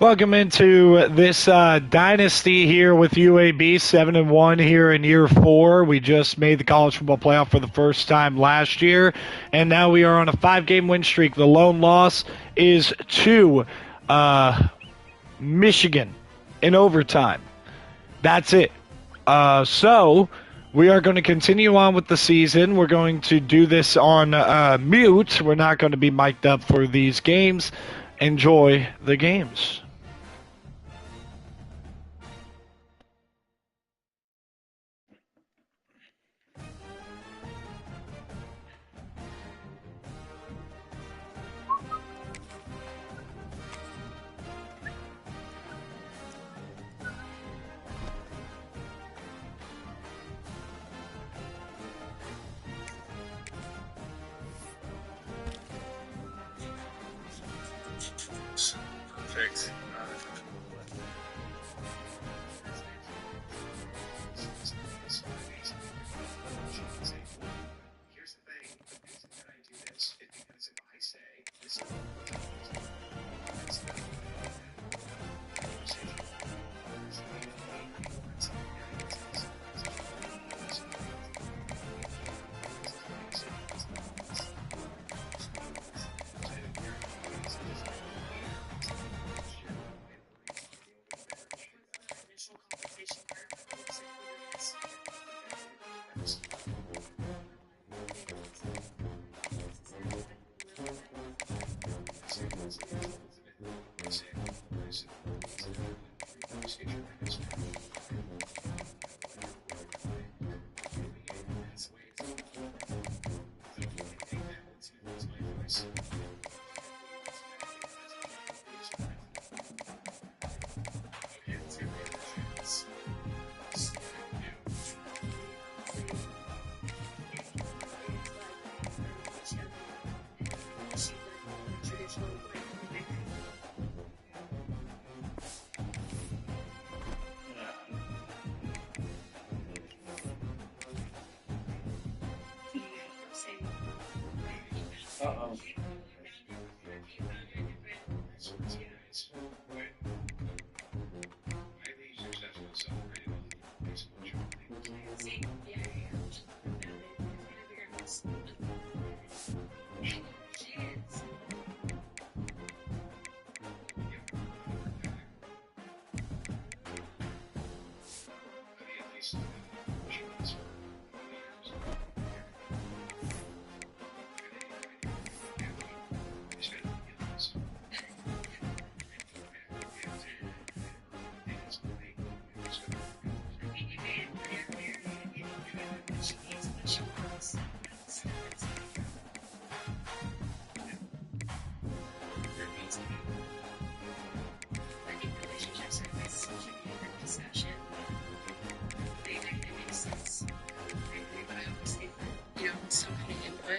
Welcome into this Dynasty here with UAB, 7-1 here in year 4. We just made the college football playoff for the first time last year, and now we are on a 5-game win streak. The lone loss is to Michigan in overtime. That's it. So we are going to continue on with the season. We're going to do this on mute. We're not going to be mic'd up for these games. Enjoy the games. Perfect. Here's the thing. The reason that I do this is because if I say this is Uh-oh.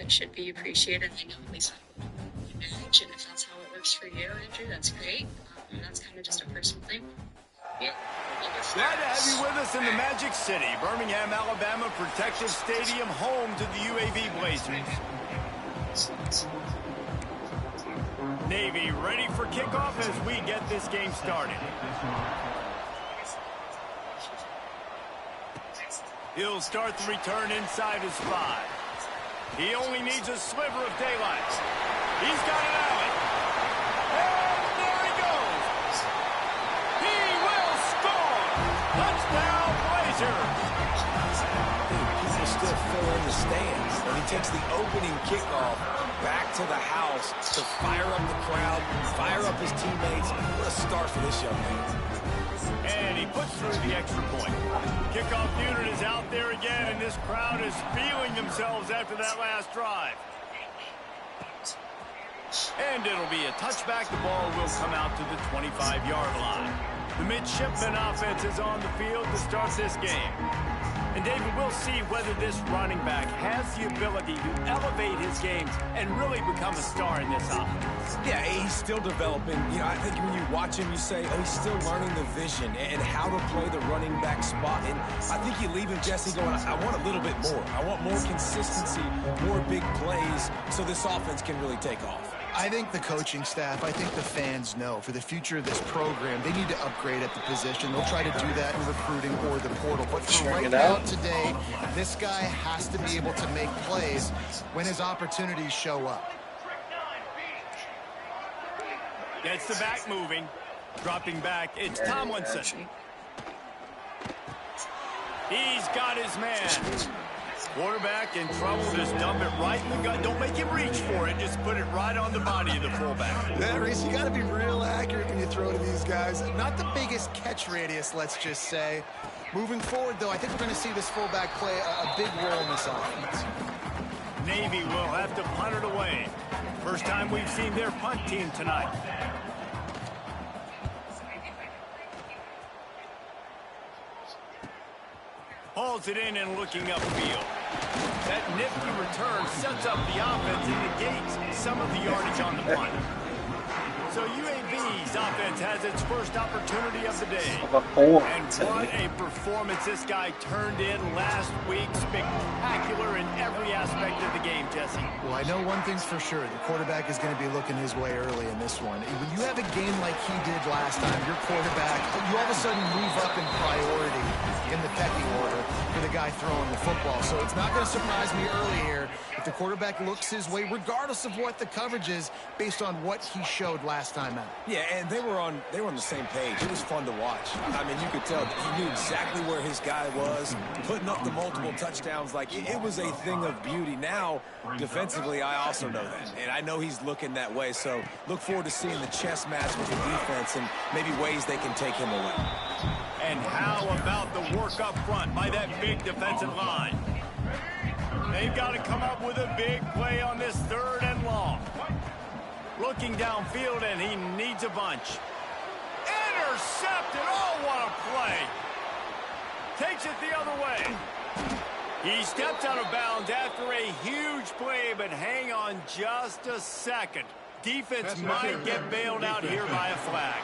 Should be appreciated. I know at least you manage, and if that's how it works for you, Andrew, that's great. That's kind of just a personal thing. Yeah. Glad to have you with us in the Magic City, Birmingham, Alabama, Protective Stadium, home to the UAB Blazers. Navy ready for kickoff as we get this game started. He'll start the return inside his 5. He only needs a sliver of daylight. He's got an alley. And there he goes. He will score. Touchdown, Blazers. People still fill in the stands. And he takes the opening kickoff back to the house to fire up the crowd, fire up his teammates. What a start for this young man. And he puts through the extra point. Kickoff unit is out there again, and this crowd is feeling themselves after that last drive. And it'll be a touchback. The ball will come out to the 25-yard line. The midshipman offense is on the field to start this game. And David, we'll see whether this running back has the ability to elevate his game and really become a star in this offense. Yeah, he's still developing. You know, I think when you watch him, you say, oh, he's still learning the vision and how to play the running back spot. And I think you leave him, Jesse, going, I want a little bit more. I want more consistency, more big plays, so this offense can really take off. I think the coaching staff, I think the fans know for the future of this program, they need to upgrade at the position. They'll try to do that in recruiting or the portal. But for right now, today, this guy has to be able to make plays when his opportunities show up. Gets the back moving. Dropping back, it's Tomlinson. He's got his man. Quarterback in trouble, just dump it right in the gut. Don't make him reach for it. Just put it right on the body of the fullback. Yeah, Reese, you got to be real accurate when you throw to these guys. Not the biggest catch radius, let's just say. Moving forward, though, I think we're going to see this fullback play a big role in this offense. Navy will have to punt it away. First time we've seen their punt team tonight. Hauls it in and looking upfield. That nifty return sets up the offense and negates some of the yardage on the punt. So UAB's offense has its first opportunity of the day. And what a performance this guy turned in last week. Spectacular in every aspect of the game, Jesse. Well, I know one thing's for sure. The quarterback is going to be looking his way early in this one. When you have a game like he did last time, your quarterback, you all of a sudden move up in priority in the pecking order for the guy throwing the football. So it's not going to surprise me early here if the quarterback looks his way, regardless of what the coverage is, based on what he showed last time out. Yeah, and they were on the same page. It was fun to watch. I mean, you could tell he knew exactly where his guy was, putting up the multiple touchdowns. Like, it was a thing of beauty. Now, defensively, I also know that, and I know he's looking that way. So look forward to seeing the chess match with the defense and maybe ways they can take him away. And how about the work up front by that big defensive line? They've got to come up with a big play on this 3rd and long. Looking downfield, and he needs a bunch. Intercepted! Oh, what a play! Takes it the other way. He steps out of bounds after a huge play, but hang on just a second. Defense might get bailed out here by a flag.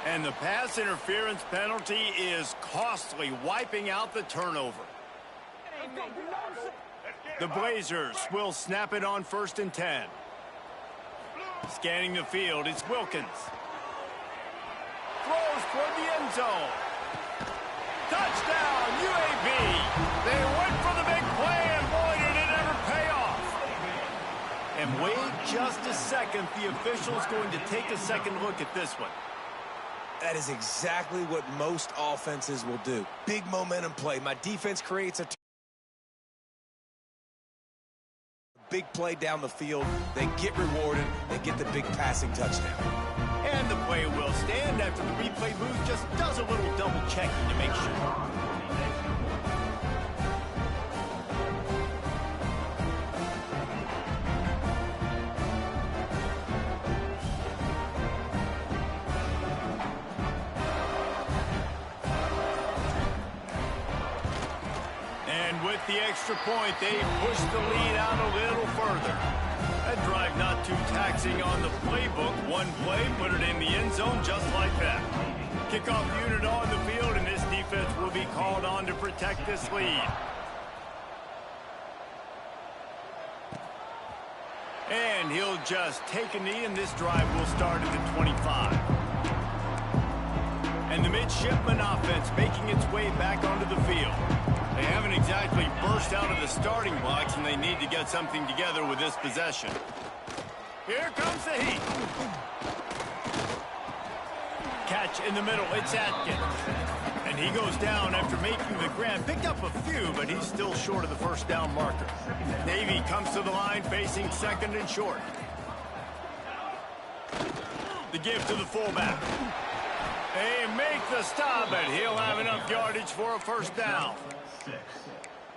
And the pass interference penalty is costly, wiping out the turnover. The Blazers will snap it on 1st and 10. Scanning the field, it's Wilkins. Throws toward the end zone. Touchdown, UAB. They went for the big play, and boy, did it ever pay off. And wait just a second. The official's going to take a second look at this one. That is exactly what most offenses will do. Big momentum play. My defense creates a big play down the field. They get rewarded. They get the big passing touchdown. And the play will stand after the replay booth just does a little double checking to make sure. With the extra point, they push the lead out a little further. That drive not too taxing on the playbook. One play, put it in the end zone just like that. Kickoff unit on the field, and this defense will be called on to protect this lead. And he'll just take a knee, and this drive will start at the 25. And the midshipman offense making its way back onto the field. They haven't exactly burst out of the starting blocks, and they need to get something together with this possession. Here comes the heat. Catch in the middle. It's Atkins. And he goes down after making the grab. Picked up a few, but he's still short of the first down marker. Navy comes to the line facing 2nd and short. The give to the fullback. They make the stop, but he'll have enough yardage for a first down.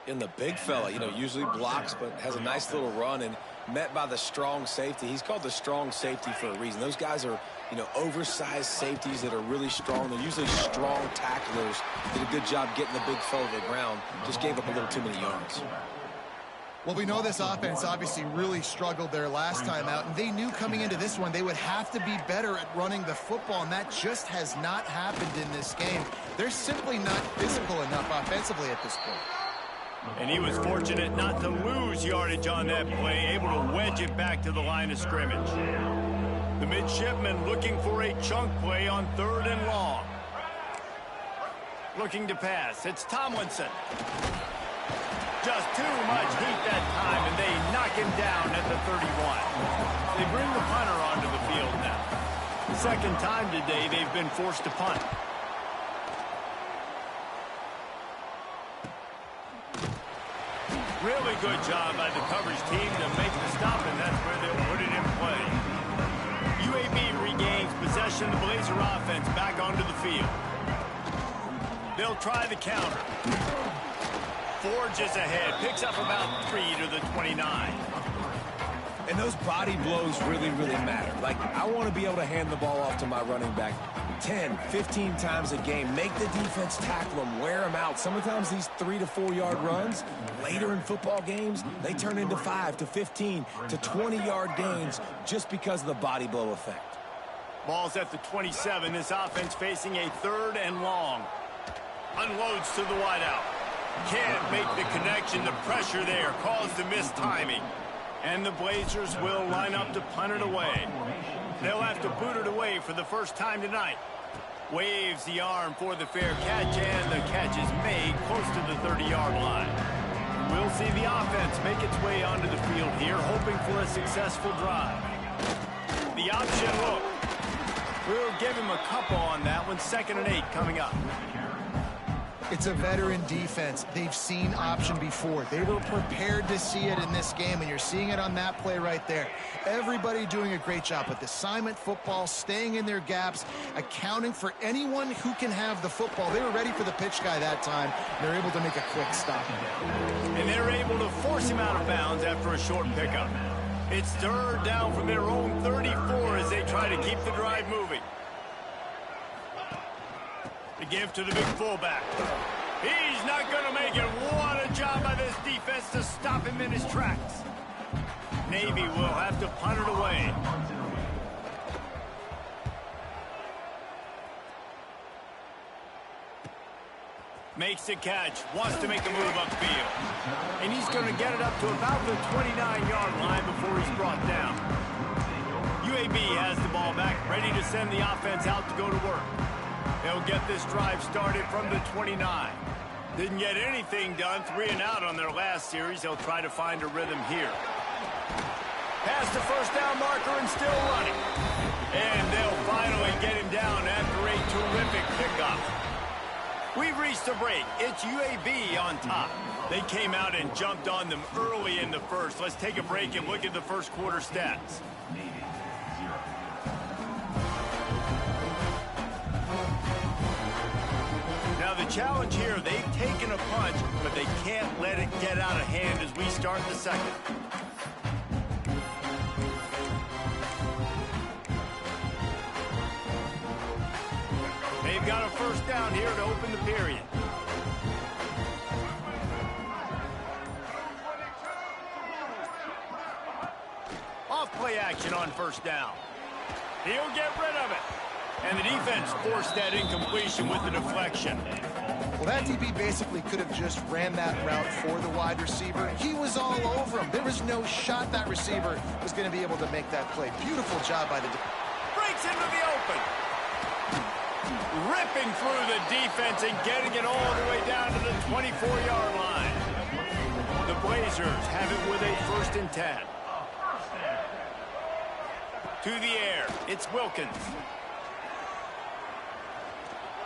And the big fella, usually blocks, but has a nice little run and met by the strong safety. He's called the strong safety for a reason. Those guys are, oversized safeties that are really strong. They're usually strong tacklers. Did a good job getting the big fella to the ground. Just gave up a little too many yards. Well, we know this offense obviously really struggled there last time out, and they knew coming into this one they would have to be better at running the football, and that just has not happened in this game. They're simply not physical enough offensively at this point. And he was fortunate not to lose yardage on that play, able to wedge it back to the line of scrimmage. The midshipman looking for a chunk play on 3rd and long. Looking to pass. It's Tomlinson. Just too much heat that time, and they knock him down at the 31. They bring the punter onto the field now. Second time today they've been forced to punt. Really good job by the coverage team to make the stop, and that's where they'll put it in play. UAB regains possession of the Blazer offense back onto the field. They'll try the counter. Forges ahead, picks up about 3 to the 29. And those body blows really, really matter. Like, I want to be able to hand the ball off to my running back 10, 15 times a game. Make the defense tackle them, wear them out. Sometimes these 3 to 4 yard runs, later in football games, they turn into 5 to 15 to 20 yard gains just because of the body blow effect. Ball's at the 27. This offense facing a 3rd and long. Unloads to the wideout. Can't make the connection. The pressure there caused the missed timing. And the Blazers will line up to punt it away. They'll have to boot it away for the first time tonight. Waves the arm for the fair catch, and the catch is made close to the 30-yard line. We'll see the offense make its way onto the field here, hoping for a successful drive. The option look. We'll give him a couple on that one. 2nd and 8 coming up. It's a veteran defense. They've seen option before. They were prepared to see it in this game, and you're seeing it on that play right there. Everybody doing a great job with assignment football, staying in their gaps, accounting for anyone who can have the football. They were ready for the pitch guy that time, and they're able to make a quick stop. And they're able to force him out of bounds after a short pickup. It's 3rd down from their own 34 as they try to keep the drive moving. To give to the big fullback. He's not going to make it. What a job by this defense to stop him in his tracks. Navy will have to punt it away. Makes the catch, wants to make a move upfield. And he's going to get it up to about the 29-yard line before he's brought down. UAB has the ball back, ready to send the offense out to go to work. They'll get this drive started from the 29. Didn't get anything done, 3 and out on their last series. They'll try to find a rhythm here. Past the first down marker and still running. And they'll finally get him down after a terrific pickup. We've reached a break. It's UAB on top. They came out and jumped on them early in the first. Let's take a break and look at the first quarter stats. Now the challenge here, they've taken a punch, but they can't let it get out of hand as we start the second. They've got a first down here to open the period. Off play action on first down. He'll get rid of it. And the defense forced that incompletion with the deflection. Well, that DB basically could have just ran that route for the wide receiver. He was all over him. There was no shot that receiver was going to be able to make that play. Beautiful job by the Breaks into the open. Ripping through the defense and getting it all the way down to the 24-yard line. The Blazers have it with a 1st and 10. To the air, it's Wilkins.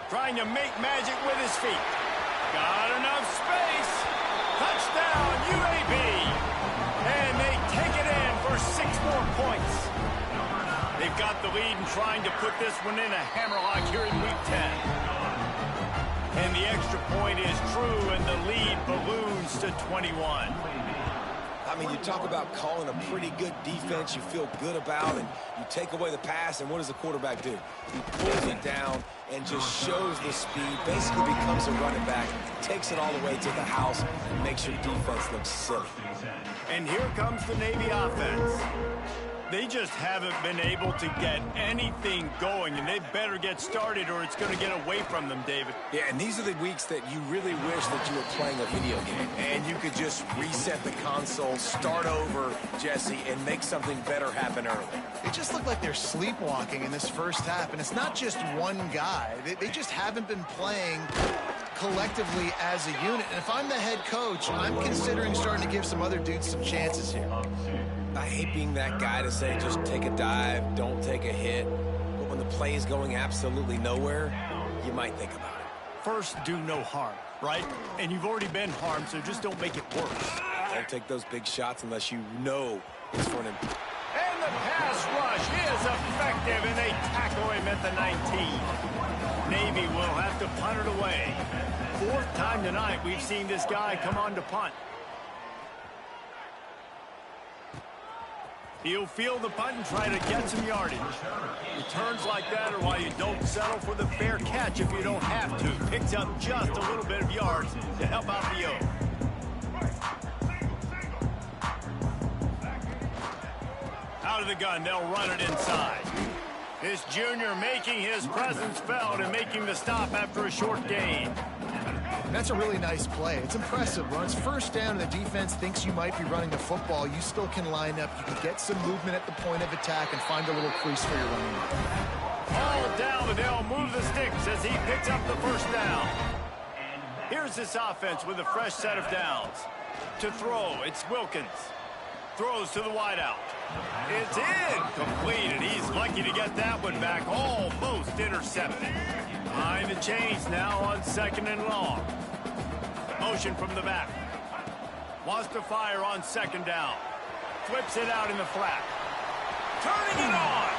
Trying to make magic with his feet. Got enough space. Touchdown, UAB. And they take it in for 6 more points. They've got the lead and trying to put this one in a hammerlock here in Week 10. And the extra point is true, and the lead balloons to 21. I mean, you talk about calling a pretty good defense you feel good about, and you take away the pass, and what does the quarterback do? He pulls it down and just shows the speed, basically becomes a running back, takes it all the way to the house, and makes your defense look silly. And here comes the Navy offense. They just haven't been able to get anything going, and they better get started or it's going to get away from them, David. Yeah, and these are the weeks that you really wish that you were playing a video game and you could just reset the console, start over, Jesse, and make something better happen early. It just looked like they're sleepwalking in this first half, and it's not just one guy. They just haven't been playing collectively as a unit. And if I'm the head coach, I'm considering starting to give some other dudes some chances here. I hate being that guy to say just take a dive, don't take a hit. But when the play is going absolutely nowhere, you might think about it. First, do no harm, right? And you've already been harmed, so just don't make it worse. Don't take those big shots unless you know it's for an impact. And the pass rush is effective, and they tackle him at the 19. Navy will have to punt it away. Fourth time tonight we've seen this guy come on to punt. He'll field the punt and try to get some yardage. Returns like that are why you don't settle for the fair catch if you don't have to. Picks up just a little bit of yards to help out the O. Out of the gun, they'll run it inside. This junior making his presence felt and making the stop after a short gain. That's a really nice play. It's impressive. When it's first down and the defense thinks you might be running the football, you still can line up. You can get some movement at the point of attack and find a little crease for your running. All down, and they'll move the sticks as he picks up the first down. Here's this offense with a fresh set of downs. To throw, it's Wilkins. Throws to the wideout. It's incomplete, and he's lucky to get that one back. Almost intercepted. Behind the chains now on 2nd and long. Motion from the back. Wants to fire on 2nd down. Flips it out in the flat. Turning it on.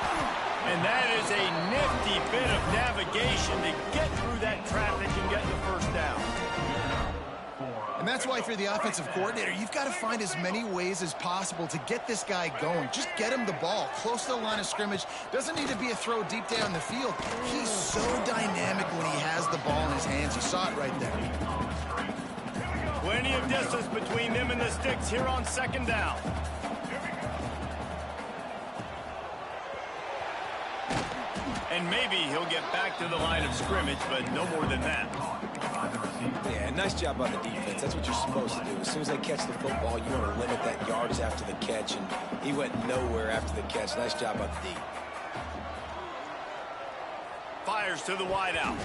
And that is a nifty bit of navigation to get through that traffic and get the first down. And that's why if you're the offensive coordinator, you've got to find as many ways as possible to get this guy going. Just get him the ball close to the line of scrimmage. Doesn't need to be a throw deep down the field. He's so dynamic when he has the ball in his hands. You saw it right there. Plenty of distance between them and the sticks here on 2nd down. And maybe he'll get back to the line of scrimmage, but no more than that. Yeah, nice job by the defense. That's what you're supposed to do. As soon as they catch the football, you want to limit that yards after the catch, and he went nowhere after the catch. Nice job by the D. Fires to the wideout.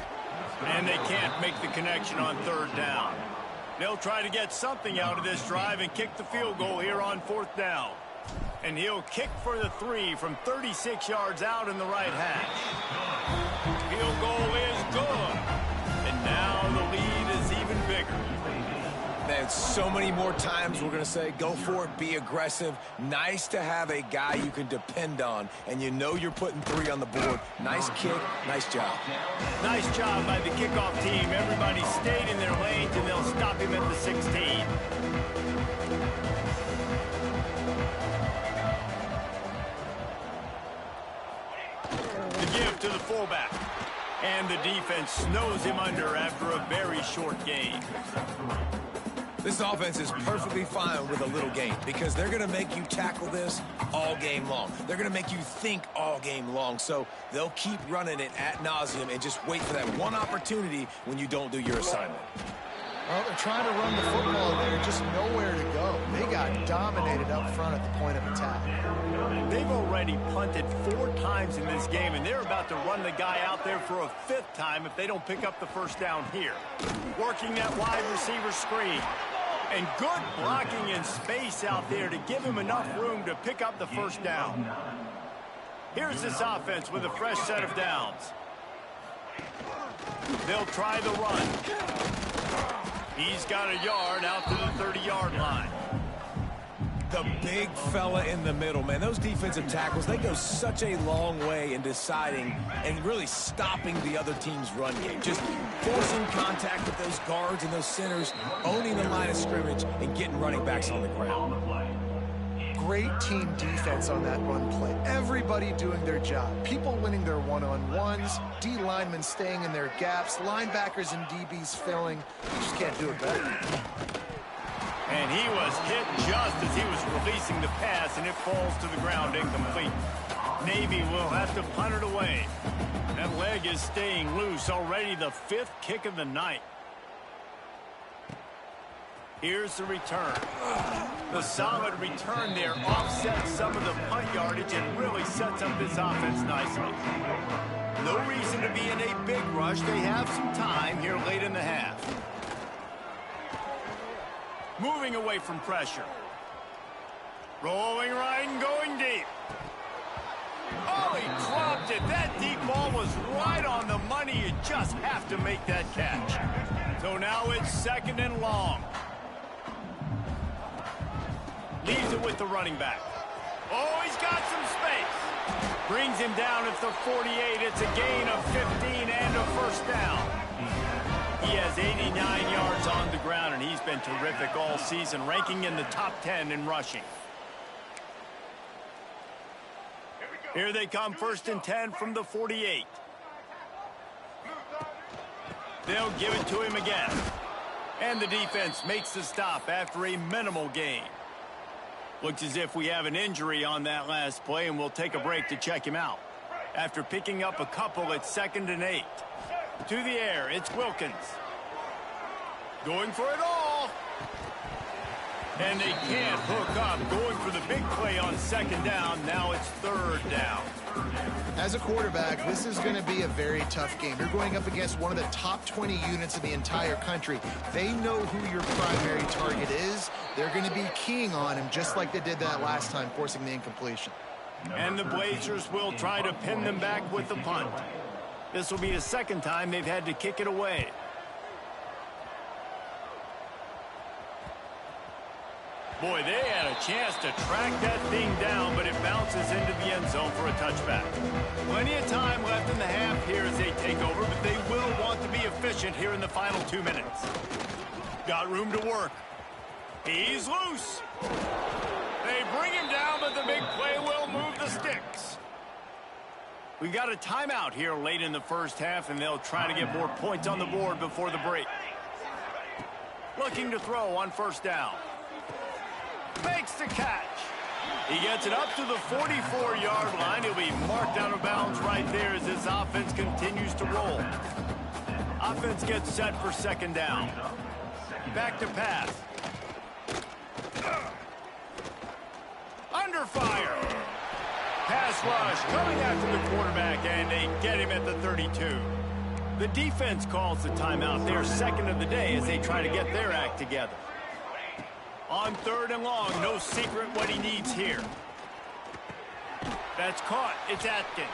And they can't make the connection on 3rd down. They'll try to get something out of this drive and kick the field goal here on 4th down. And he'll kick for the 3 from 36 yards out in the right hash. Field goal is good. And now the lead is even bigger. Man, so many more times we're going to say, go for it, be aggressive. Nice to have a guy you can depend on, and you know you're putting 3 on the board. Nice kick, nice job. Nice job by the kickoff team. Everybody stayed in their lanes, and they'll stop him at the 16. The give to the fullback. And the defense snows him under after a very short gain. This offense is perfectly fine with a little game because they're going to make you tackle this all game long. They're going to make you think all game long. So they'll keep running it ad nauseum and just wait for that one opportunity when you don't do your assignment. Well, they're trying to run the football there, just nowhere to go. They got dominated up front at the point of attack. They've already punted 4 times in this game, and they're about to run the guy out there for a 5th time if they don't pick up the first down here. Working that wide receiver screen. And good blocking in space out there to give him enough room to pick up the first down. Here's this offense with a fresh set of downs. They'll try the run. He's got a yard out to the 30-yard line. The big fella in the middle, man. Those defensive tackles, they go such a long way in deciding and really stopping the other team's run game. Just forcing contact with those guards and those centers, owning the line of scrimmage, and getting running backs on the ground. Great team defense on that run play. Everybody doing their job. People winning their one-on-ones, D linemen staying in their gaps, linebackers and DBs filling. You just can't do it better. And he was hit just as he was releasing the pass, and it falls to the ground incomplete. Navy will have to punt it away. That leg is staying loose, already the 5th kick of the night. Here's the return. The solid return there offsets some of the punt yardage and really sets up this offense nicely. No reason to be in a big rush. They have some time here late in the half. Moving away from pressure. Rolling right and going deep. Oh, he dropped it. That deep ball was right on the money. You just have to make that catch. So now it's 2nd and long. Leaves it with the running back. Oh, he's got some space. Brings him down at the 48. It's a gain of 15 and a first down. He has 89 yards on the ground, and he's been terrific all season, ranking in the top 10 in rushing. Here they come, 1st and 10 from the 48. They'll give it to him again. And the defense makes the stop after a minimal gain. Looks as if we have an injury on that last play, and we'll take a break to check him out. After picking up a couple, it's 2nd and 8. To the air, it's Wilkins. Going for it all. And they can't hook up. Going for the big play on 2nd down. Now it's 3rd down. As a quarterback, this is going to be a very tough game. You're going up against one of the top 20 units in the entire country. They know who your primary target is. They're going to be keying on him just like they did that last time, forcing the incompletion. And the Blazers will try to pin them back with the punt. This will be the 2nd time they've had to kick it away. Boy, they had a chance to track that thing down, but it bounces into the end zone for a touchback. Plenty of time left in the half here as they take over, but they will want to be efficient here in the final 2 minutes. Got room to work. He's loose. They bring him down, but the big play will move the sticks. We've got a timeout here late in the first half, and they'll try to get more points on the board before the break. Looking to throw on 1st down. Makes the catch. He gets it up to the 44-yard line. He'll be marked out of bounds right there as this offense continues to roll. Offense gets set for 2nd down. Back to pass. Under fire. Pass rush coming after the quarterback, and they get him at the 32. The defense calls the timeout. They're 2nd of the day as they try to get their act together. On 3rd and long, no secret what he needs here. That's caught. It's Atkins.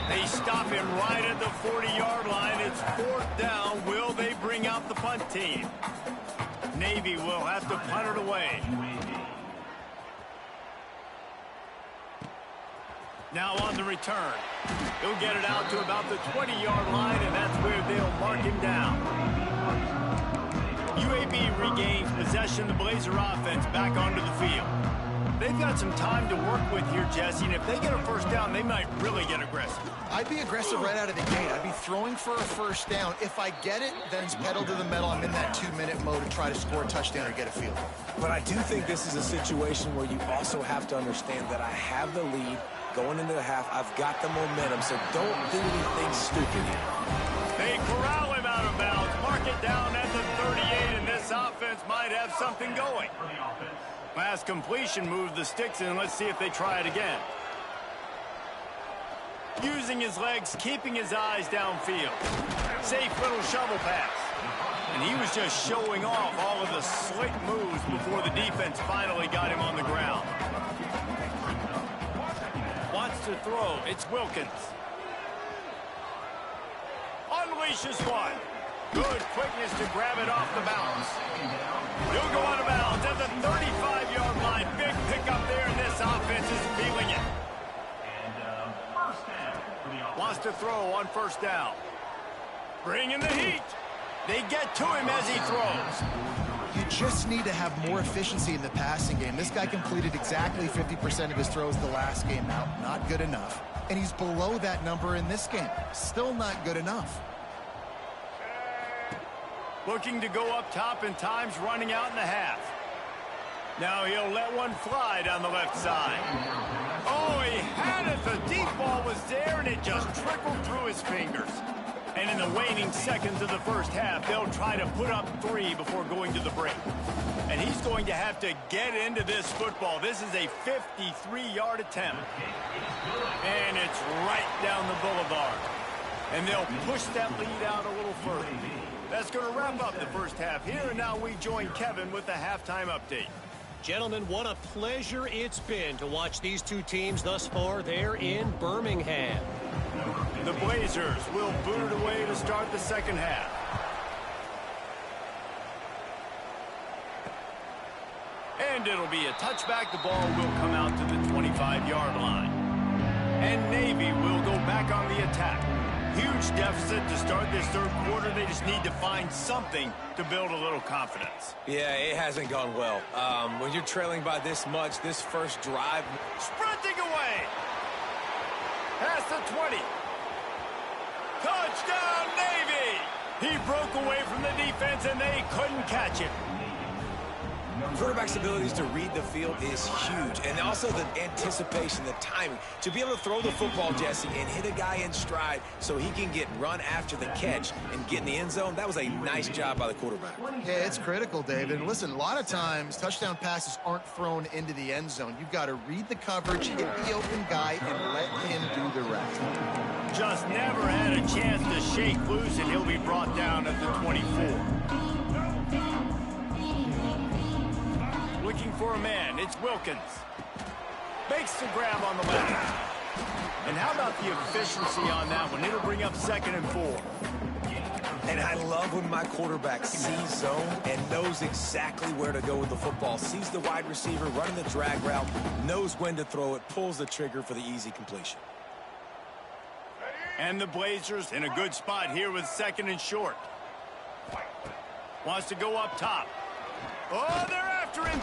They stop him right at the 40-yard line. It's 4th down. Will they bring out the punt team? Navy will have to punt it away. Now on the return. He'll get it out to about the 20-yard line, and that's where they'll mark him down. UAB regains possession. The Blazer offense back onto the field. They've got some time to work with here, Jesse, and if they get a 1st down, they might really get aggressive. I'd be aggressive right out of the gate. I'd be throwing for a 1st down. If I get it, then it's pedal to the metal. I'm in that 2-minute mode to try to score a touchdown or get a field goal. But I do think this is a situation where you also have to understand that I have the lead going into the half. I've got the momentum, so don't do anything stupid here. They corral him out of bounds, mark it down at the 38, and this offense might have something going. Last completion moved the sticks in. Let's see if they try it again. Using his legs, keeping his eyes downfield. Safe little shovel pass. And he was just showing off all of the slick moves before the defense finally got him on the ground. Wants to throw. It's Wilkins. Unleashes one. Good quickness to grab it off the bounce. He'll go out of bounds at the 35-yard line. Big pickup there, and this offense is feeling it. Wants to throw on 1st down. Bringing the heat. They get to him as he throws. You just need to have more efficiency in the passing game. This guy completed exactly 50% of his throws the last game out. Not good enough. And he's below that number in this game. Still not good enough. Looking to go up top, and time's running out in the half. Now he'll let one fly down the left side. Oh, he had it. The deep ball was there, and it just trickled through his fingers. And in the waning seconds of the first half, they'll try to put up 3 before going to the break. And he's going to have to get into this football. This is a 53-yard attempt. And it's right down the boulevard. And they'll push that lead out a little further. That's going to wrap up the first half here, and now we join Kevin with the halftime update. Gentlemen, what a pleasure it's been to watch these two teams thus far there in Birmingham. The Blazers will boot it away to start the second half. And it'll be a touchback. The ball will come out to the 25-yard line. And Navy will go back on the attack. Huge deficit to start this third quarter. They just need to find something to build a little confidence. Yeah, it hasn't gone well. When you're trailing by this much, this first drive. Sprinting away. Past the 20. Touchdown, Navy! He broke away from the defense, and they couldn't catch him. Quarterback's abilities to read the field is huge, and also the anticipation, the timing. To be able to throw the football, Jesse, and hit a guy in stride so he can get run after the catch and get in the end zone, that was a nice job by the quarterback. Yeah, it's critical, David. And listen, a lot of times touchdown passes aren't thrown into the end zone. You've got to read the coverage, hit the open guy, and let him do the rest. Just never had a chance to shake loose, and he'll be brought down at the 24. Looking for a man, it's Wilkins. Makes the grab on the left. And how about the efficiency on that one? It'll bring up 2nd and 4. And I love when my quarterback sees zone and knows exactly where to go with the football. Sees the wide receiver running the drag route, knows when to throw it, pulls the trigger for the easy completion. And the Blazers in a good spot here with 2nd and short. Wants to go up top. Oh, they're after him.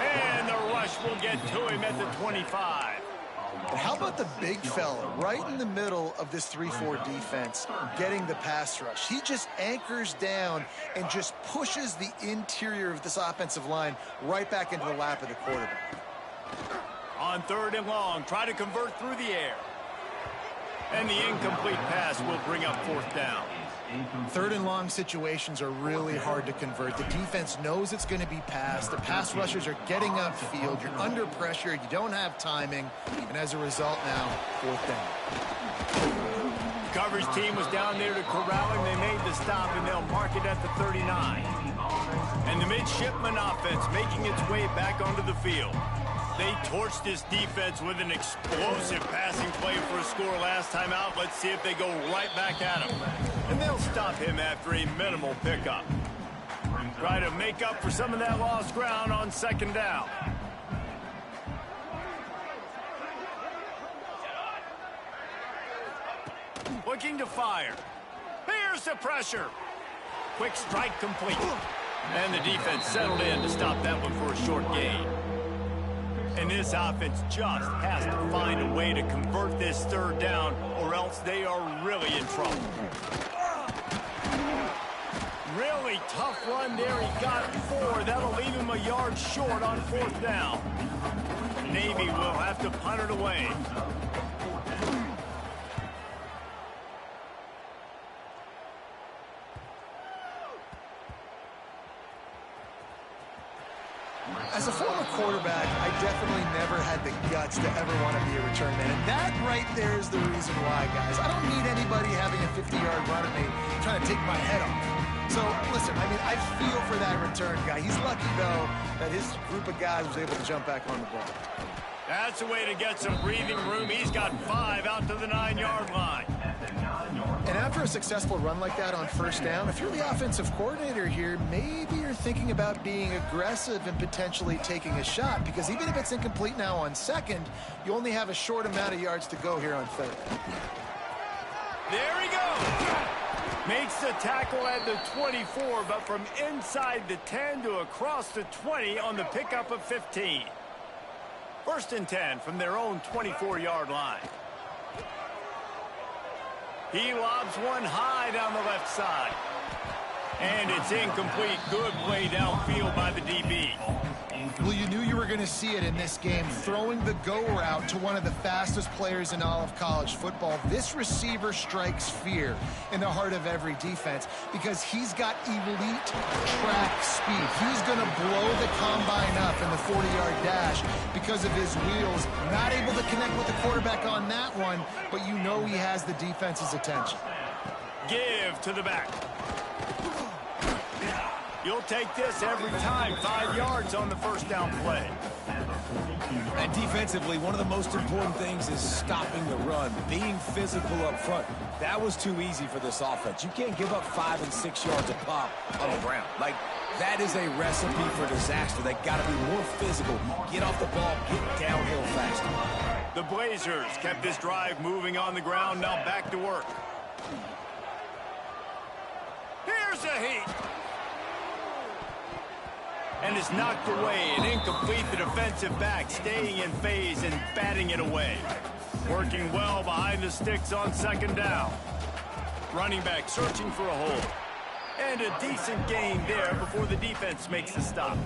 And the rush will get to him at the 25. And how about the big fella right in the middle of this 3-4 defense getting the pass rush? He just anchors down and just pushes the interior of this offensive line right back into the lap of the quarterback. On 3rd and long, try to convert through the air. And the incomplete pass will bring up 4th down. 3rd and long situations are really hard to convert. The defense knows it's going to be passed. The pass rushers are getting upfield. You're under pressure. You don't have timing. And as a result now, 4th down. Coverage team was down there to corral him. They made the stop, and they'll mark it at the 39. And the midshipman offense making its way back onto the field. They torched this defense with an explosive passing play for a score last time out. Let's see if they go right back at him. And they'll stop him after a minimal pickup. Try to make up for some of that lost ground on 2nd down. Looking to fire. Here's the pressure. Quick strike complete. And the defense settled in to stop that one for a short gain. And this offense just has to find a way to convert this 3rd down, or else they are really in trouble. Really tough run there. He got 4. That'll leave him a yard short on 4th down. Navy will have to punt it away. As a former quarterback, I definitely never had the guts to ever want to be a return man. And that right there is the reason why, guys. I don't need anybody having a 50-yard run at me trying to take my head off. So, listen, I mean, I feel for that return guy. He's lucky, though, that his group of guys was able to jump back on the ball. That's a way to get some breathing room. He's got 5 out to the 9-yard line. And after a successful run like that on 1st down, if you're the offensive coordinator here, maybe you're thinking about being aggressive and potentially taking a shot, because even if it's incomplete now on 2nd, you only have a short amount of yards to go here on 3rd. There he goes. Makes the tackle at the 24, but from inside the 10 to across the 20 on the pickup of 15. 1st and 10 from their own 24-yard line. He lobs one high down the left side. And it's incomplete. Good play downfield by the DB. Well, you knew you were going to see it in this game. Throwing the go route to one of the fastest players in all of college football. This receiver strikes fear in the heart of every defense because he's got elite track speed. He's going to blow the combine up in the 40-yard dash because of his wheels. Not able to connect with the quarterback on that one, but you know he has the defense's attention. Give to the back. You'll take this every time. 5 yards on the first down play. And defensively, one of the most important things is stopping the run, being physical up front. That was too easy for this offense. You can't give up 5 and 6 yards a pop on the ground. Like, that is a recipe for disaster. They got to be more physical. Get off the ball, get downhill faster. The Blazers kept this drive moving on the ground. Now back to work. Here's a heat. And it's knocked away and incomplete. The defensive back staying in phase and batting it away. Working well behind the sticks on second down. Running back searching for a hole. And a decent gain there before the defense makes the stop.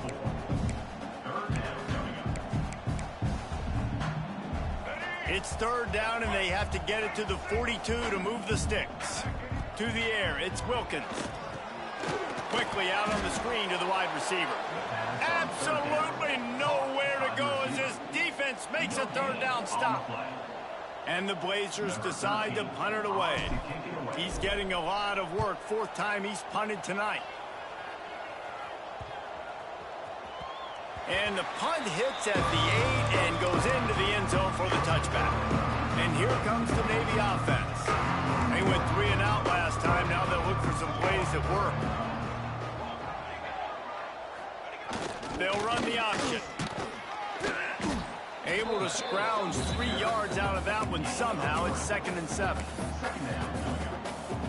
It's third down and they have to get it to the 42 to move the sticks. To the air, it's Wilkins. Quickly out on the screen to the wide receiver. Absolutely nowhere to go as this defense makes a third down stop. And the Blazers decide to punt it away. He's getting a lot of work. 4th time he's punted tonight. And the punt hits at the 8 and goes into the end zone for the touchback. And here comes the Navy offense. They went 3 and out last time. Now they'll look for some plays that work. They'll run the option. Able to scrounge 3 yards out of that one somehow. It's 2nd and 7.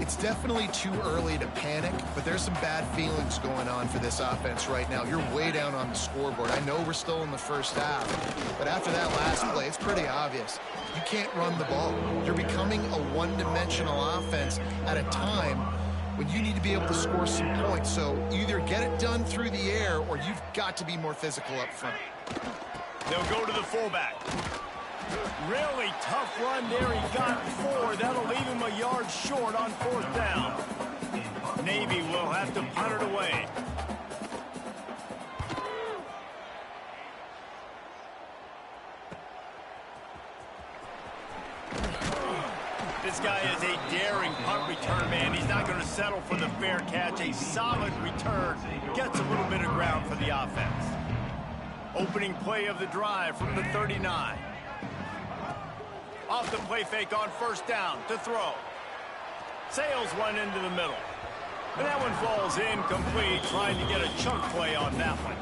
It's definitely too early to panic, but there's some bad feelings going on for this offense right now. You're way down on the scoreboard. I know we're still in the first half, but after that last play, it's pretty obvious. You can't run the ball. You're becoming a one-dimensional offense at a time when you need to be able to score some points. So either get it done through the air or you've got to be more physical up front. They'll go to the fullback. Really tough run there. He got 4. That'll leave him a yard short on 4th down. Navy will have to punt it away. This guy is a daring punt return man. He's not going to settle for the fair catch. A solid return. Gets a little bit of ground for the offense. Opening play of the drive from the 39. Off the play fake on 1st down to throw. Sails one into the middle. And that one falls incomplete, trying to get a chunk play on that one.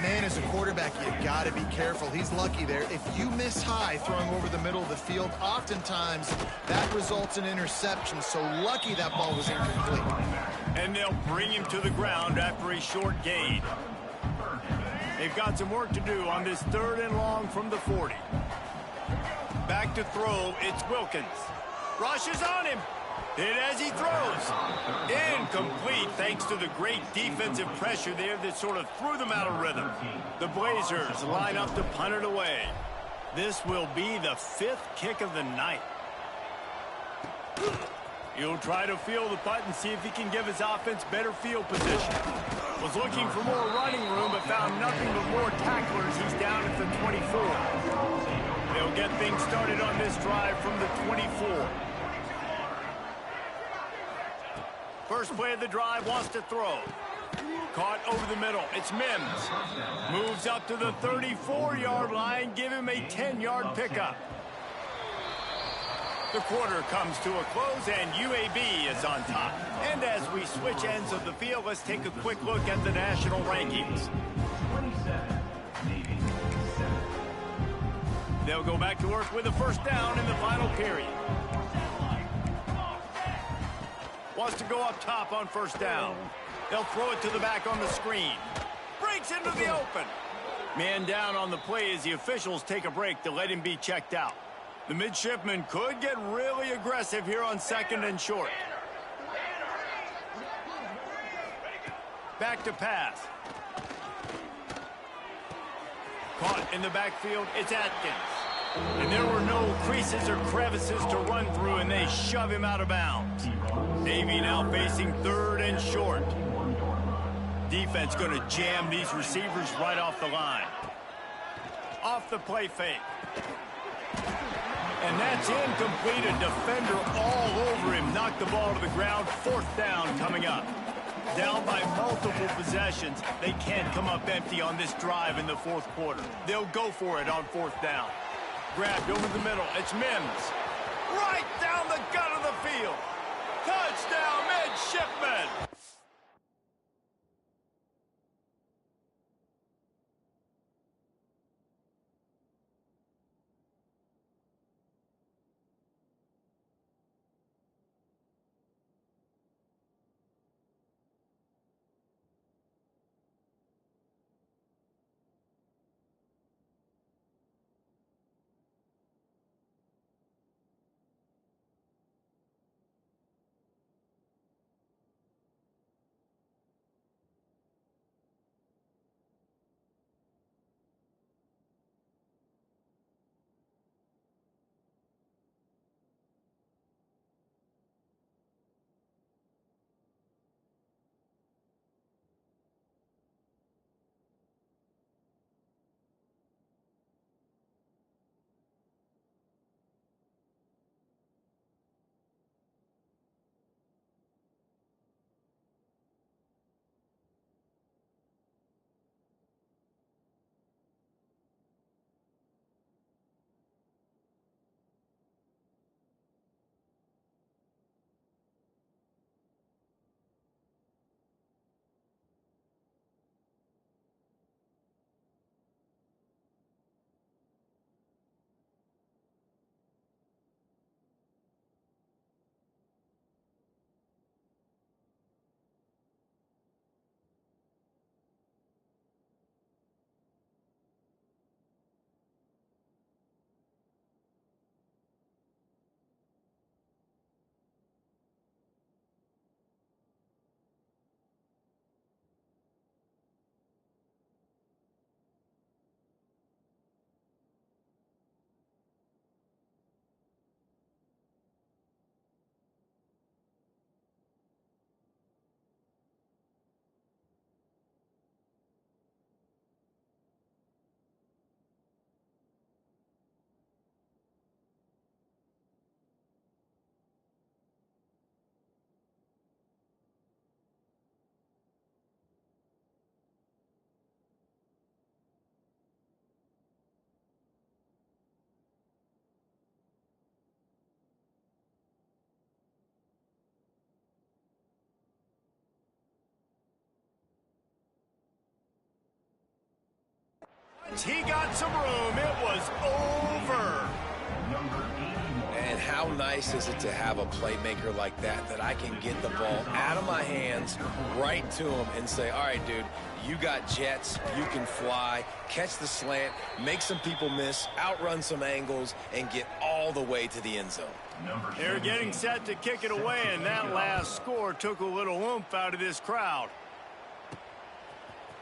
Man, as a quarterback, you got to be careful. He's lucky there. If you miss high throwing over the middle of the field, oftentimes that results in interception. So lucky that ball was incomplete. And they'll bring him to the ground after a short gain. They've got some work to do on this 3rd and long from the 40. Back to throw, it's Wilkins. Rushes on him. Hit as he throws. Incomplete thanks to the great defensive pressure there that sort of threw them out of rhythm. The Blazers line up to punt it away. This will be the 5th kick of the night. He'll try to feel the punt and see if he can give his offense better field position. Was looking for more running room but found nothing but more tacklers. He's down at the 24. They'll get things started on this drive from the 24. First play of the drive, wants to throw. Caught over the middle. It's Mims. Moves up to the 34-yard line. Give him a 10-yard pickup. The quarter comes to a close, and UAB is on top. And as we switch ends of the field, let's take a quick look at the national rankings. They'll go back to work with a 1st down in the final period. Wants to go up top on 1st down. They'll throw it to the back on the screen. Breaks into the open. Man down on the play as the officials take a break to let him be checked out. The midshipman could get really aggressive here on 2nd and short. Back to pass. Caught in the backfield, it's Atkins. And there were no creases or crevices to run through, and they shove him out of bounds. Navy now facing 3rd and short. Defense going to jam these receivers right off the line. Off the play fake. And that's incomplete. A defender all over him. Knocked the ball to the ground. 4th down coming up. Down by multiple possessions. They can't come up empty on this drive in the 4th quarter. They'll go for it on 4th down. Grabbed over the middle. It's Mims. Right down the gut of the field. Touchdown, midshipman. Once he got some room, it was over. And how nice is it to have a playmaker like that I can get the ball out of my hands right to him and say, all right, dude, you got jets, you can fly, catch the slant, make some people miss, outrun some angles, and get all the way to the end zone. They're getting set to kick it away, and that last score took a little oomph out of this crowd.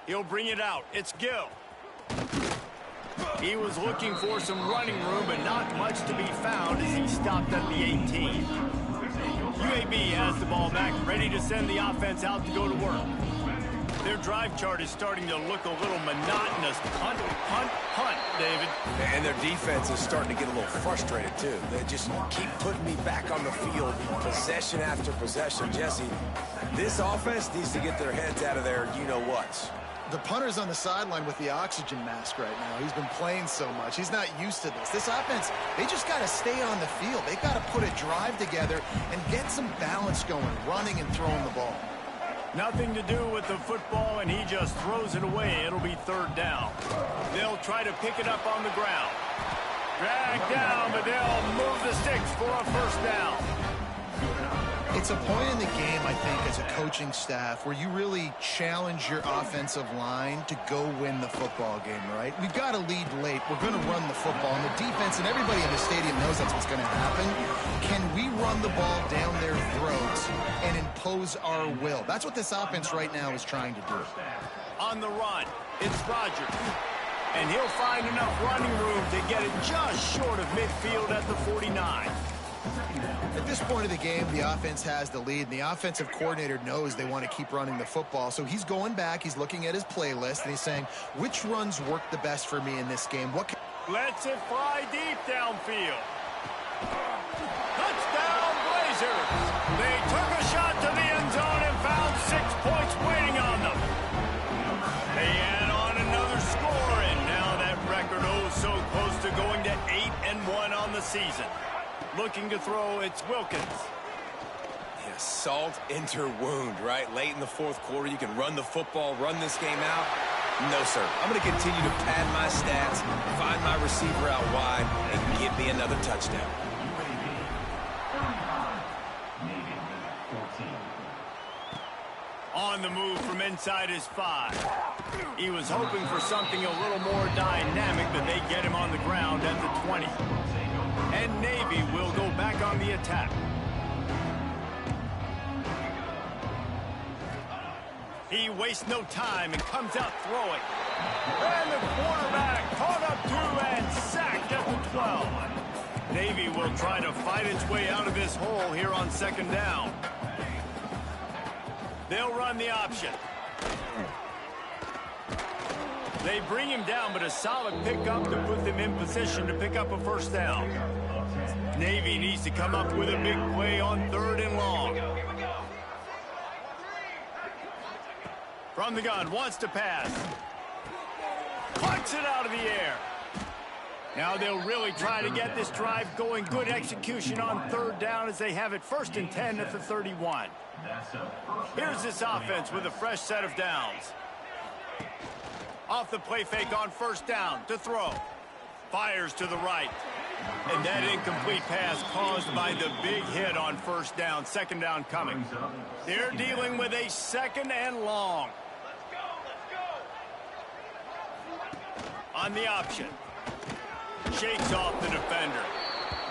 He'll bring it out. It's Gill. He was looking for some running room, but not much to be found as he stopped at the 18. UAB has the ball back, ready to send the offense out to go to work. Their drive chart is starting to look a little monotonous. Punt, punt, punt, David. And their defense is starting to get a little frustrated, too. They just keep putting me back on the field, possession after possession. Jesse, this offense needs to get their heads out of their you-know-whats. The punter's on the sideline with the oxygen mask right now. He's been playing so much. He's not used to this. This offense, they just got to stay on the field. They got to put a drive together and get some balance going, running and throwing the ball. Nothing to do with the football, and he just throws it away. It'll be 3rd down. They'll try to pick it up on the ground. Dragged down, but they'll move the sticks for a 1st down. It's a point in the game, I think, as a coaching staff where you really challenge your offensive line to go win the football game, right? We've got to lead late. We're going to run the football. And the defense and everybody in the stadium knows that's what's going to happen. Can we run run the ball down their throats and impose our will. That's what this offense right now is trying to do. On the run, it's Rodgers. And he'll find enough running room to get it just short of midfield at the 49. At this point of the game, the offense has the lead, and the offensive coordinator knows they want to keep running the football. So he's going back, he's looking at his playlist, and he's saying, which runs work the best for me in this game? Lets it fly deep downfield. Touchdown, Blazers! They took a shot to the end zone and found 6 points waiting on them. They add on another score, and now that record so close to going to 8-1 on the season. Looking to throw, it's Wilkins. Yeah, salt enter wound, right? Late in the fourth quarter, you can run the football, run this game out. No, sir. I'm going to continue to pad my stats, find my receiver out wide, and give me another touchdown. On the move from inside his 5. He was hoping for something a little more dynamic, but they get him on the ground at the 20. And Navy will go back on the attack. He wastes no time and comes out throwing. And the quarterback caught up to and sacked at the 12. Navy will try to fight its way out of this hole here on second down. They'll run the option. They bring him down, but a solid pickup to put them in position to pick up a first down. Navy needs to come up with a big play on 3rd and long. From the gun, wants to pass. Punts it out of the air. Now they'll really try to get this drive going. Good execution on 3rd down as they have it 1st and 10 at the 31. Here's this offense with a fresh set of downs. Off the play fake on 1st down to throw. Fires to the right. And that incomplete pass caused by the big hit on 1st down. 2nd down coming. They're dealing with a 2nd and long. On the option. Shakes off the defender.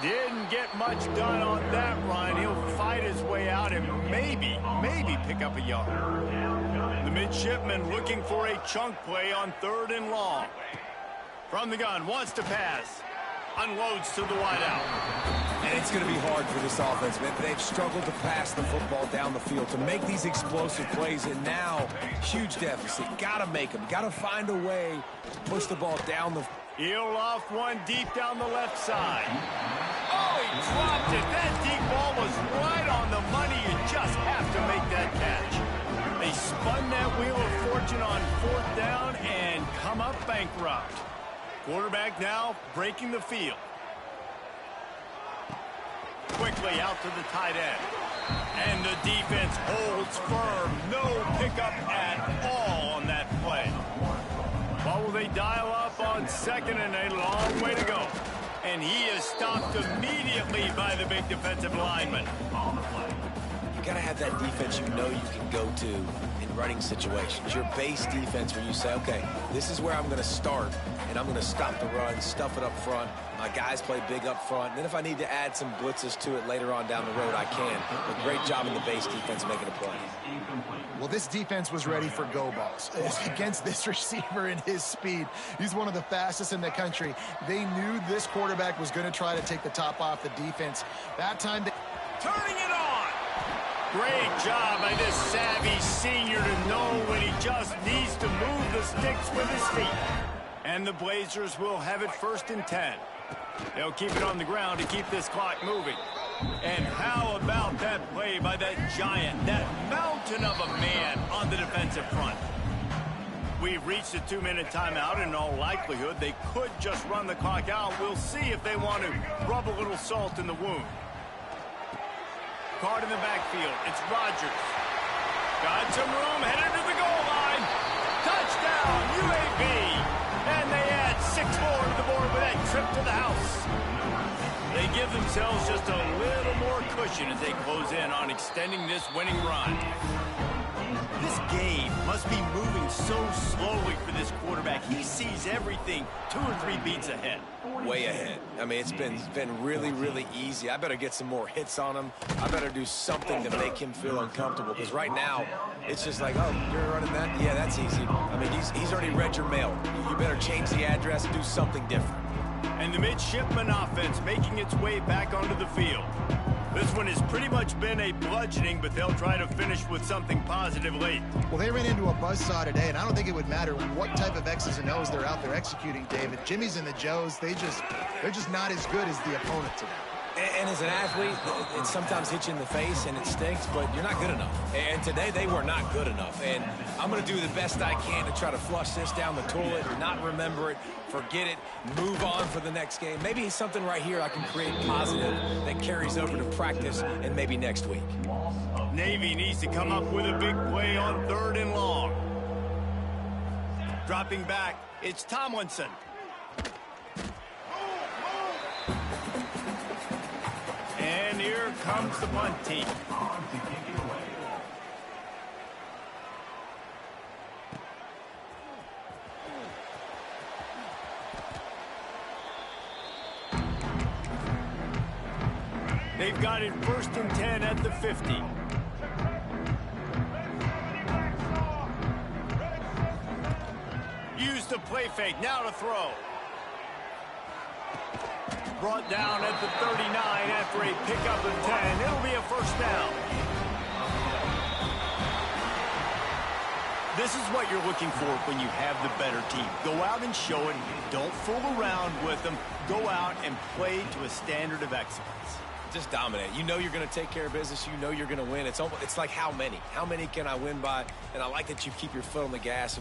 Didn't get much done on that run. He'll fight his way out and maybe pick up a yard. The midshipman looking for a chunk play on 3rd and long. From the gun, wants to pass. Unloads to the wideout. And it's going to be hard for this offense, man. They've struggled to pass the football down the field, to make these explosive plays, and now, huge deficit. Got to make them. Got to find a way to push the ball down the field. He'll loft one deep down the left side. Oh, he dropped it. That deep ball was right on the money. You just have to make that catch. They spun that wheel of fortune on 4th down and come up bankrupt. Quarterback now breaking the field. Quickly out to the tight end. And the defense holds firm. No pickup at all on that play. What will they dial up on 2nd and a long way to go? And he is stopped immediately by the big defensive lineman. You got to have that defense you know you can go to in running situations. Your base defense where you say, okay, this is where I'm going to start, and I'm going to stop the run, stuff it up front. My guys play big up front. And then if I need to add some blitzes to it later on down the road, I can. But great job in the base defense making a play. Well, this defense was ready for go balls against this receiver and his speed. He's one of the fastest in the country. They knew this quarterback was going to try to take the top off the defense. That time, Turning it on. Great job by this savvy senior to know when he just needs to move the sticks with his feet. And the Blazers will have it 1st and 10. They'll keep it on the ground to keep this clock moving. And how about that play by that giant, that mountain of a man on the defensive front? We've reached a 2-minute timeout. In all likelihood, they could just run the clock out. We'll see if they want to rub a little salt in the wound. Card in the backfield. It's Rodgers. Got some room, headed to the goal line. Touchdown, UAB. And they add 6 more to the board with that trip to the house. They give themselves just a little more cushion as they close in on extending this winning run. This game must be moving so slowly for this quarterback. He sees everything 2 or 3 beats ahead. Way ahead. I mean, it's been really, really easy. I better get some more hits on him. I better do something to make him feel uncomfortable, because right now, it's just like, oh, you're running that? Yeah, that's easy. I mean, he's already read your mail. You better change the address and do something different. And the midshipman offense making its way back onto the field. This one has pretty much been a bludgeoning, but they'll try to finish with something positive late. Well, they ran into a buzzsaw today, and I don't think it would matter what type of X's and O's they're out there executing, David. Jimmy's and the Joes, they're just not as good as the opponent today. And as an athlete, it sometimes hits you in the face and it stinks, but you're not good enough. And today they were not good enough. And I'm going to do the best I can to try to flush this down the toilet, not remember it, forget it, move on for the next game. Maybe something right here I can create positive that carries over to practice and maybe next week. Navy needs to come up with a big play on 3rd and long. Dropping back, it's Tomlinson. And here comes the punt team. They've got it 1st and 10 at the 50. Use the play fake, now to throw. Brought down at the 39 after a pickup of 10. It'll be a 1st down. This is what you're looking for when you have the better team. Go out and show it. Don't fool around with them. Go out and play to a standard of excellence. Just dominate. You know you're going to take care of business. You know you're going to win. It's like how many? How many can I win by? And I like that you keep your foot on the gas.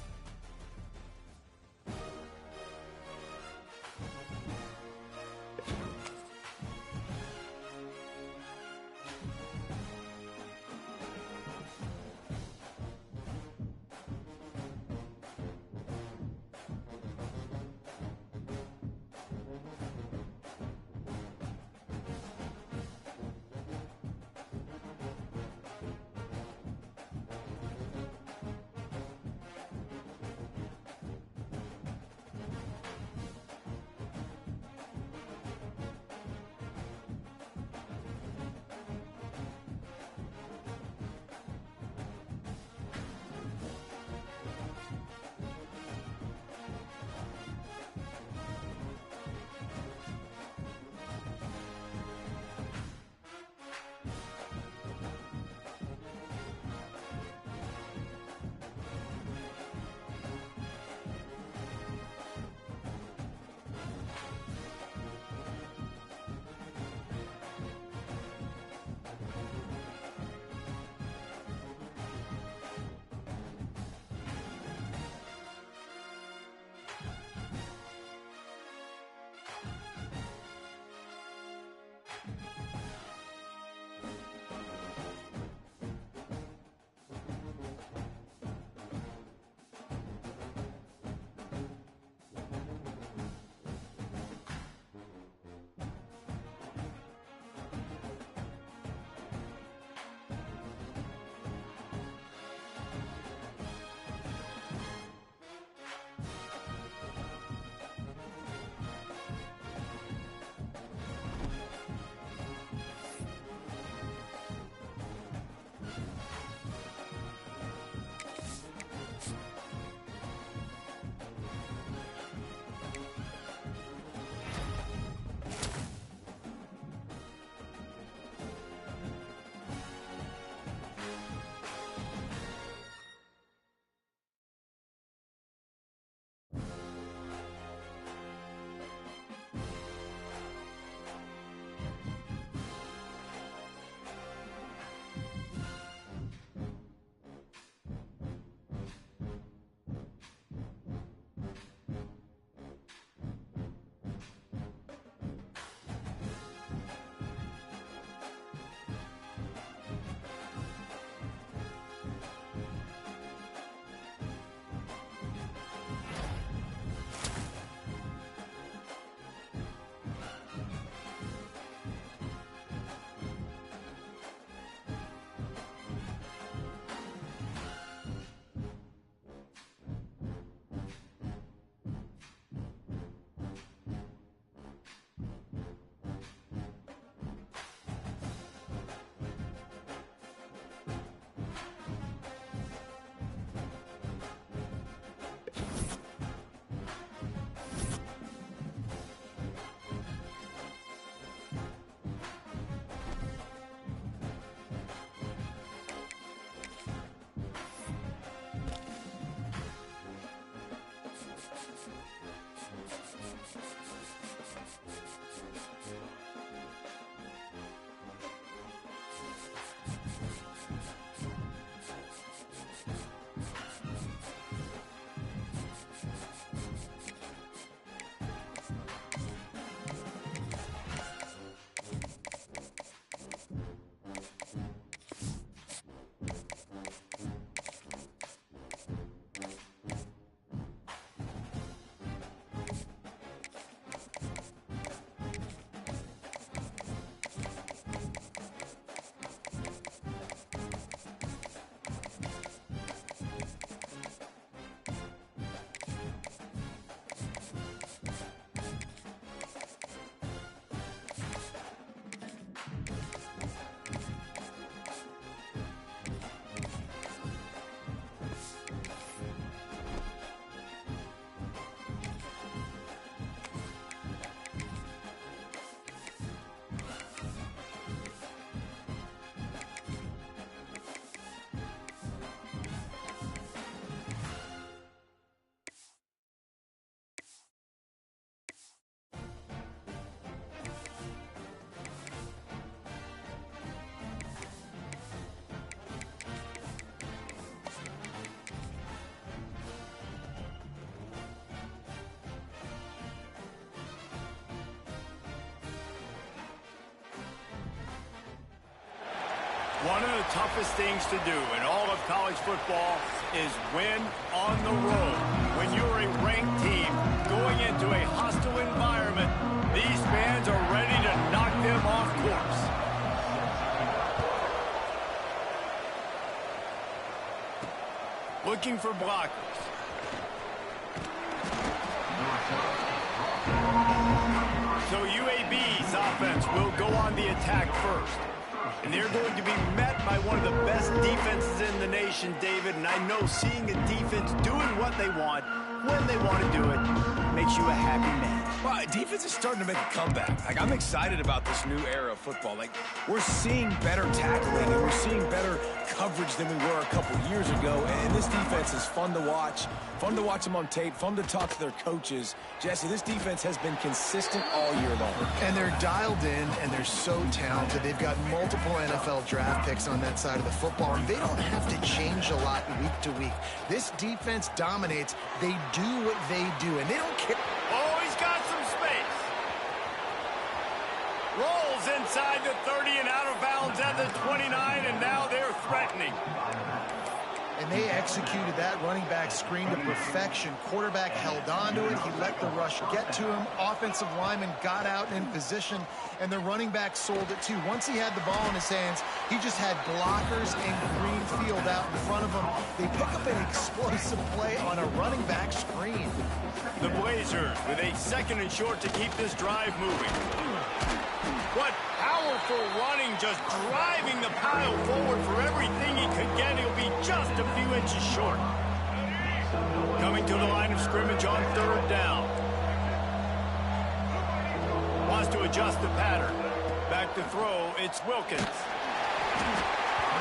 One of the toughest things to do in all of college football is win on the road. When you're a ranked team going into a hostile environment, these fans are ready to knock them off course. Looking for blockers. So UAB's offense will go on the attack first. And they're going to be met by one of the best defenses in the nation, David. And I know seeing a defense doing what they want, when they want to do it, makes you a happy man. Well, defense is starting to make a comeback. Like, I'm excited about this new era of football. Like, we're seeing better tackling and we're seeing better coverage than we were a couple years ago. And this defense is fun to watch them on tape, fun to talk to their coaches. Jesse, this defense has been consistent all year long. And they're dialed in, and they're so talented. They've got multiple NFL draft picks on that side of the football, and they don't have to change a lot week to week. This defense dominates. They do what they do, and they don't care. Oh, he's got some space. Rolls inside the 30 and out of bounds at the 29, and now they're threatening. And they executed that running back screen to perfection. Quarterback held on to it. He let the rush get to him. Offensive lineman got out in position, and the running back sold it too. Once he had the ball in his hands, he just had blockers and green field out in front of him. They pick up an explosive play on a running back screen. The Blazers with a 2nd and short to keep this drive moving. What powerful running, just driving the pile forward for everything he could get. He'll be just a few inches short. Coming to the line of scrimmage on 3rd down. Wants to adjust the pattern. Back to throw, it's Wilkins.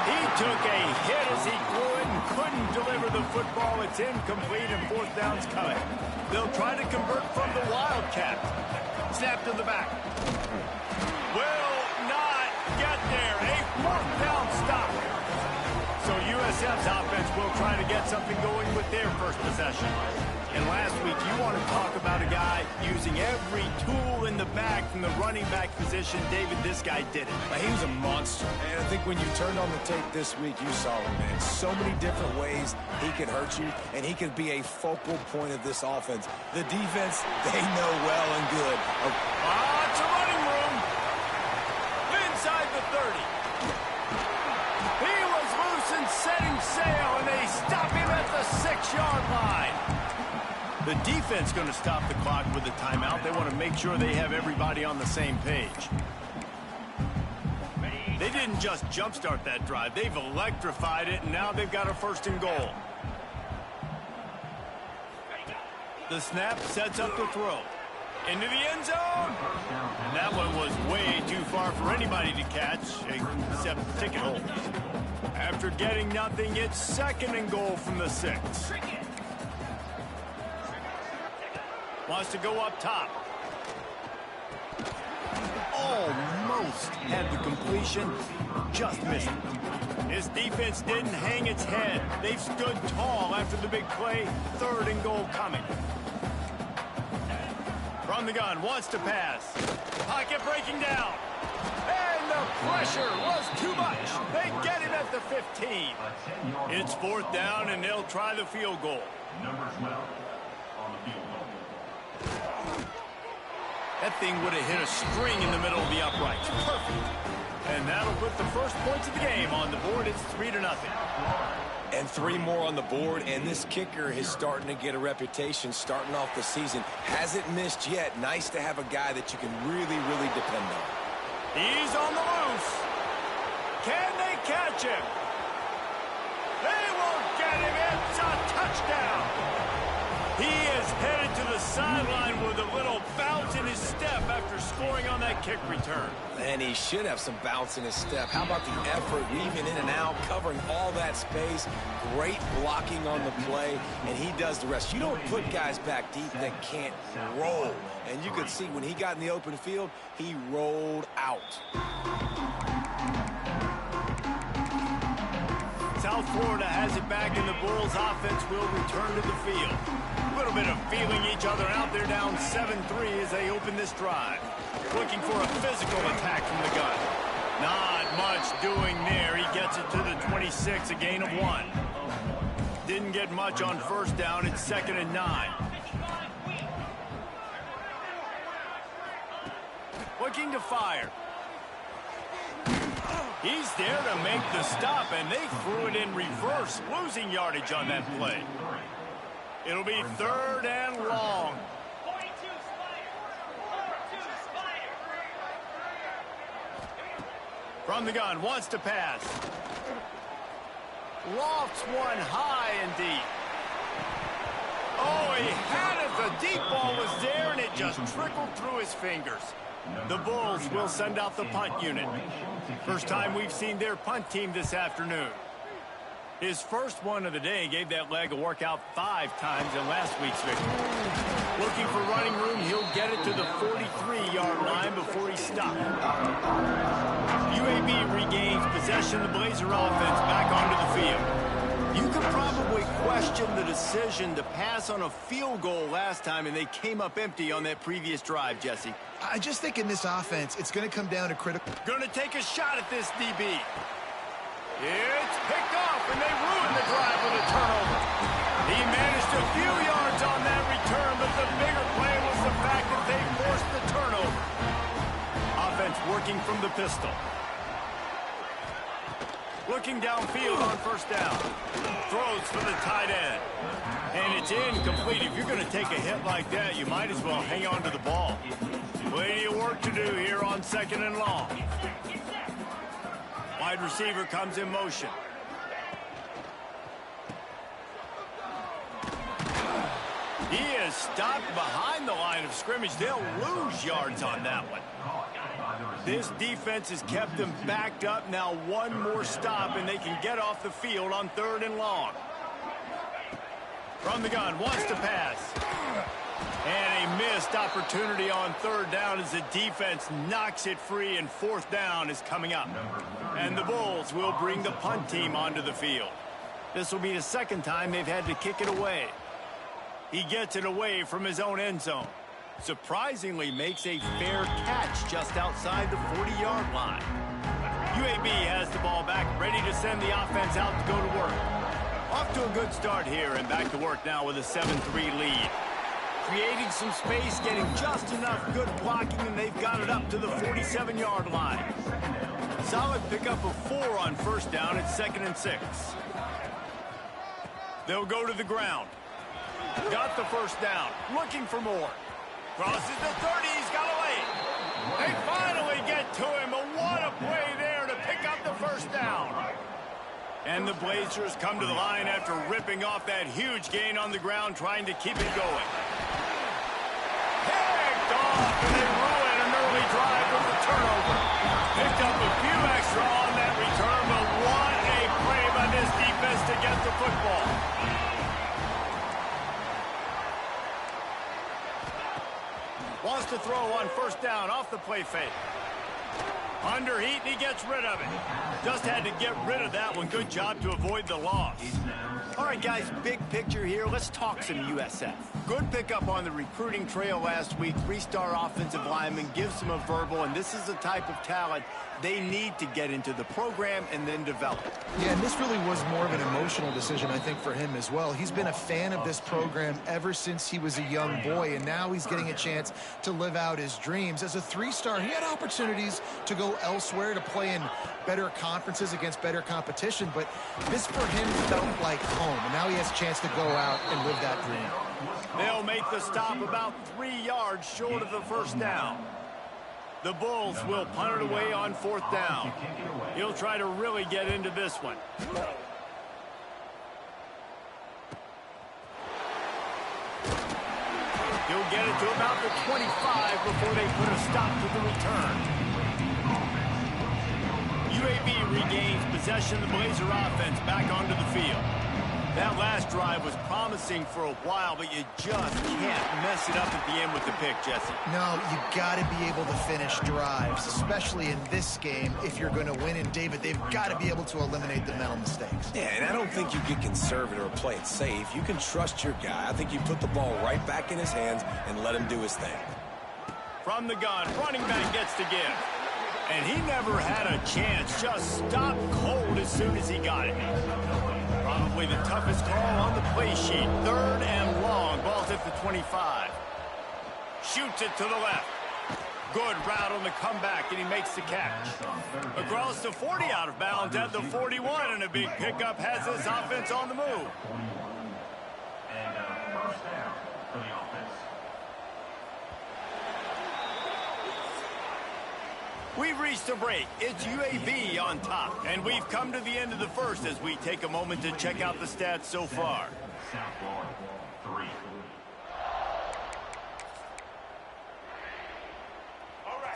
He took a hit as he could and couldn't deliver the football. It's incomplete and 4th down's coming. They'll try to convert from the Wildcat. Snap to the back. Will not get there. A 4th down stop. So USF's offense will try to get something going with their first possession. And last week, you want to talk about a guy using every tool in the bag from the running back position. David, this guy did it. He was a monster. And I think when you turned on the tape this week, you saw him, man. So many different ways he could hurt you, and he could be a focal point of this offense. The defense, they know well and good. Lots of running room. Inside the 30. He was loose and setting sail, and they stop him at the 6-yard line. The defense going to stop the clock with a timeout. They want to make sure they have everybody on the same page. They didn't just jumpstart that drive. They've electrified it, and now they've got a 1st and goal. The snap sets up the throw. Into the end zone. And that one was way too far for anybody to catch, except the ticket holders. After getting nothing, it's 2nd and goal from the 6. Wants to go up top. Almost had the completion, just missed it. His defense didn't hang its head. They've stood tall after the big play. 3rd and goal coming. From the gun, wants to pass. Pocket breaking down. And the pressure was too much. They get him at the 15. It's 4th down, and they'll try the field goal. Number 12 on the field goal. That thing would have hit a string in the middle of the uprights. Perfect. And that'll put the first points of the game on the board. It's 3-0. And 3 more on the board, and this kicker is starting to get a reputation starting off the season. Hasn't missed yet. Nice to have a guy that you can really, really depend on. He's on the loose. Can they catch him? They won't get him. It's a touchdown. He is headed to the sideline with a little bounce in his step after scoring on that kick return. And he should have some bounce in his step. How about the effort, weaving in and out, covering all that space. Great blocking on the play, and he does the rest. You don't put guys back deep that can't roll. And you could see when he got in the open field, he rolled out. South Florida has it back, and the Bulls offense will return to the field. A little bit of feeling each other out. They're down 7-3 as they open this drive. Looking for a physical attack from the gun. Not much doing there. He gets it to the 26, a gain of 1. Didn't get much on first down. It's 2nd and 9. Looking to fire. He's there to make the stop, and they threw it in reverse, losing yardage on that play. It'll be 3rd and long. From the gun, wants to pass. Lofts one high and deep. Oh, he had it. The deep ball was there, and it just trickled through his fingers. The Bulls will send out the punt unit. First time we've seen their punt team this afternoon. His first one of the day gave that leg a workout 5 times in last week's victory. Looking for running room, he'll get it to the 43-yard line before he stopped. UAB regains possession of the Blazer offense back onto the field. You could probably question the decision to pass on a field goal last time, and they came up empty on that previous drive, Jesse. I just think in this offense, it's going to come down to critical. Going to take a shot at this DB. It's picked off, and they ruined the drive with a turnover. He managed a few yards on that return, but the bigger play was the fact that they forced the turnover. Offense working from the pistol. Looking downfield on first down. Throws for the tight end. And it's incomplete. If you're going to take a hit like that, you might as well hang on to the ball. Plenty of work to do here on 2nd and long. Wide receiver comes in motion. He is stopped behind the line of scrimmage. They'll lose yards on that one. This defense has kept them backed up. Now one more stop, and they can get off the field on 3rd and long. From the gun, wants to pass. And a missed opportunity on 3rd down as the defense knocks it free, and 4th down is coming up. And the Bulls will bring the punt team onto the field. This will be the 2nd time they've had to kick it away. He gets it away from his own end zone. Surprisingly makes a fair catch just outside the 40-yard line. UAB has the ball back, ready to send the offense out to go to work. Off to a good start here, and back to work now with a 7-3 lead. Creating some space, getting just enough good blocking, and they've got it up to the 47-yard line. Solid pickup of 4 on first down at 2nd and 6. They'll go to the ground. Got the first down, looking for more. Crosses the 30, he's got away. They finally get to him, but what a play there to pick up the first down. And the Blazers come to the line after ripping off that huge gain on the ground, trying to keep it going. Picked off, and they ruin an early drive with the turnover. Picked up a few extra on that return, but what a play by this defense to get the football. Wants to throw on first down off the play fake. Under heat, and he gets rid of it. Just had to get rid of that one. Good job to avoid the loss. All right, guys, big picture here. Let's talk some USF. Good pickup on the recruiting trail last week. 3-star offensive lineman gives them a verbal, and this is the type of talent they need to get into the program and then develop. Yeah, and this really was more of an emotional decision, I think, for him as well. He's been a fan of this program ever since he was a young boy, and now he's getting a chance to live out his dreams. As a 3-star, he had opportunities to go elsewhere, to play in better conferences against better competition, but this for him felt like home, and now he has a chance to go out and live that dream. They'll make the stop about 3 yards short of the first down. The Bulls will punt it away on 4th down. He'll try to really get into this one. He'll get it to about the 25 before they put a stop to the return. UAB regains possession of the Blazer offense back onto the field. That last drive was promising for a while, but you just can't mess it up at the end with the pick, Jesse. No, you got to be able to finish drives, especially in this game if you're going to win. And, David, they've got to be able to eliminate the mental mistakes. Yeah, and I don't think you get conservative or play it safe. You can trust your guy. I think you put the ball right back in his hands and let him do his thing. From the gun, running back gets to give. And he never had a chance. Just stopped cold as soon as he got it. Probably the toughest call on the play sheet. 3rd and long. Ball's at the 25. Shoots it to the left. Good route on the comeback, and he makes the catch. Across the 40, out of bounds at the 41, and a big pickup has this offense on the move. And first down for the offense. We've reached a break. It's UAB on top, and we've come to the end of the first as we take a moment to check out the stats so far. South Florida, 3.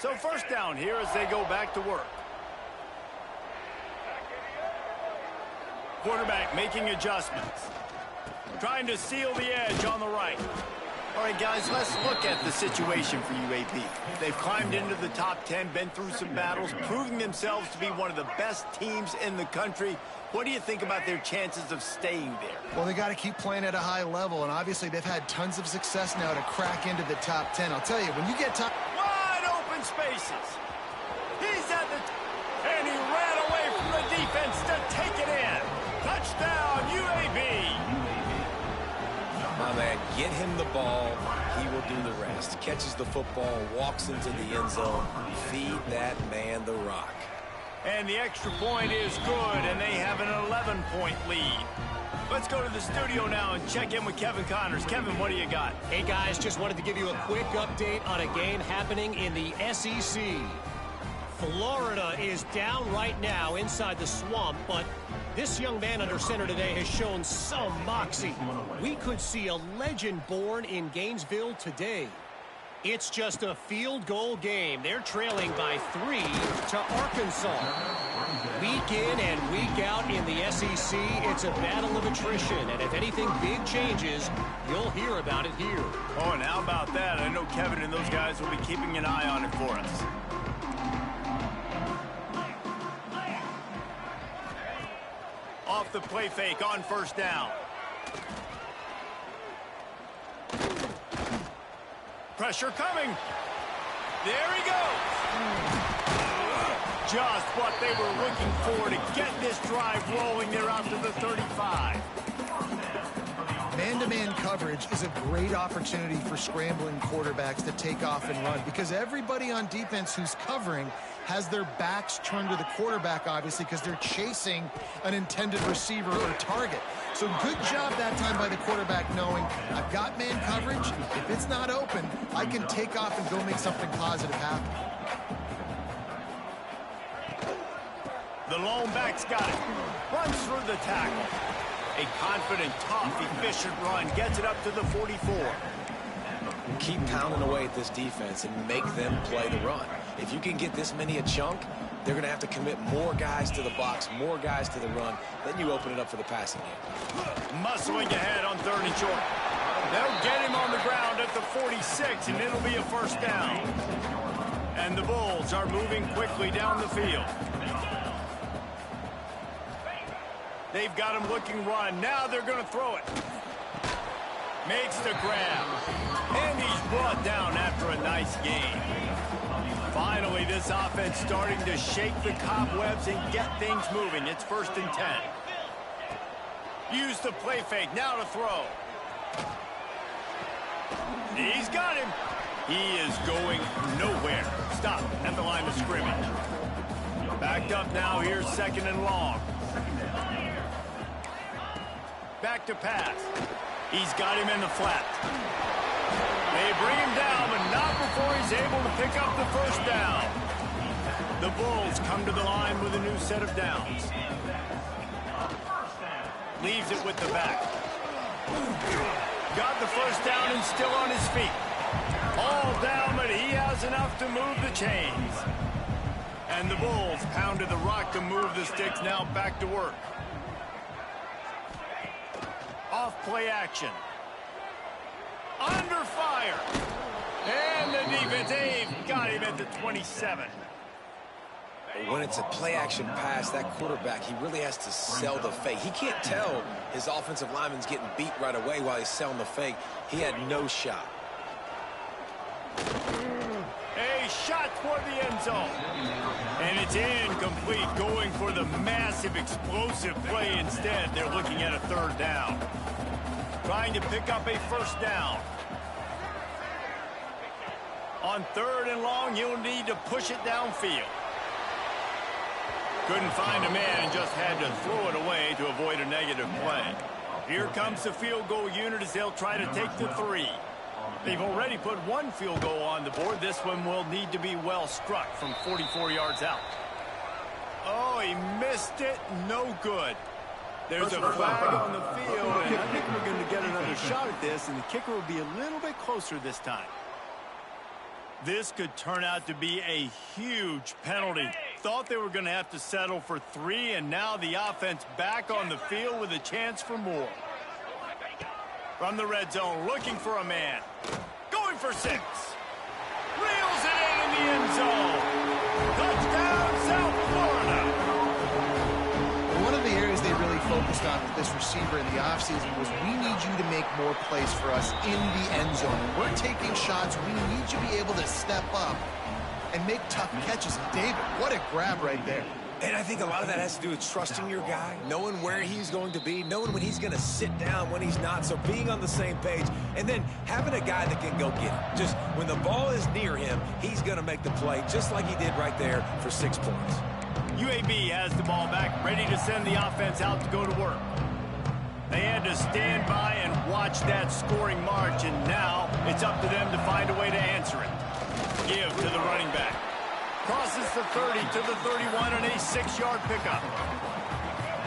So first down here as they go back to work. Quarterback making adjustments. Trying to seal the edge on the right. All right, guys, let's look at the situation for UAB. They've climbed into the top 10, been through some battles, proving themselves to be one of the best teams in the country. What do you think about their chances of staying there? Well, they got to keep playing at a high level, and obviously they've had tons of success now to crack into the top 10. I'll tell you, when you get top... Spaces. He's at the... And he ran away from the defense to take it in. Touchdown, UAB. My man, get him the ball. He will do the rest. Catches the football, walks into the end zone. Feed that man the rock. And the extra point is good, and they have an 11-point lead. Let's go to the studio now and check in with Kevin Connors. Kevin, what do you got? Hey, guys, just wanted to give you a quick update on a game happening in the SEC. Florida is down right now inside the swamp, but this young man under center today has shown some moxie. We could see a legend born in Gainesville today. It's just a field goal game. They're trailing by 3 to Arkansas. Week in and week out in the SEC, it's a battle of attrition. And if anything big changes, you'll hear about it here. Oh, and how about that? I know Kevin and those guys will be keeping an eye on it for us. Off the play fake on first down. Pressure coming. There he goes. Just what they were looking for to get this drive rolling. They're out to the 35. Man-to-man coverage is a great opportunity for scrambling quarterbacks to take off and run because everybody on defense who's covering has their backs turned to the quarterback, obviously, because they're chasing an intended receiver or target. So good job that time by the quarterback knowing I've got man coverage. If it's not open, I can take off and go make something positive happen. The lone back's got it. Runs through the tackle. A confident, tough, efficient run. Gets it up to the 44. Keep pounding away at this defense and make them play the run. If you can get this many a chunk, they're going to have to commit more guys to the box, more guys to the run. Then you open it up for the passing game. Muscling ahead on 3rd and short. They'll get him on the ground at the 46, and it'll be a first down. And the Bulls are moving quickly down the field. They've got him looking run. Now they're going to throw it. Makes the grab. And he's brought down after a nice game. Finally, this offense starting to shake the cobwebs and get things moving. It's 1st and 10. Use the play fake. Now to throw. He's got him. He is going nowhere. Stop at the line of scrimmage. Backed up now. Here's 2nd and long. Back to pass. He's got him in the flat. They bring him down, but not before he's able to pick up the first down. The Bulls come to the line with a new set of downs. Leaves it with the back. Got the first down and still on his feet. All down, but he has enough to move the chains. And the Bulls pounded the rock to move the sticks, now back to work. Off play action. Under fire. And the defense, they've got him at the 27. When it's a play-action pass, that quarterback, he really has to sell the fake. He can't tell his offensive lineman's getting beat right away while he's selling the fake. He had no shot. A shot toward the end zone. And it's incomplete, going for the massive explosive play instead. They're looking at a third down. Trying to pick up a first down. On third and long, he'll need to push it downfield. Couldn't find a man and just had to throw it away to avoid a negative play. Here comes the field goal unit as they'll try to take the 3. They've already put one field goal on the board. This one will need to be well struck from 44 yards out. Oh, he missed it. No good. There's a flag on the field, and I think we're going to get another shot at this, and the kicker will be a little bit closer this time. This could turn out to be a huge penalty. Thought they were going to have to settle for 3, and now the offense back on the field with a chance for more. From the red zone, looking for a man. Going for 6. Reels it in the end zone. Touchdown, South Florida. One of the areas they really focused on with this receiver in the offseason was we need you to make more plays for us in the end zone. When we're taking shots, we need you to be able to step up and make tough catches. And David, what a grab right there. And I think a lot of that has to do with trusting your guy, knowing where he's going to be, knowing when he's going to sit down, when he's not, so being on the same page, and then having a guy that can go get it. Just when the ball is near him, he's going to make the play, just like he did right there for 6 points. UAB has the ball back, ready to send the offense out to go to work. They had to stand by and watch that scoring march, and now it's up to them to find a way to answer it. Give to the running back. Crosses the 30 to the 31 and a 6-yard pickup.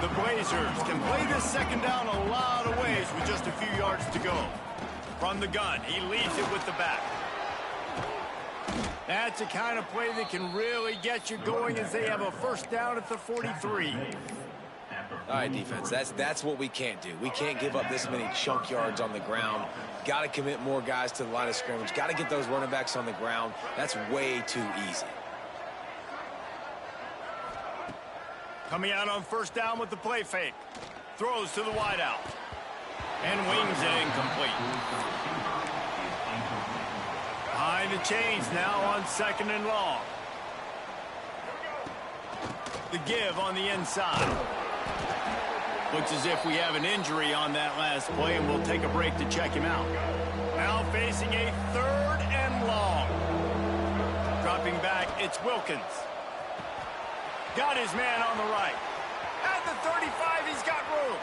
The Blazers can play this second down a lot of ways with just a few yards to go. From the gun, he leaves it with the back. That's the kind of play that can really get you going as they have a first down at the 43. All right, defense, that's what we can't do. We can't give up this many chunk yards on the ground. Got to commit more guys to the line of scrimmage. Got to get those running backs on the ground. That's way too easy. Coming out on first down with the play fake. Throws to the wideout. And wings it incomplete. Behind the chains now on second and long. The give on the inside. Looks as if we have an injury on that last play, and we'll take a break to check him out. Now facing a third and long. Dropping back, it's Wilkins. Got his man on the right. At the 35, he's got room.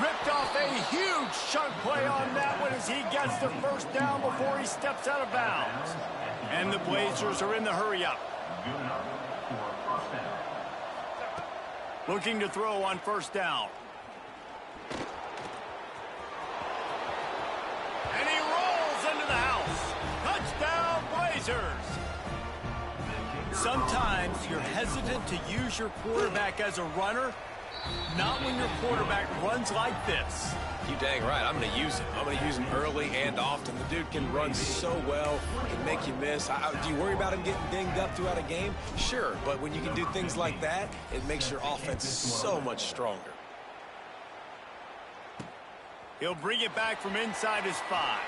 Ripped off a huge chunk play on that one as he gets the first down before he steps out of bounds. And the Blazers are in the hurry-up. Looking to throw on first down. And he rolls into the house. Touchdown, Blazers. Sometimes you're hesitant to use your quarterback as a runner, not when your quarterback runs like this. You dang right. I'm going to use him. I'm going to use him early and often. The dude can run so well, can make you miss. Do you worry about him getting dinged up throughout a game? Sure, but when you can do things like that, it makes your offense so much stronger. He'll bring it back from inside his 5.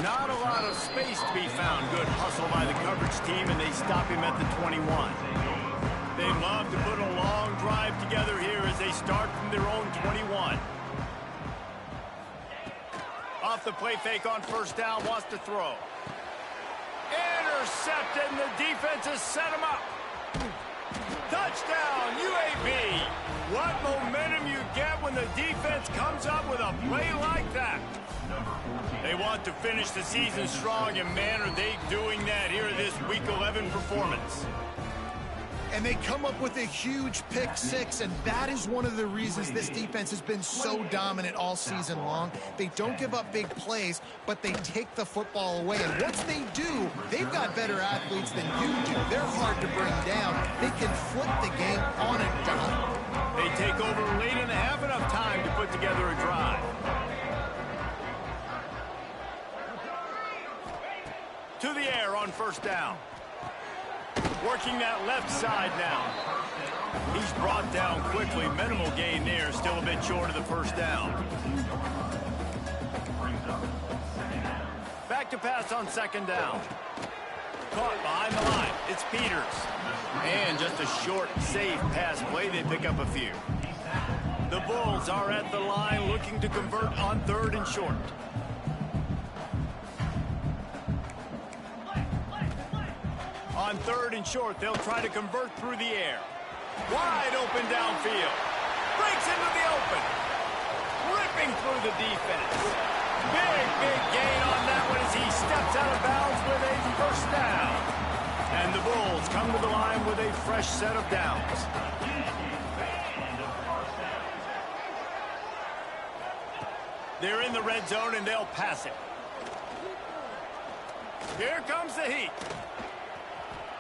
Not a lot of space to be found. Good hustle by the coverage team, and they stop him at the 21. They love to put a long drive together here as they start from their own 21. Off the play fake on first down, wants to throw. Intercepted, and the defense has set him up. Touchdown, UAB. What momentum you get when the defense comes up with a play like that. They want to finish the season strong, and man, are they doing that here in this Week 11 performance. And they come up with a huge pick 6, and that is one of the reasons this defense has been so dominant all season long. They don't give up big plays, but they take the football away. And once they do, they've got better athletes than you do. They're hard to bring down. They can flip the game on a dime. They take over late and have enough time to put together a drive. To the air on first down. Working that left side now. He's brought down quickly. Minimal gain there. Still a bit short of the first down. Back to pass on second down. caught behind the line. It's Peters. And just a short, safe pass play. They pick up a few. The Bulls are at the line looking to convert on 3rd and short. On 3rd and short, they'll try to convert through the air. Wide open downfield. Breaks into the open. Ripping through the defense. Big gain on that one as he steps out of bounds with a first down. And the Bulls come to the line with a fresh set of downs. They're in the red zone and they'll pass it. Here comes the heat.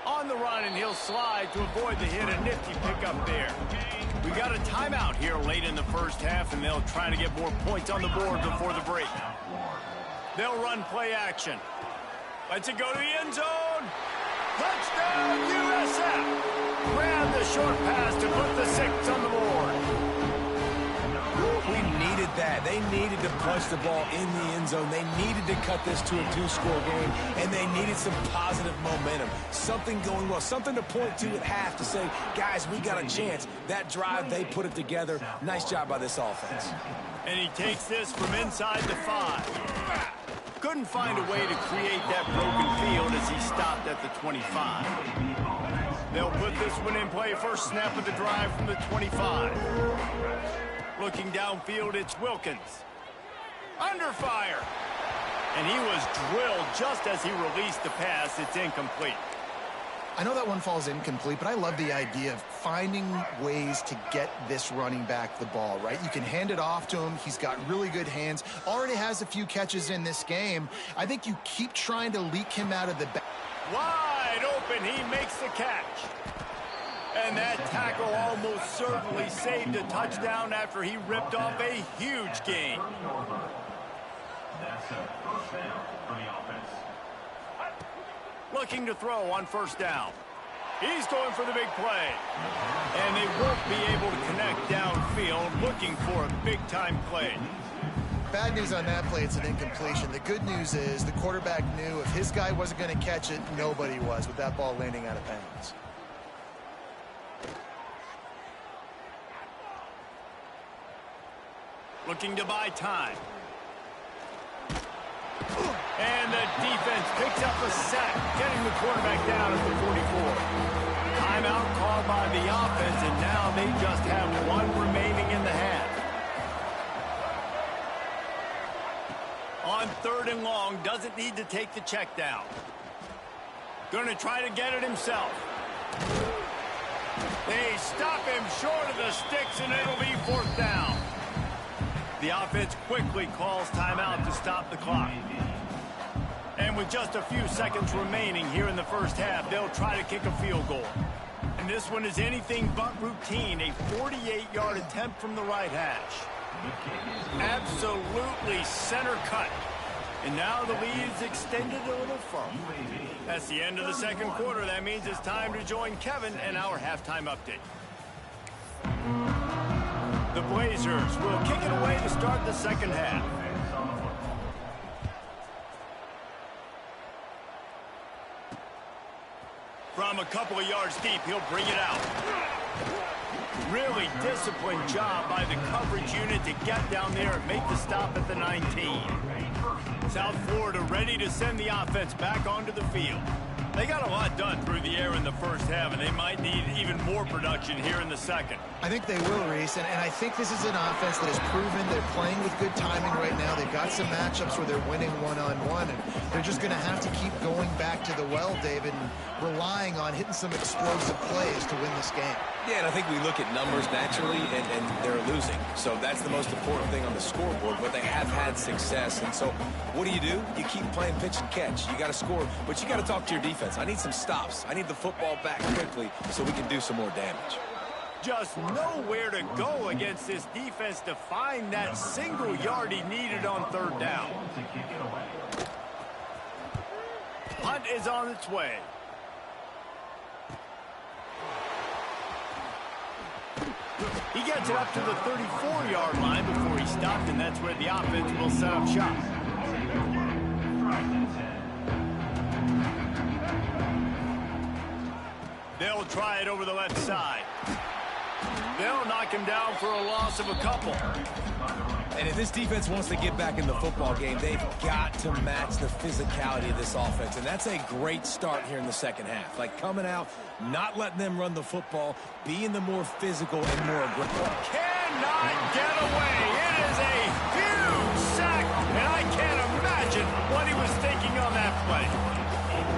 On the run, and he'll slide to avoid the hit. A nifty pickup there. We got a timeout here late in the first half, and they'll try to get more points on the board before the break. They'll run play action. Lets it go to the end zone. Touchdown, USF. Grab the short pass to put the 6 on the board. We needed that. They needed to punch the ball in the end zone. They needed to cut this to a 2-score game, and they needed some positive momentum. Something going well, something to point to at half to say, guys, we got a chance. That drive, they put it together. Nice job by this offense. And he takes this from inside the 5. Couldn't find a way to create that broken field as he stopped at the 25. They'll put this one in play. First snap of the drive from the 25. Looking downfield, it's Wilkins. Under fire. And he was drilled just as he released the pass. It's incomplete. I know that one falls incomplete, but I love the idea of finding ways to get this running back the ball, right? You can hand it off to him. He's got really good hands. Already has a few catches in this game. I think you keep trying to leak him out of the back. Wide open. He makes the catch. And that tackle almost certainly saved a touchdown after he ripped off a huge gain. That's a first down for the offense. Looking to throw on first down. He's going for the big play. And they won't be able to connect downfield, looking for a big-time play. Bad news on that play, it's an incompletion. The good news is the quarterback knew if his guy wasn't going to catch it, nobody was with that ball landing out of bounds. Looking to buy time. And the defense picks up a sack, getting the quarterback down at the 44. Timeout called by the offense, and now they just have one remaining in the half. On 3rd and long, doesn't need to take the check down. Going to try to get it himself. They stop him short of the sticks, and it'll be 4th down. The offense quickly calls timeout to stop the clock. And with just a few seconds remaining here in the first half, they'll try to kick a field goal. And this one is anything but routine, a 48-yard attempt from the right hash. Absolutely center cut. And now the lead is extended a little further. That's the end of the second quarter. That means it's time to join Kevin and our halftime update. The Blazers will kick it away to start the second half. From a couple of yards deep, he'll bring it out. Really disciplined job by the coverage unit to get down there and make the stop at the 19. South Florida ready to send the offense back onto the field. They got a lot done through the air in the first half, and they might need even more production here in the second. I think they will, Reese, and I think this is an offense that has proven they're playing with good timing right now. They've got some matchups where they're winning one-on-one, and they're just going to have to keep going back to the well, David, and relying on hitting some explosive plays to win this game. Yeah, and I think we look at numbers naturally, and they're losing. So that's the most important thing on the scoreboard, but they have had success. And so what do? You keep playing pitch and catch. You got to score, but you got to talk to your defense. I need some stops. I need the football back quickly so we can do some more damage. Just nowhere to go against this defense to find that single yard he needed on 3rd down. Punt is on its way. He gets it up to the 34-yard line before he stopped, and that's where the offense will set up shop. try it over the left side. They'll knock him down for a loss of a couple. And if this defense wants to get back in the football game, they've got to match the physicality of this offense. And that's a great start here in the second half. Like coming out, not letting them run the football, being the more physical and more aggressive. Cannot get away. It is a huge sack, and I can't imagine what he was thinking on that play.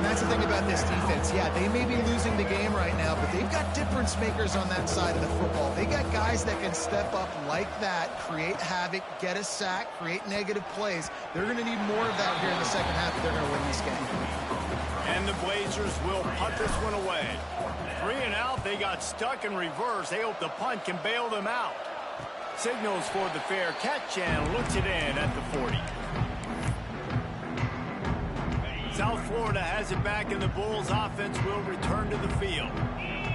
And that's the thing about this defense. Yeah, they may be losing the game right now, but they've got difference makers on that side of the football. They got guys that can step up like that, create havoc, get a sack, create negative plays. They're going to need more of that here in the second half if they're going to win this game. And the Blazers will punt this one away. 3 and out, they got stuck in reverse. They hope the punt can bail them out. Signals for the fair catch and looks it in at the 40. South Florida has it back, and the Bulls offense will return to the field.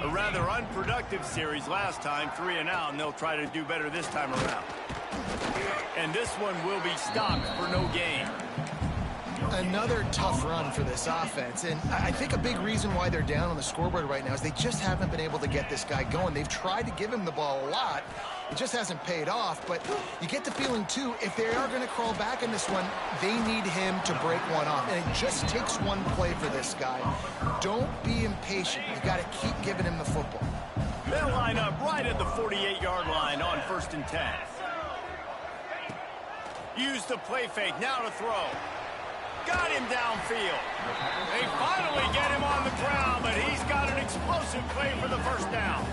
A rather unproductive series last time, 3 and out, and they'll try to do better this time around. And this one will be stopped for no gain. Another tough run for this offense, and I think a big reason why they're down on the scoreboard right now is they just haven't been able to get this guy going. They've tried to give him the ball a lot. It just hasn't paid off, but you get the feeling, too, if they are going to crawl back in this one, they need him to break one off, and it just takes one play for this guy. Don't be impatient. You got to keep giving him the football. They'll line up right at the 48-yard line on 1st and 10. Use the play fake, now to throw. Got him downfield. They finally get him on the ground, but he's got an explosive play for the first down.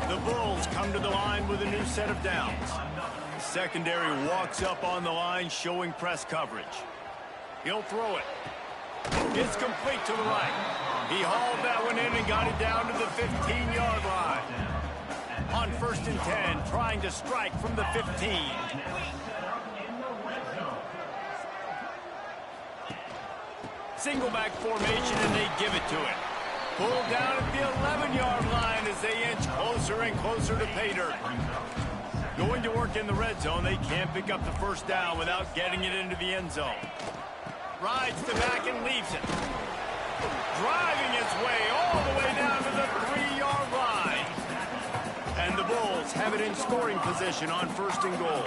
The Bulls come to the line with a new set of downs. The secondary walks up on the line, showing press coverage. He'll throw it. It's complete to the right. He hauled that one in and got it down to the 15-yard line. On 1st and 10, trying to strike from the 15. Single back formation, and they give it to him. Pulled down at the 11-yard line as they inch closer and closer to pay dirt. Going to work in the red zone, they can't pick up the first down without getting it into the end zone. Rides the back and leaves it. Driving its way all the way down to the 3-yard line. And the Bulls have it in scoring position on 1st and goal.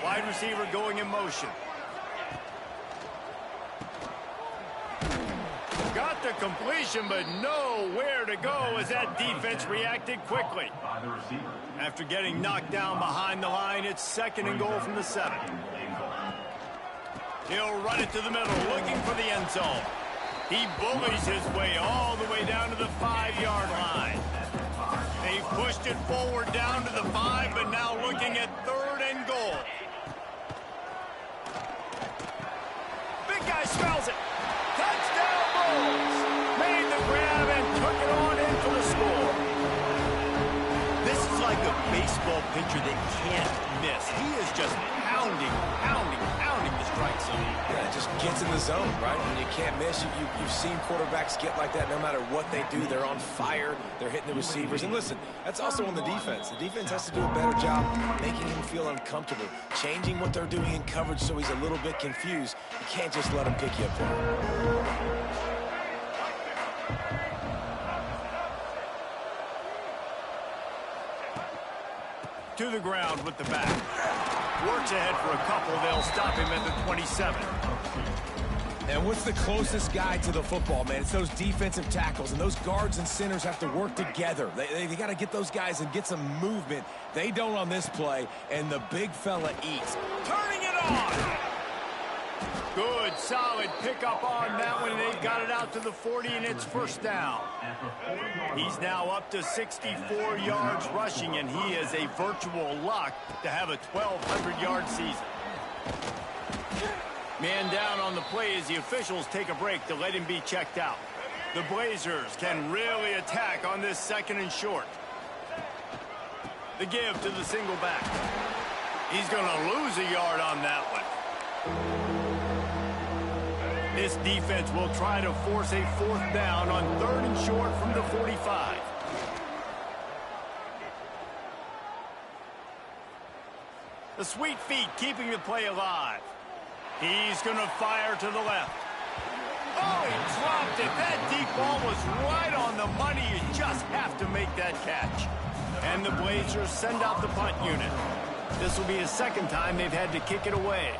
Wide receiver going in motion. Got the completion, but nowhere to go as that defense reacted quickly. After getting knocked down behind the line, it's 2nd and goal from the 7. He'll run it to the middle, looking for the end zone. He bullies his way all the way down to the 5-yard line. They pushed it forward down to the 5, but now looking at 3rd and goal. Big guy smells it. Touchdown Bulls! Made the grab and took it on in for the score. This is like a baseball pitcher that can't miss. He is just pounding the strike zone. Yeah, it just gets in the zone, right? When you can't miss, you've seen quarterbacks get like that no matter what they do. They're on fire. They're hitting the receivers. And listen, that's also on the defense. The defense has to do a better job making him feel uncomfortable, changing what they're doing in coverage so he's a little bit confused. You can't just let him pick you up there. To the ground with the back. Works ahead for a couple. They'll stop him at the 27. And what's the closest guy to the football, man? It's those defensive tackles, and those guards and centers have to work together. They got to get those guys and get some movement. They don't on this play, and the big fella eats. Turning it on! Good, solid pickup on that one. They've got it out to the 40, and it's 1st down. He's now up to 64 yards rushing, and he is a virtual lock to have a 1,200-yard season. Man down on the play as the officials take a break to let him be checked out. The Blazers can really attack on this 2nd and short. The give to the single back. He's going to lose a yard on that one. This defense will try to force a 4th down on 3rd and short from the 45. The sweet feet keeping the play alive. He's going to fire to the left. Oh, he dropped dropped it. That deep ball was right on the money. You just have to make that catch. And the Blazers send out the punt unit. This will be the second time they've had to kick it away.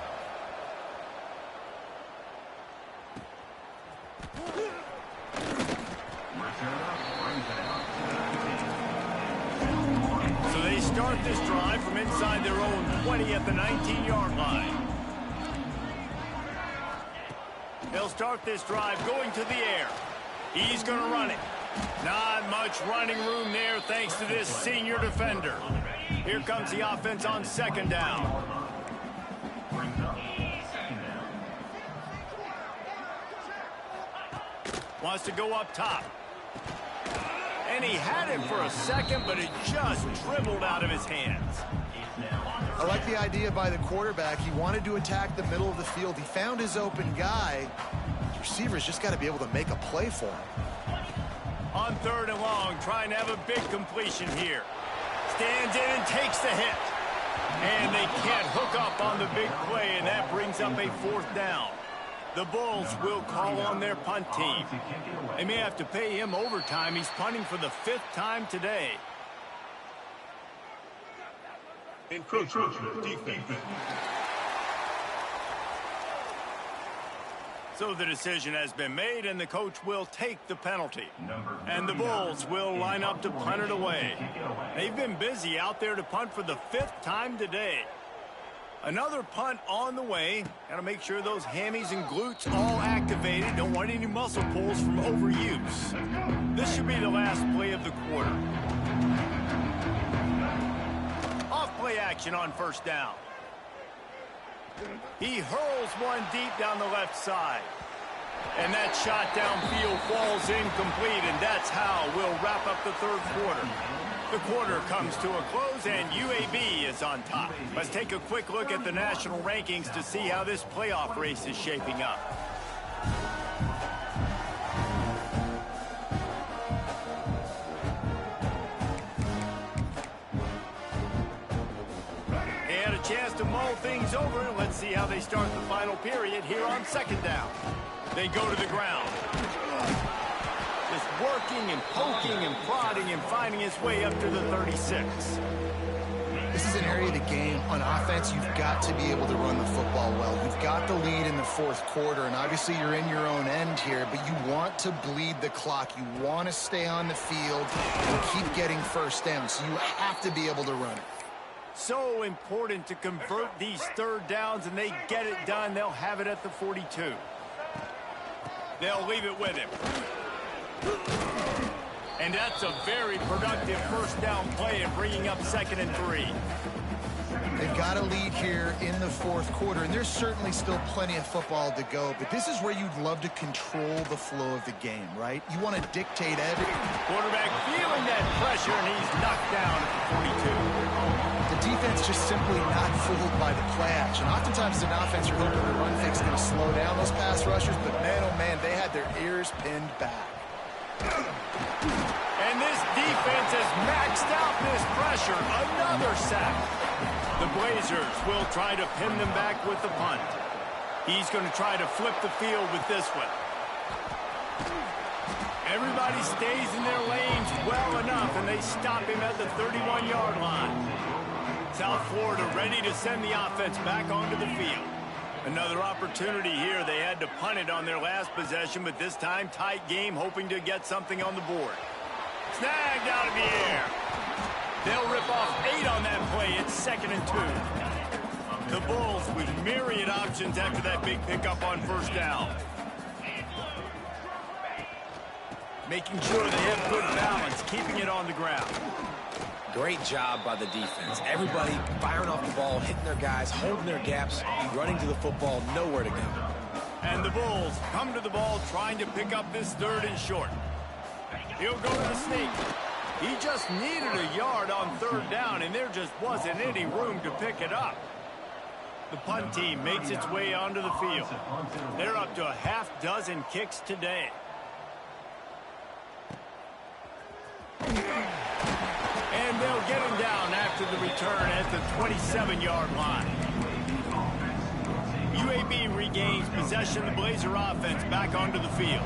So they start this drive from inside their own 20 at the 19-yard line. They'll start this drive going to the air. He's going to run it. Not much running room there thanks to this senior defender. Here comes the offense on second down. Wants to go up top. And he had it for a second, but it just dribbled out of his hands. I like the idea by the quarterback. He wanted to attack the middle of the field. He found his open guy. The receiver's just got to be able to make a play for him. On third and long, trying to have a big completion here. Stands in and takes the hit. And they can't hook up on the big play, and that brings up a fourth down. The Bulls will call on their punt team. They may have to pay him overtime. He's punting for the 5th time today. Encroachment defense. So the decision has been made, and the coach will take the penalty. And the Bulls will line up to punt it away. They've been busy out there to punt for the 5th time today. Another punt on the way. Got to make sure those hammies and glutes all activated. Don't want any muscle pulls from overuse. This should be the last play of the quarter. Off play action on first down. He hurls one deep down the left side. And that shot downfield falls incomplete, and that's how we'll wrap up the third quarter. The quarter comes to a close, and UAB is on top. Let's take a quick look at the national rankings to see how this playoff race is shaping up. They had a chance to mull things over. Let's see how they start the final period here on second down. They go to the ground. Just working and poking and prodding and finding his way up to the 36. This is an area of the game. On offense, you've got to be able to run the football well. You've got the lead in the fourth quarter, and obviously you're in your own end here, but you want to bleed the clock. You want to stay on the field and keep getting first down, so you have to be able to run it. So important to convert these third downs, and they get it done. They'll have it at the 42. They'll leave it with him. And that's a very productive first down play and bringing up 2nd and 3. They've got a lead here in the fourth quarter, and there's certainly still plenty of football to go, but this is where you'd love to control the flow of the game, right? You want to dictate everything. Quarterback feeling that pressure, and he's knocked down at the 42. The defense just simply not fooled by the play action. Oftentimes, an offense, you're hoping the run fix is going to slow down those pass rushers, but man, oh man, they had their ears pinned back. And this defense has maxed out this pressure. Another sack. The Blazers will try to pin them back with the punt. He's going to try to flip the field with this one. Everybody stays in their lanes well enough, and they stop him at the 31-yard line. South Florida ready to send the offense back onto the field. Another opportunity here. They had to punt it on their last possession, but this time tight game, hoping to get something on the board. Snagged out of the air. They'll rip off 8 on that play. It's 2nd and 2. The Bulls with myriad options after that big pickup on first down. Making sure they have good balance, keeping it on the ground. Great job by the defense. Everybody firing off the ball, hitting their guys, holding their gaps, running to the football, nowhere to go. And the Bulls come to the ball trying to pick up this 3rd and short. He'll go to the sneak. He just needed a yard on 3rd down, and there just wasn't any room to pick it up. The punt team makes its way onto the field. They're up to a half-dozen kicks today. And they'll get him down after the return at the 27-yard line. UAB regains possession of the Blazer offense back onto the field.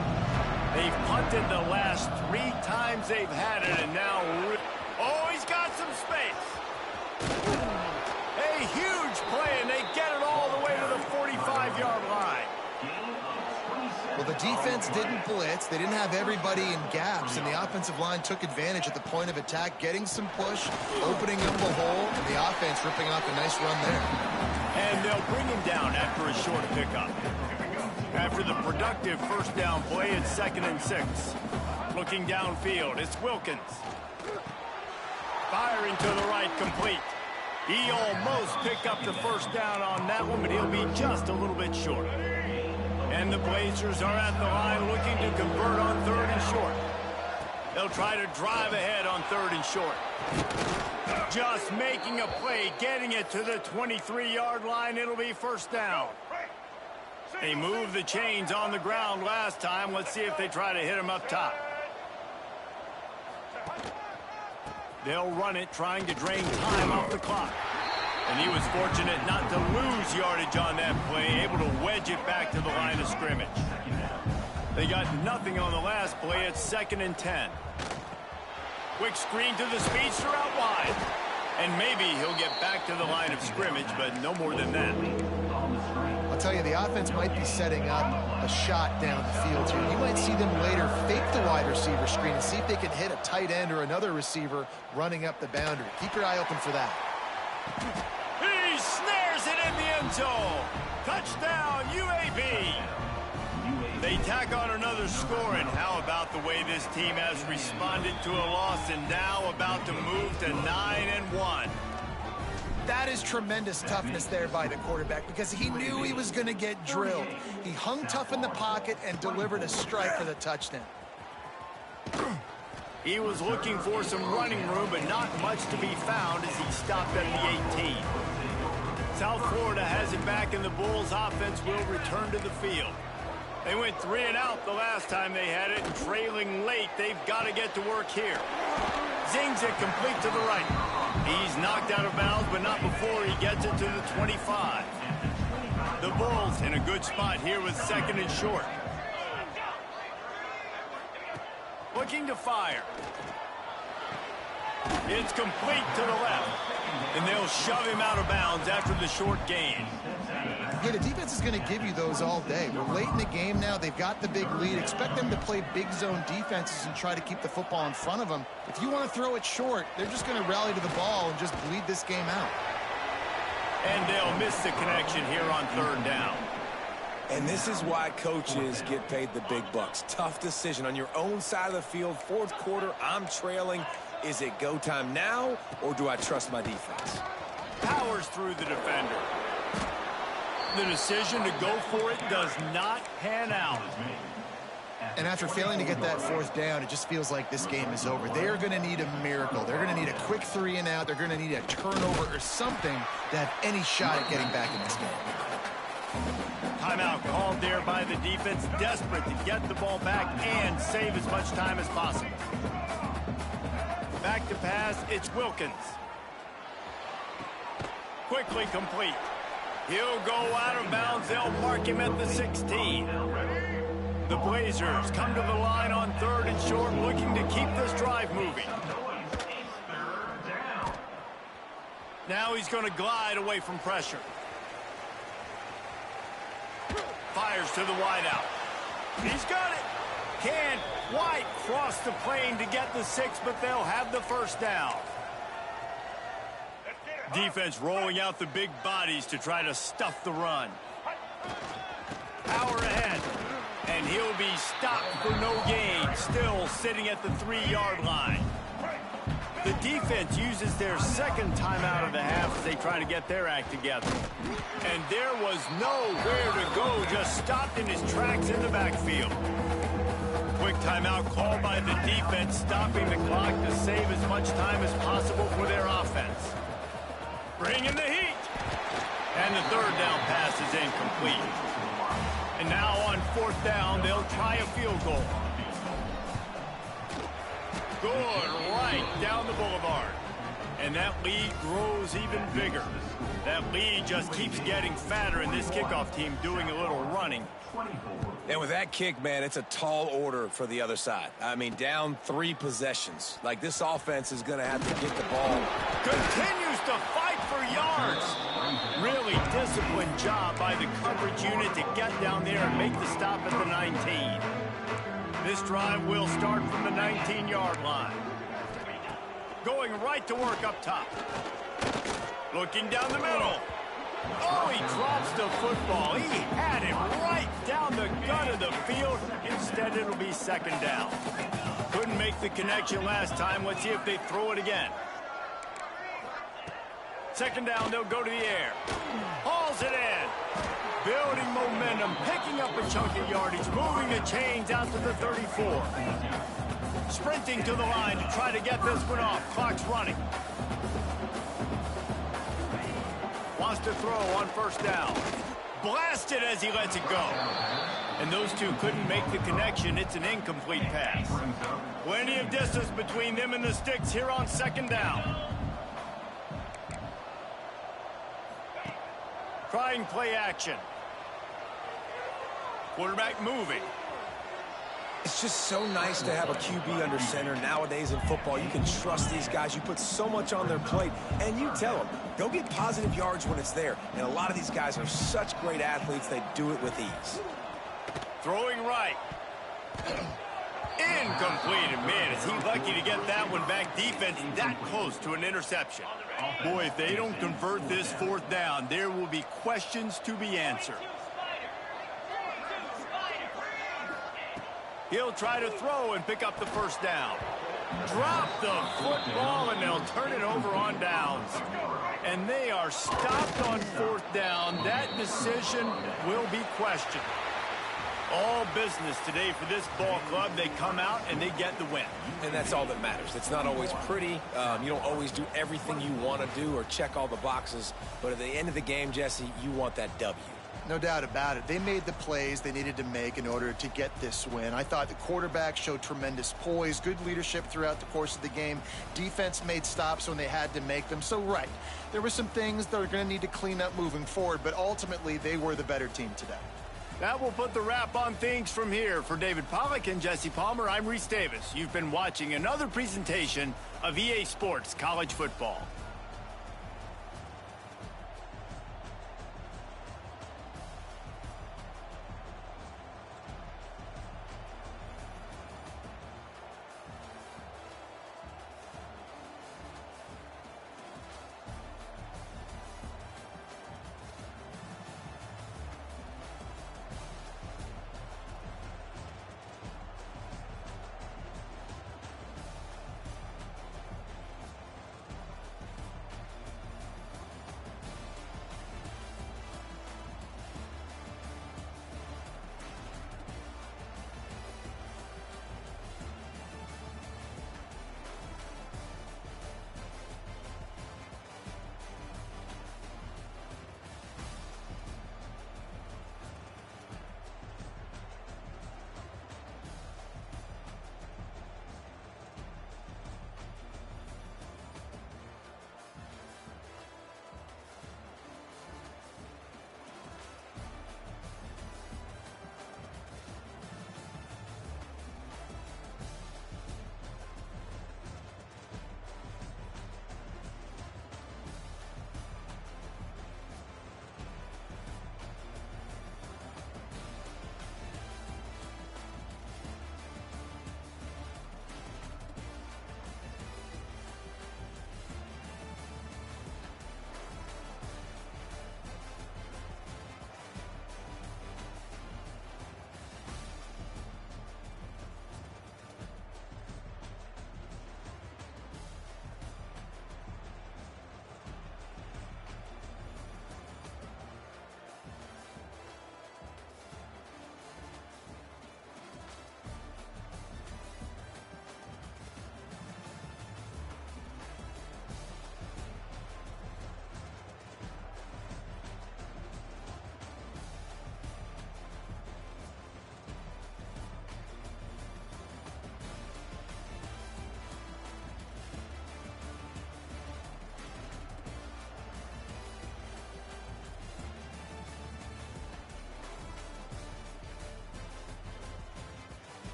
They've punted the last 3 times they've had it, and now... Oh, he's got some space. A huge play, and they get it all the way to the 45-yard line. Well, the defense didn't blitz. They didn't have everybody in gaps, and the offensive line took advantage at the point of attack, getting some push, opening up a hole, and the offense ripping off a nice run there. And they'll bring him down after a short pickup. After the productive first down play, it's 2nd and 6. Looking downfield, it's Wilkins. Firing to the right, complete. He almost picked up the first down on that one, but he'll be just a little bit short. And the Blazers are at the line looking to convert on 3rd and short. They'll try to drive ahead on 3rd and short. Just making a play, getting it to the 23-yard line. It'll be 1st down. They moved the chains on the ground last time. Let's see if they try to hit him up top. They'll run it, trying to drain time off the clock. And he was fortunate not to lose yardage on that play, able to wedge it back to the line of scrimmage. They got nothing on the last play. It's 2nd and 10. Quick screen to the speedster out wide. And maybe he'll get back to the line of scrimmage, but no more than that. I'll tell you, the offense might be setting up a shot down the field here. You might see them later fake the wide receiver screen and see if they can hit a tight end or another receiver running up the boundary. Keep your eye open for that. He snares it in the end zone. Touchdown, UAB. They tack on another score, and how about the way this team has responded to a loss and now about to move to 9-1. That is tremendous toughness there by the quarterback because he knew he was going to get drilled. He hung tough in the pocket and delivered a strike for the touchdown. He was looking for some running room, but not much to be found as he stopped at the 18. South Florida has it back, and the Bulls offense will return to the field. They went 3 and out the last time they had it, and trailing late, they've got to get to work here. Zings it complete to the right. He's knocked out of bounds, but not before he gets it to the 25. The Bulls in a good spot here with 2nd and short. Looking to fire. It's complete to the left. And they'll shove him out of bounds after the short gain. Yeah, the defense is going to give you those all day. We're late in the game now. They've got the big lead. Expect them to play big zone defenses and try to keep the football in front of them. If you want to throw it short, they're just going to rally to the ball and just bleed this game out. And they'll miss the connection here on 3rd down. And this is why coaches get paid the big bucks. Tough decision on your own side of the field. 4th quarter, I'm trailing. Is it go time now, or do I trust my defense? Powers through the defender. The decision to go for it does not pan out. And after failing to get that 4th down, it just feels like this game is over. They are going to need a miracle. They're going to need a quick 3 and out. They're going to need a turnover or something to have any shot at getting back in this game. Timeout called there by the defense, desperate to get the ball back and save as much time as possible. Back to pass, it's Wilkins. Quickly complete. He'll go out of bounds. They'll mark him at the 16. The Blazers come to the line on 3rd and short, looking to keep this drive moving. Now he's going to glide away from pressure. Fires to the wideout. He's got it. Can't quite cross the plane to get the 6, but they'll have the 1st down. Defense rolling out the big bodies to try to stuff the run. Power ahead. And he'll be stopped for no gain, still sitting at the 3-yard line. The defense uses their 2nd timeout of the half as they try to get their act together. And there was nowhere to go, just stopped in his tracks in the backfield. Quick timeout called by the defense, stopping the clock to save as much time as possible for their offense. Bringing the heat. And the 3rd down pass is incomplete. And now on 4th down, they'll try a field goal. Good right down the boulevard. And that lead grows even bigger. That lead just keeps getting fatter, and this kickoff team doing a little running. And with that kick, man, it's a tall order for the other side. I mean, down 3 possessions. Like, this offense is going to have to get the ball. Continues to fight for yards. Really disciplined job by the coverage unit to get down there and make the stop at the 19. This drive will start from the 19-yard line. Going right to work up top. Looking down the middle. Oh, he drops the football. He had it right down the gut of the field. Instead, it'll be second down. Couldn't make the connection last time. Let's see if they throw it again. Second down, they'll go to the air. Hauls it in. Building momentum, picking up a chunk of yardage, moving the chains out to the 34. Sprinting to the line to try to get this one off. Clock's running. Wants to throw on first down. Blasted as he lets it go. And those two couldn't make the connection. It's an incomplete pass. Plenty of distance between them and the sticks here on second down. Trying play action. Quarterback moving. It's just so nice to have a QB under center. Nowadays in football, you can trust these guys. You put so much on their plate, and you tell them, go get positive yards when it's there. And a lot of these guys are such great athletes, they do it with ease. Throwing right. Incomplete. And man, is he lucky to get that one back. Defense that close to an interception. Boy, if they don't convert this fourth down, there will be questions to be answered. He'll try to throw and pick up the first down. Drop the football, and they'll turn it over on downs. And they are stopped on fourth down. That decision will be questioned. All business today for this ball club. They come out and they get the win. And that's all that matters. It's not always pretty. You don't always do everything you want to do or check all the boxes. But at the end of the game, Jesse, you want that W. No doubt about it. They made the plays they needed to make in order to get this win. I thought the quarterback showed tremendous poise, good leadership throughout the course of the game. Defense made stops when they had to make them. So, right, there were some things that are going to need to clean up moving forward, but ultimately they were the better team today. That will put the wrap on things from here. For David Pollack and Jesse Palmer, I'm Reese Davis. You've been watching another presentation of EA Sports College Football.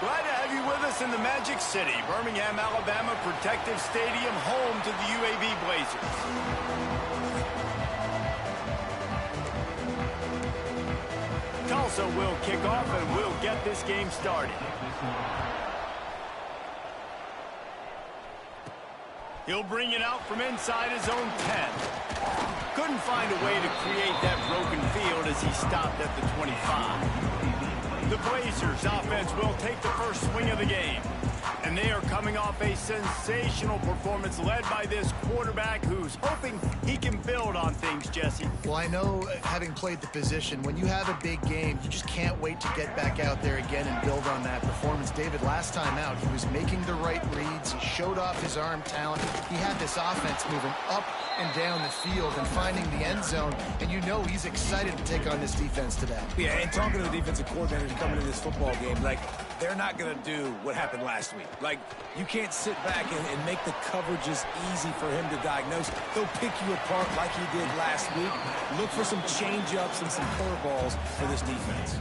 Glad to have you with us in the Magic City, Birmingham, Alabama Protective Stadium, home to the UAB Blazers. Tulsa will kick off and we'll get this game started. He'll bring it out from inside his own 10. Couldn't find a way to create that broken field as he stopped at the 25. The Blazers offense will take the first swing of the game. And they are coming off a sensational performance led by this quarterback who's hoping he can build on things, Jesse. Well, I know, having played the position, when you have a big game, you just can't wait to get back out there again and build on that performance. David, last time out, he was making the right reads. He showed off his arm talent. He had this offense moving up and down the field and finding the end zone. And you know he's excited to take on this defense today. Yeah, and talking to the defensive coordinators coming into this football game, like, they're not going to do what happened last week. Like, you can't sit back and make the coverages easy for him to diagnose. They'll pick you apart like he did last week. Look for some change-ups and some curveballs for this defense.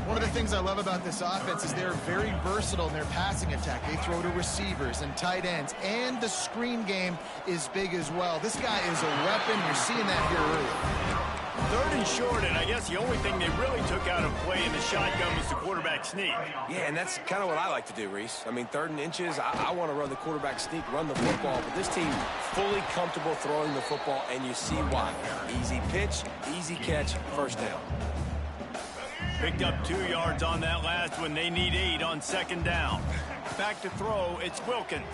One of the things I love about this offense is they're very versatile in their passing attack. They throw to receivers and tight ends, and the screen game is big as well. This guy is a weapon. You're seeing that here early. 3rd and short, and I guess the only thing they really took out of play in the shotgun was the quarterback sneak. Yeah, and that's kind of what I like to do, Reese. I mean, 3rd and inches, I want to run the quarterback sneak, run the football, but this team fully comfortable throwing the football, and you see why. Easy pitch, easy catch, first down. Picked up 2 yards on that last one. They need 8 on 2nd down. Back to throw, it's Wilkins.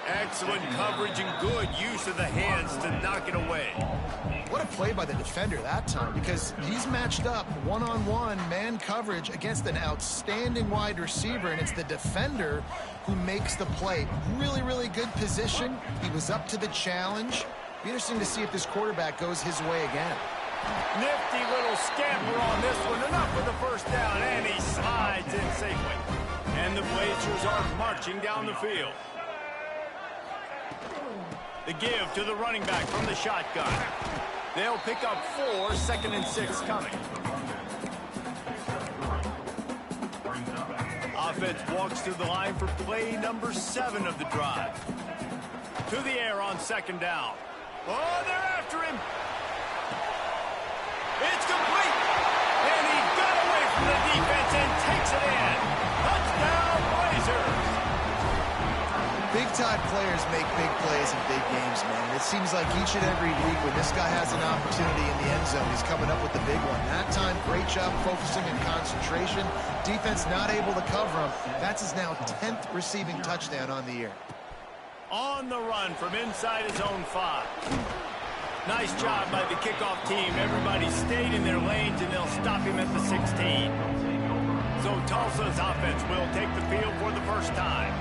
Excellent coverage and good use of the hands to knock it away. What a play by the defender that time, because he's matched up one-on-one man coverage against an outstanding wide receiver, and it's the defender who makes the play. Really, really good position. He was up to the challenge. Be interesting to see if this quarterback goes his way again. Nifty little scamper on this one. Enough for the first down, and he slides in safely. And the Blazers are marching down the field. The give to the running back from the shotgun. They'll pick up 4, 2nd and 6 coming. Offense walks to the line for play number 7 of the drive. To the air on 2nd down. Oh, they're after him. It's complete. And he got away from the defense and takes it in. Touchdown, Blazers. Big-time players make big plays in big games, man. It seems like each and every week when this guy has an opportunity in the end zone, he's coming up with the big one. That time, great job focusing and concentration. Defense not able to cover him. That's his now 10th receiving touchdown on the year. On the run from inside his own 5. Nice job by the kickoff team. Everybody stayed in their lanes, and they'll stop him at the 16. So Tulsa's offense will take the field for the first time.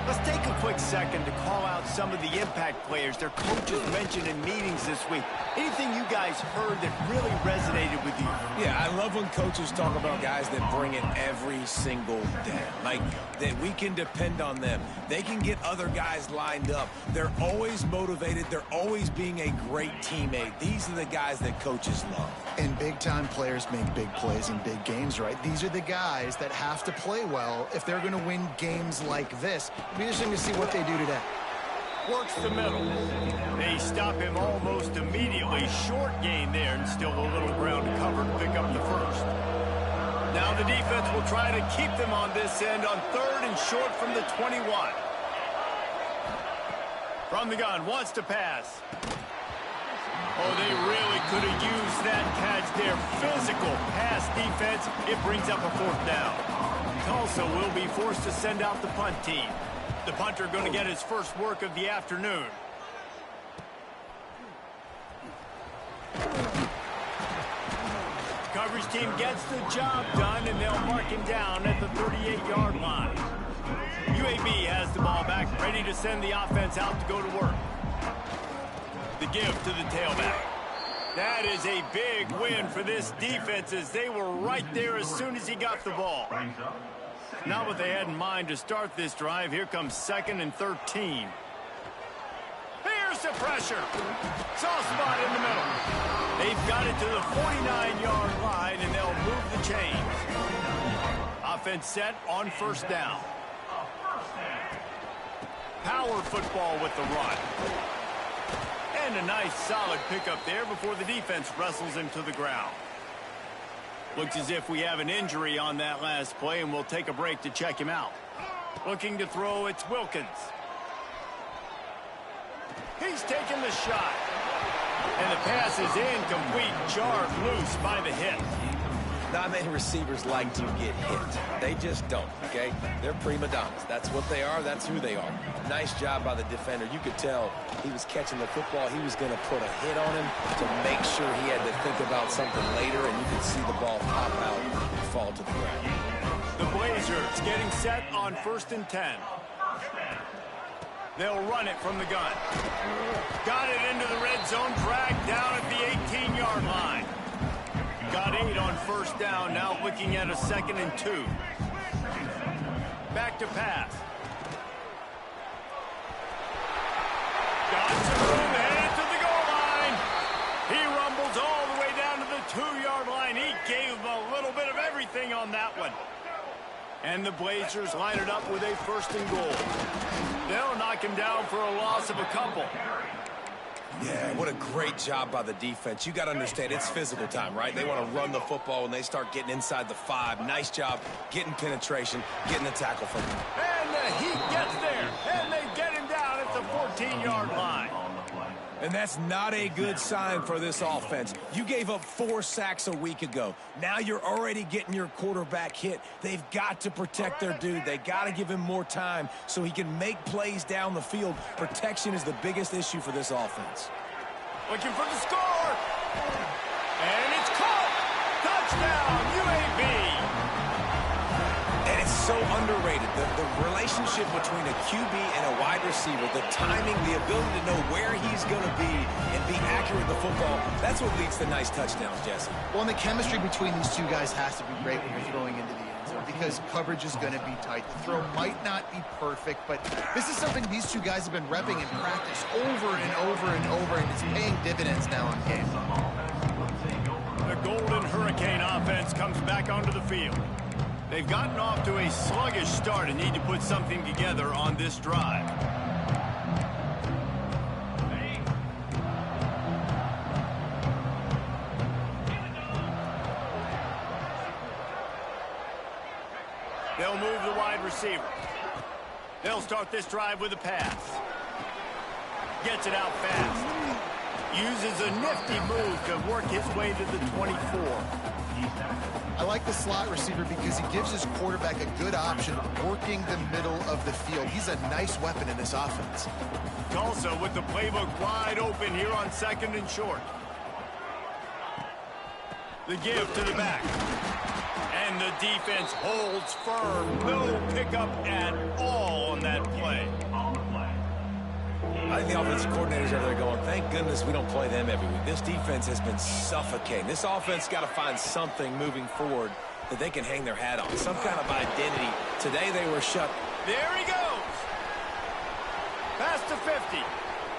Let's take a quick second to call out some of the impact players their coaches mentioned in meetings this week. Anything you guys heard that really resonated with you? Yeah, I love when coaches talk about guys that bring it every single day. Like, that we can depend on them. They can get other guys lined up. They're always motivated. They're always being a great teammate. These are the guys that coaches love. And big-time players make big plays in big games, right? These are the guys that have to play well if they're going to win games like this. It'll be interesting to see what they do today. Works the middle. They stop him almost immediately. Short gain there, and still a little ground to cover to pick up the first. Now the defense will try to keep them on this end on 3rd and short from the 21. From the gun, wants to pass. Oh, they really could have used that catch there. Physical pass defense. It brings up a 4th down. Tulsa will be forced to send out the punt team. The punter going to get his first work of the afternoon. Coverage team gets the job done, and they'll mark him down at the 38-yard line. UAB has the ball back, ready to send the offense out to go to work. The give to the tailback. That is a big win for this defense, as they were right there as soon as he got the ball. Not what they had in mind to start this drive. Here comes 2nd and 13. Here's the pressure. Soft spot in the middle. They've got it to the 49-yard line, and they'll move the chains. offense set on first down. Power football with the run. And a nice solid pickup there before the defense wrestles him to the ground. Looks as if we have an injury on that last play, and we'll take a break to check him out. Looking to throw, it's Wilkins. He's taking the shot. And the pass is incomplete, jarred loose by the hit. Not many receivers like to get hit. They just don't, okay? They're prima donnas. That's what they are. That's who they are. Nice job by the defender. You could tell he was catching the football. He was going to put a hit on him to make sure he had to think about something later, and you could see the ball pop out and fall to the ground. The Blazers getting set on 1st and 10. They'll run it from the gun. Got it into the red zone, dragged down at the 18-yard line. Got 8 on first down, now looking at a 2nd and 2. Back to pass. Got some room, headed to the goal line. He rumbles all the way down to the 2-yard line. He gave him a little bit of everything on that one. And the Blazers line it up with a 1st and goal. They'll knock him down for a loss of a couple. Yeah, what a great job by the defense. You got to understand, it's physical time, right? They want to run the football when they start getting inside the 5. Nice job getting penetration, getting the tackle from him. And he gets there, and they get him down at the 14-yard line. And that's not a good sign for this offense. You gave up 4 sacks a week ago. Now you're already getting your quarterback hit. They've got to protect their dude. They got to give him more time so he can make plays down the field. Protection is the biggest issue for this offense. Looking for the score. And it's caught. Touchdown, UAB. And it's so underrated. The relationship between a QB and a wide receiver, the timing, the ability to know where he's going to be and be accurate with the football, that's what leads to nice touchdowns, Jesse. Well, and the chemistry between these two guys has to be great when you're throwing into the end zone because coverage is going to be tight. The throw might not be perfect, but this is something these two guys have been repping in practice over and over and over, and it's paying dividends now in game. The Golden Hurricane offense comes back onto the field. They've gotten off to a sluggish start and need to put something together on this drive. They'll move the wide receiver. They'll start this drive with a pass. Gets it out fast. Uses a nifty move to work his way to the 24. I like the slot receiver because he gives his quarterback a good option working the middle of the field. He's a nice weapon in this offense. Tulsa with the playbook wide open here on 2nd and short. The give to the back. And the defense holds firm. No pickup at all on that play. I think the offensive coordinators over there going, thank goodness we don't play them every week. This defense has been suffocating. This offense got to find something moving forward that they can hang their hat on, some kind of identity. Today they were shut. There he goes. Past the 50.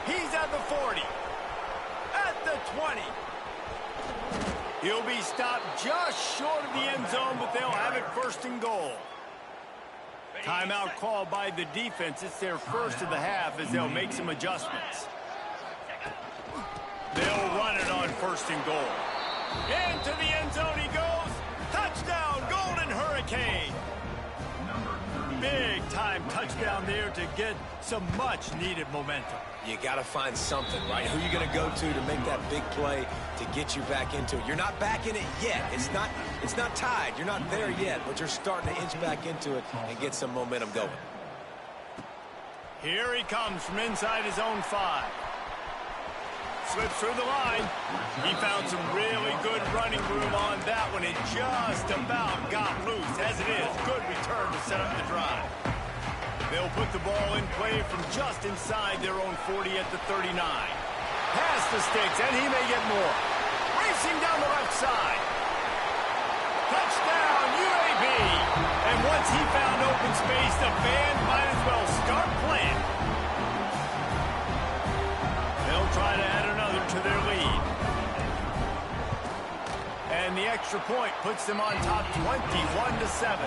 He's at the 40. At the 20. He'll be stopped just short of the end zone, but they'll have it 1st and goal. Timeout called by the defense. It's their first of the half as they'll make some adjustments. They'll run it on 1st and goal. Into the end zone he goes. Touchdown, Golden Hurricane. Big time touchdown there to get some much needed momentum. You got to find something, right? Who are you going to go to make that big play to get you back into it? You're not back in it yet. It's not tied. You're not there yet, but you're starting to inch back into it and get some momentum going. Here he comes from inside his own 5. Slips through the line. He found some really good running room on that one. It just about got loose. As it is, good return to set up the drive. They'll put the ball in play from just inside their own 40 at the 39. Past the sticks, and he may get more. Racing down the left side. Touchdown, UAB. And once he found open space, the fans might as well start playing. They'll try to add another to their lead. And the extra point puts them on top 21-7.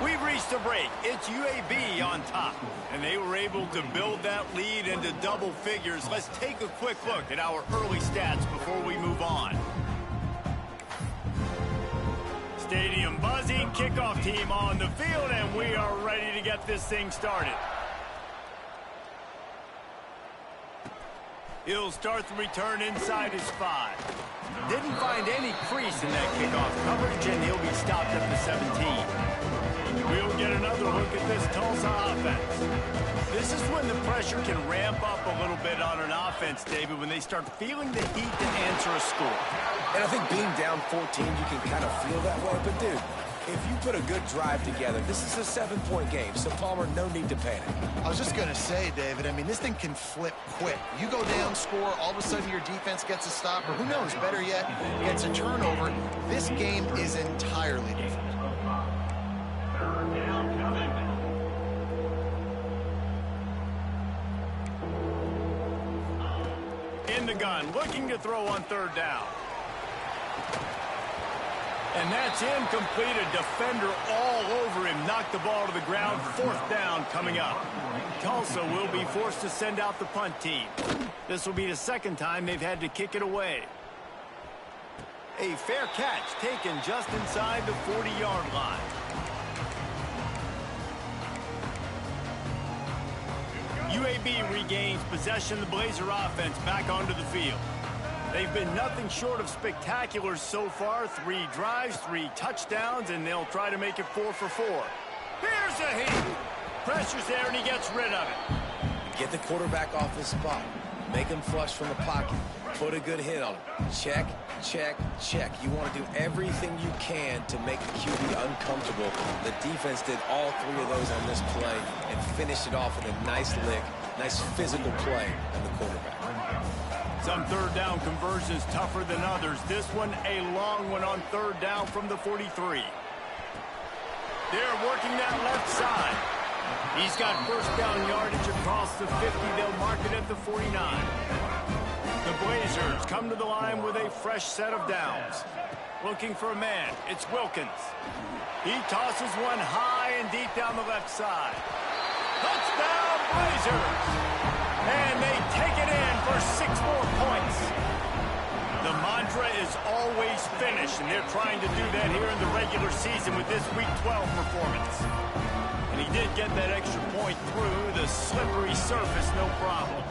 We've reached a break. It's UAB on top, and they were able to build that lead into double figures. Let's take a quick look at our early stats before we move on. Stadium buzzing, kickoff team on the field, and we are ready to get this thing started. He'll start the return inside his 5. Didn't find any crease in that kickoff coverage, and he'll be stopped at the 17. We'll get another look at this Tulsa offense. This is when the pressure can ramp up a little bit on an offense, David, when they start feeling the heat to answer a score. And I think being down 14, you can kind of feel that way. But, dude, if you put a good drive together, this is a 7-point game. So, Palmer, no need to panic. I was just going to say, David, I mean, this thing can flip quick. You go down, score, all of a sudden your defense gets a stop, or who knows, better yet, gets a turnover. This game is entirely different. In the gun, looking to throw on 3rd down. And that's incomplete. A defender all over him. Knocked the ball to the ground. 4th down coming up. Tulsa will be forced to send out the punt team. This will be the 2nd time they've had to kick it away. A fair catch taken just inside the 40-yard line. UAB regains possession of the Blazer offense back onto the field. They've been nothing short of spectacular so far. 3 drives, 3 touchdowns, and they'll try to make it 4 for 4. Here's a heat. Pressure's there, and he gets rid of it. Get the quarterback off his spot. Make him flush from the pocket. Put a good hit on him. Check, check, check. You want to do everything you can to make the QB uncomfortable. The defense did all 3 of those on this play and finished it off with a nice lick, nice physical play on the quarterback. Some 3rd down conversions tougher than others. This one a long one on 3rd down from the 43. They're working that left side. He's got 1st down yardage across the 50. They'll mark it at the 49. The Blazers come to the line with a fresh set of downs. Looking for a man. It's Wilkins. He tosses one high and deep down the left side. Touchdown, Blazers! And they take it in for 6 more points. The mantra is always finish, and they're trying to do that here in the regular season with this Week 12 performance. And he did get that extra point through the slippery surface, no problem.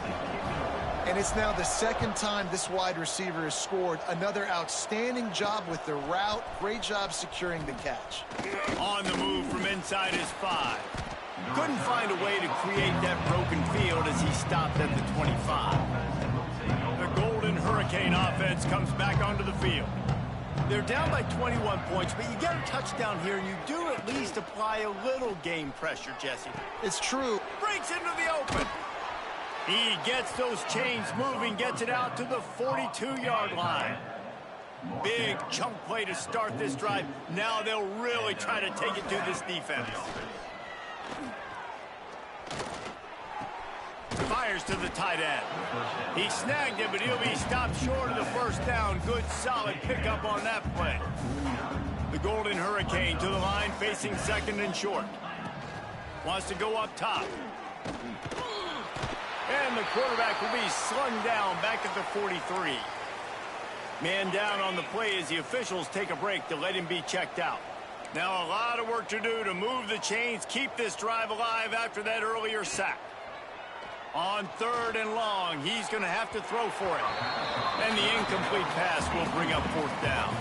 And it's now the 2nd time this wide receiver has scored. Another outstanding job with the route. Great job securing the catch. On the move from inside his 5. Couldn't find a way to create that broken field as he stopped at the 25. The Golden Hurricane offense comes back onto the field. They're down by 21 points, but you get a touchdown here, and you do at least apply a little game pressure, Jesse. It's true. Breaks into the open. He gets those chains moving, gets it out to the 42-yard line. Big chunk play to start this drive. Now they'll really try to take it to this defense. Fires to the tight end. He snagged it, but he'll be stopped short of the 1st down. Good, solid pickup on that play. The Golden Hurricane to the line, facing 2nd and short. Wants to go up top. And the quarterback will be slung down back at the 43. Man down on the play as the officials take a break to let him be checked out. Now a lot of work to do to move the chains, keep this drive alive after that earlier sack. On 3rd and long, he's going to have to throw for it. And the incomplete pass will bring up 4th down.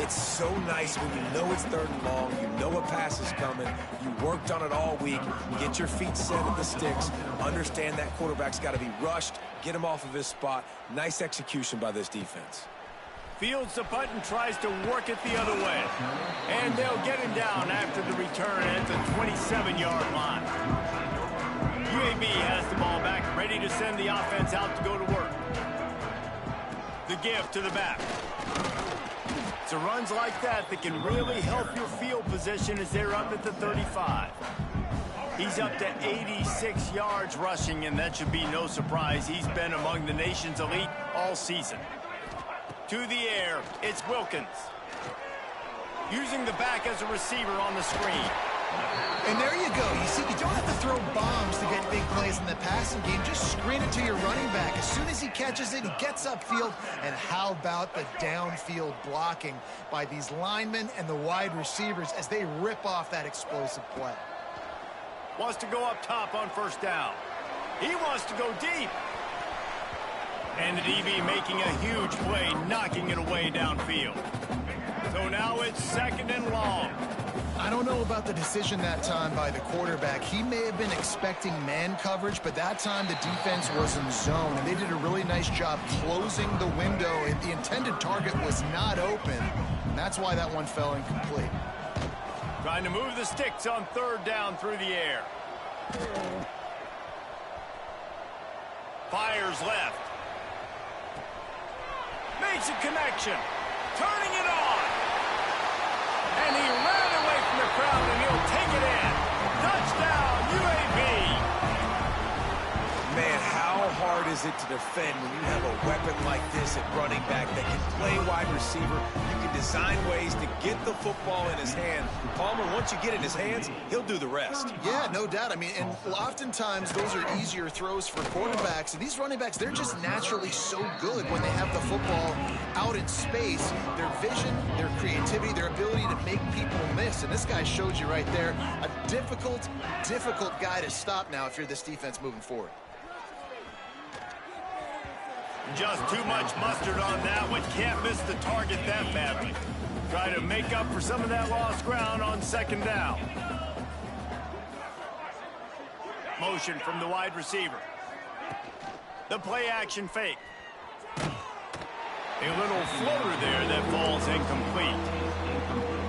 It's so nice when you know it's 3rd and long, you know a pass is coming, you worked on it all week, get your feet set at the sticks, understand that quarterback's got to be rushed, get him off of his spot. Nice execution by this defense. Fields the punt and tries to work it the other way. And they'll get him down after the return at the 27-yard line. UAB has the ball back, ready to send the offense out to go to work. The give to the back. It's runs like that can really help your field position as they're up at the 35. He's up to 86 yards rushing, and that should be no surprise. He's been among the nation's elite all season. To the air, it's Wilkins. Using the back as a receiver on the screen. And there you go. You see, you don't have to throw bombs to get big plays in the passing game. Just screen it to your running back. As soon as he catches it, he gets upfield. And how about the downfield blocking by these linemen and the wide receivers as they rip off that explosive play? Wants to go up top on first down. He wants to go deep. And the DB making a huge play, knocking it away downfield. So now it's 2nd and long. I don't know about the decision that time by the quarterback. He may have been expecting man coverage, but that time the defense was in zone, and they did a really nice job closing the window. The intended target was not open, and that's why that one fell incomplete. Trying to move the sticks on 3rd down through the air. Fires left. Makes a connection. Turning it on. And he ran away from the crowd, and he'll take it in. Touchdown, UAB. Man, how hard is it to defend when you have a weapon like this at running back that can play wide receiver? You can design ways to get the football in his hand. Palmer, once you get it in his hands, he'll do the rest. Yeah, no doubt. I mean, and oftentimes those are easier throws for quarterbacks. And these running backs, they're just naturally so good when they have the football out in space. Their vision, their creativity, their ability to make people miss. And this guy showed you right there a difficult guy to stop now if you're this defense moving forward. Just too much mustard on that one. Can't miss the target that badly. Try to make up for some of that lost ground on 2nd down. Motion from the wide receiver. The play action fake. A little floater there that falls incomplete.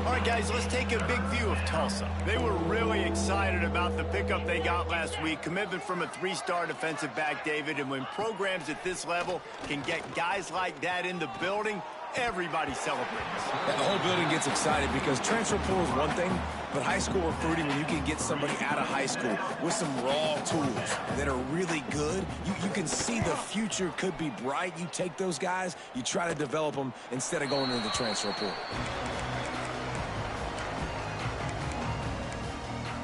All right, guys, let's take a big view of Tulsa. They were really excited about the pickup they got last week. Commitment from a 3-star defensive back, David. And when programs at this level can get guys like that in the building, everybody celebrates. And the whole building gets excited because transfer portal is one thing, but high school recruiting, when you can get somebody out of high school with some raw tools that are really good, you can see the future could be bright. You take those guys, you try to develop them instead of going into the transfer portal.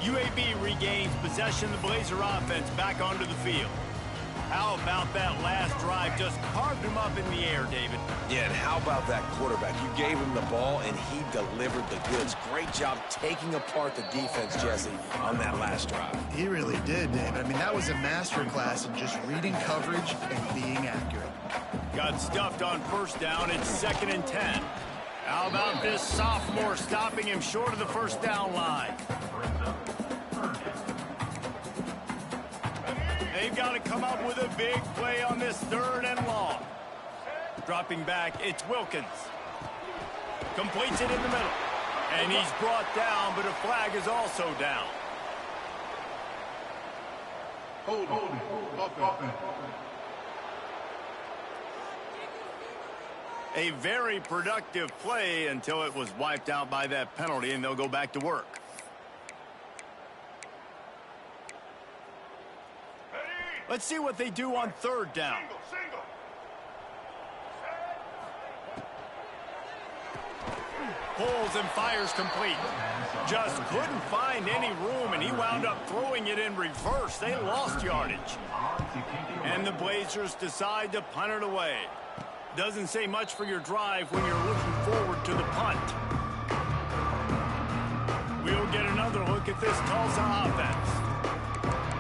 UAB regains possession of the Blazer offense back onto the field. How about that last drive? Just carved him up in the air, David. Yeah, and how about that quarterback? You gave him the ball, and he delivered the goods. Great job taking apart the defense, Jesse, on that last drive. He really did, David. I mean, that was a masterclass in just reading coverage and being accurate. Got stuffed on first down. It's 2nd and 10. How about this sophomore stopping him short of the first down line? They've got to come up with a big play on this 3rd and long. Dropping back, it's Wilkins. Completes it in the middle. And he's brought down, but a flag is also down. Hold it. A very productive play until it was wiped out by that penalty, and they'll go back to work. Let's see what they do on 3rd down. Pulls and fires complete. Just couldn't find any room, and he wound up throwing it in reverse. They lost yardage. And the Blazers decide to punt it away. Doesn't say much for your drive when you're looking forward to the punt. We'll get another look at this Tulsa offense.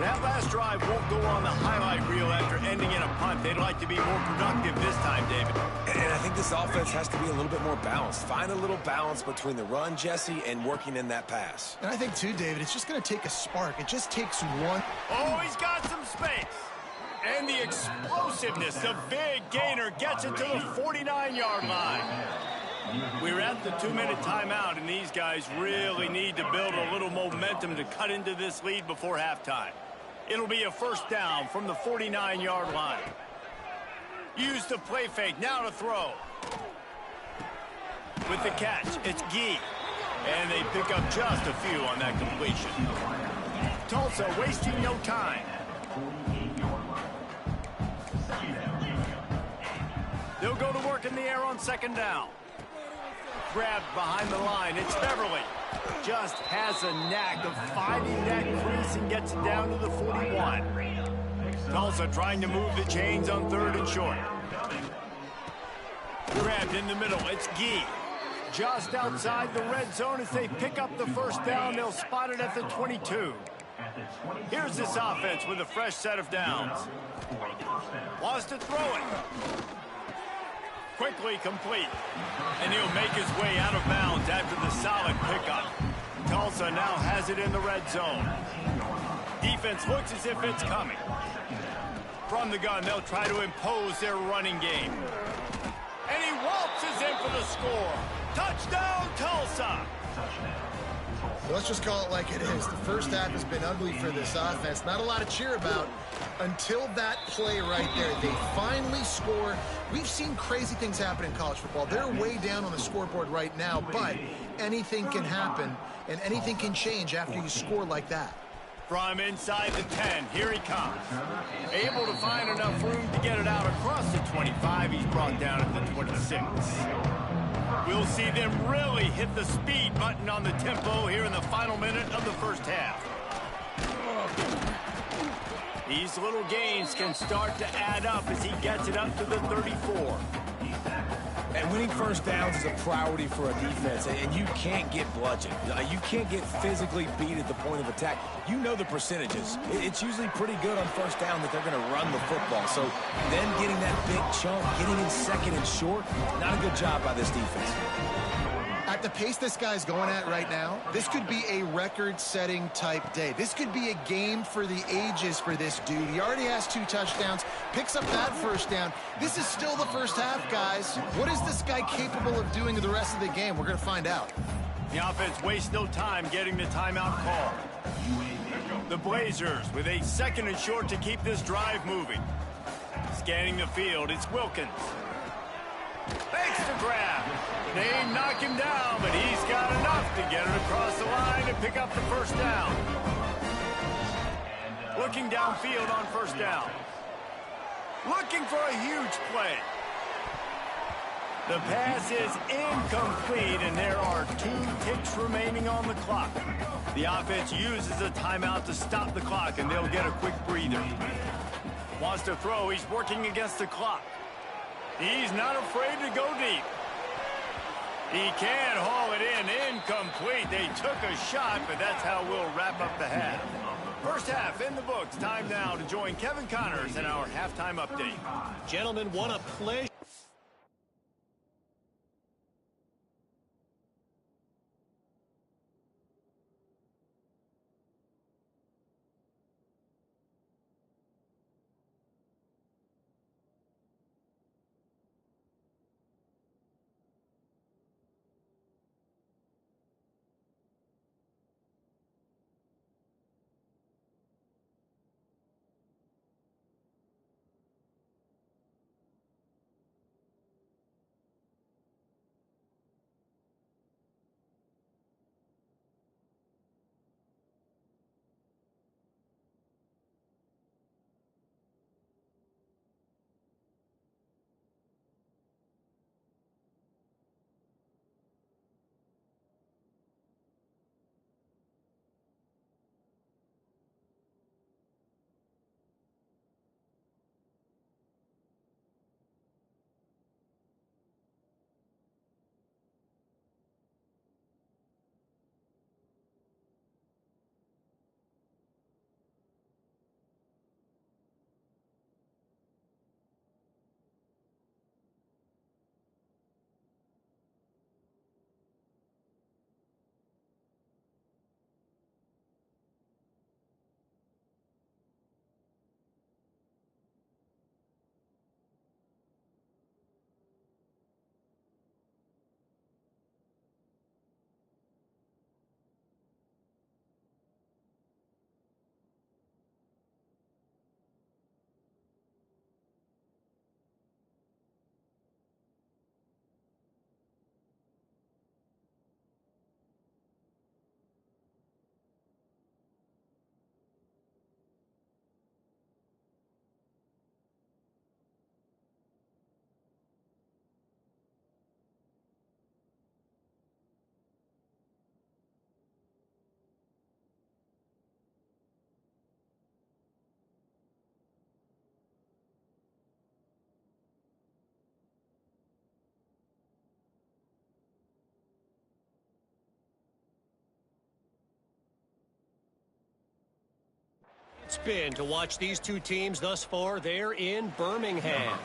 That last drive won't go on the highlight reel after ending in a punt. They'd like to be more productive this time, David. And I think this offense has to be a little bit more balanced. Find a little balance between the run, Jesse, and working in that pass. And I think, too, David, it's just going to take a spark. It just takes one. Oh, he's got some space. And the explosiveness, the big gainer, gets it to the 49-yard line. We're at the 2-minute timeout, and these guys really need to build a little momentum to cut into this lead before halftime. It'll be a first down from the 49-yard line. Use the play fake, now to throw. With the catch, it's Gee. And they pick up just a few on that completion. Tulsa wasting no time. They'll go to work in the air on 2nd down. Grabbed behind the line, it's Beverly. just has a knack of finding that crease and gets it down to the 41. Tulsa trying to move the chains on 3rd and short. Grabbed in the middle, it's Gee. Just outside the red zone as they pick up the first down. They'll spot it at the 22. Here's this offense with a fresh set of downs. Wants to throw it. Quickly complete. And he'll make his way out of bounds after the solid pickup. Tulsa now has it in the red zone. Defense looks as if it's coming. From the gun, they'll try to impose their running game. And he waltzes in for the score. Touchdown, Tulsa! Let's just call it like it is. The first half has been ugly for this offense. Not a lot to cheer about until that play right there. They finally score. We've seen crazy things happen in college football. They're way down on the scoreboard right now, but anything can happen, and anything can change after you score like that. From inside the 10, here he comes. Able to find enough room to get it out across the 25. He's brought down at the 26. We'll see them really hit the speed button on the tempo here in the final minute of the first half. These little gains can start to add up as he gets it up to the 34. And winning first downs is a priority for a defense, and you can't get bludgeoned. You can't get physically beat at the point of attack. You know the percentages. It's usually pretty good on first down that they're going to run the football. So then getting that big chunk, getting in second and short, not a good job by this defense. At the pace this guy's going at right now, this could be a record-setting type day. This could be a game for the ages for this dude. He already has 2 touchdowns, picks up that first down. This is still the first half, guys. What is this guy capable of doing the rest of the game? We're going to find out. The offense wastes no time getting the timeout call. The Blazers with a 2nd and short to keep this drive moving. Scanning the field, it's Wilkins. Makes the grab. They knock him down, but he's got enough to get it across the line and pick up the first down. Looking downfield on first down. Looking for a huge play. The pass is incomplete, and there are 2 ticks remaining on the clock. The offense uses a timeout to stop the clock, and they'll get a quick breather. Wants to throw. He's working against the clock. He's not afraid to go deep. He can haul it in. Incomplete. They took a shot, but that's how we'll wrap up the half. First half in the books. Time now to join Kevin Connors in our halftime update. Gentlemen, what a pleasure. strap in to watch these two teams thus far. They're in Birmingham.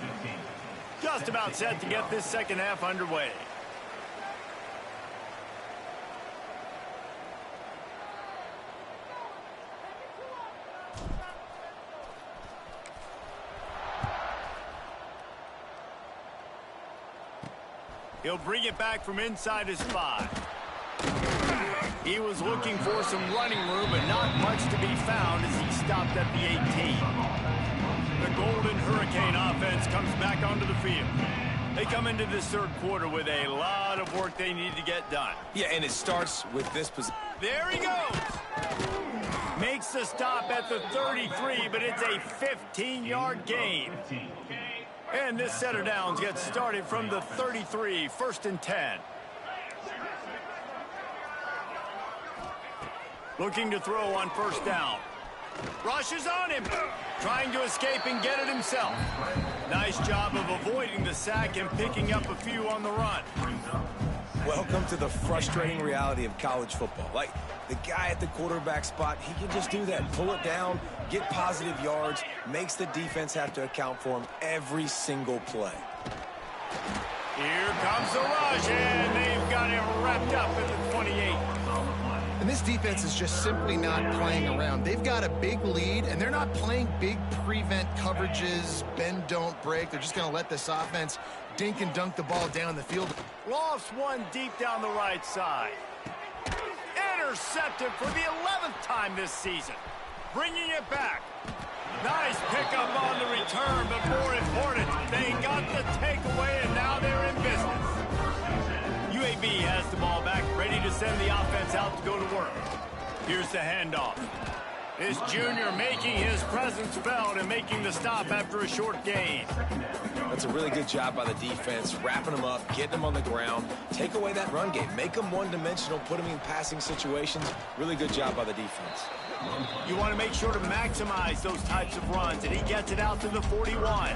Just about set to get this second half underway. He'll bring it back from inside his 5. He was looking for some running room, but not much to be found as he stopped at the 18. The Golden Hurricane offense comes back onto the field. They come into this third quarter with a lot of work they need to get done. Yeah, and it starts with this position. There he goes. Makes the stop at the 33, but it's a 15-yard gain. And this set of downs gets started from the 33, 1st and 10. Looking to throw on 1st down. Rushes on him. Trying to escape and get it himself. Nice job of avoiding the sack and picking up a few on the run. Welcome to the frustrating reality of college football. Like, the guy at the quarterback spot, he can just do that. Pull it down, get positive yards, makes the defense have to account for him every single play. Here comes the rush, and they've got him wrapped up at the 28. And this defense is just simply not playing around. They've got a big lead, and they're not playing big prevent coverages, bend, don't break. They're just going to let this offense dink and dunk the ball down the field. Lofts one deep down the right side. Intercepted for the 11th time this season. Bringing it back. Nice pickup on the return, but more important, they got the takeaway, and now they're in business. UAB has the ball back, ready to send the offense out to go to work. Here's the handoff. This junior making his presence felt and making the stop after a short gain. That's a really good job by the defense, wrapping them up, getting them on the ground, take away that run game, make them one-dimensional, put them in passing situations. Really good job by the defense. You want to make sure to maximize those types of runs, and he gets it out to the 41.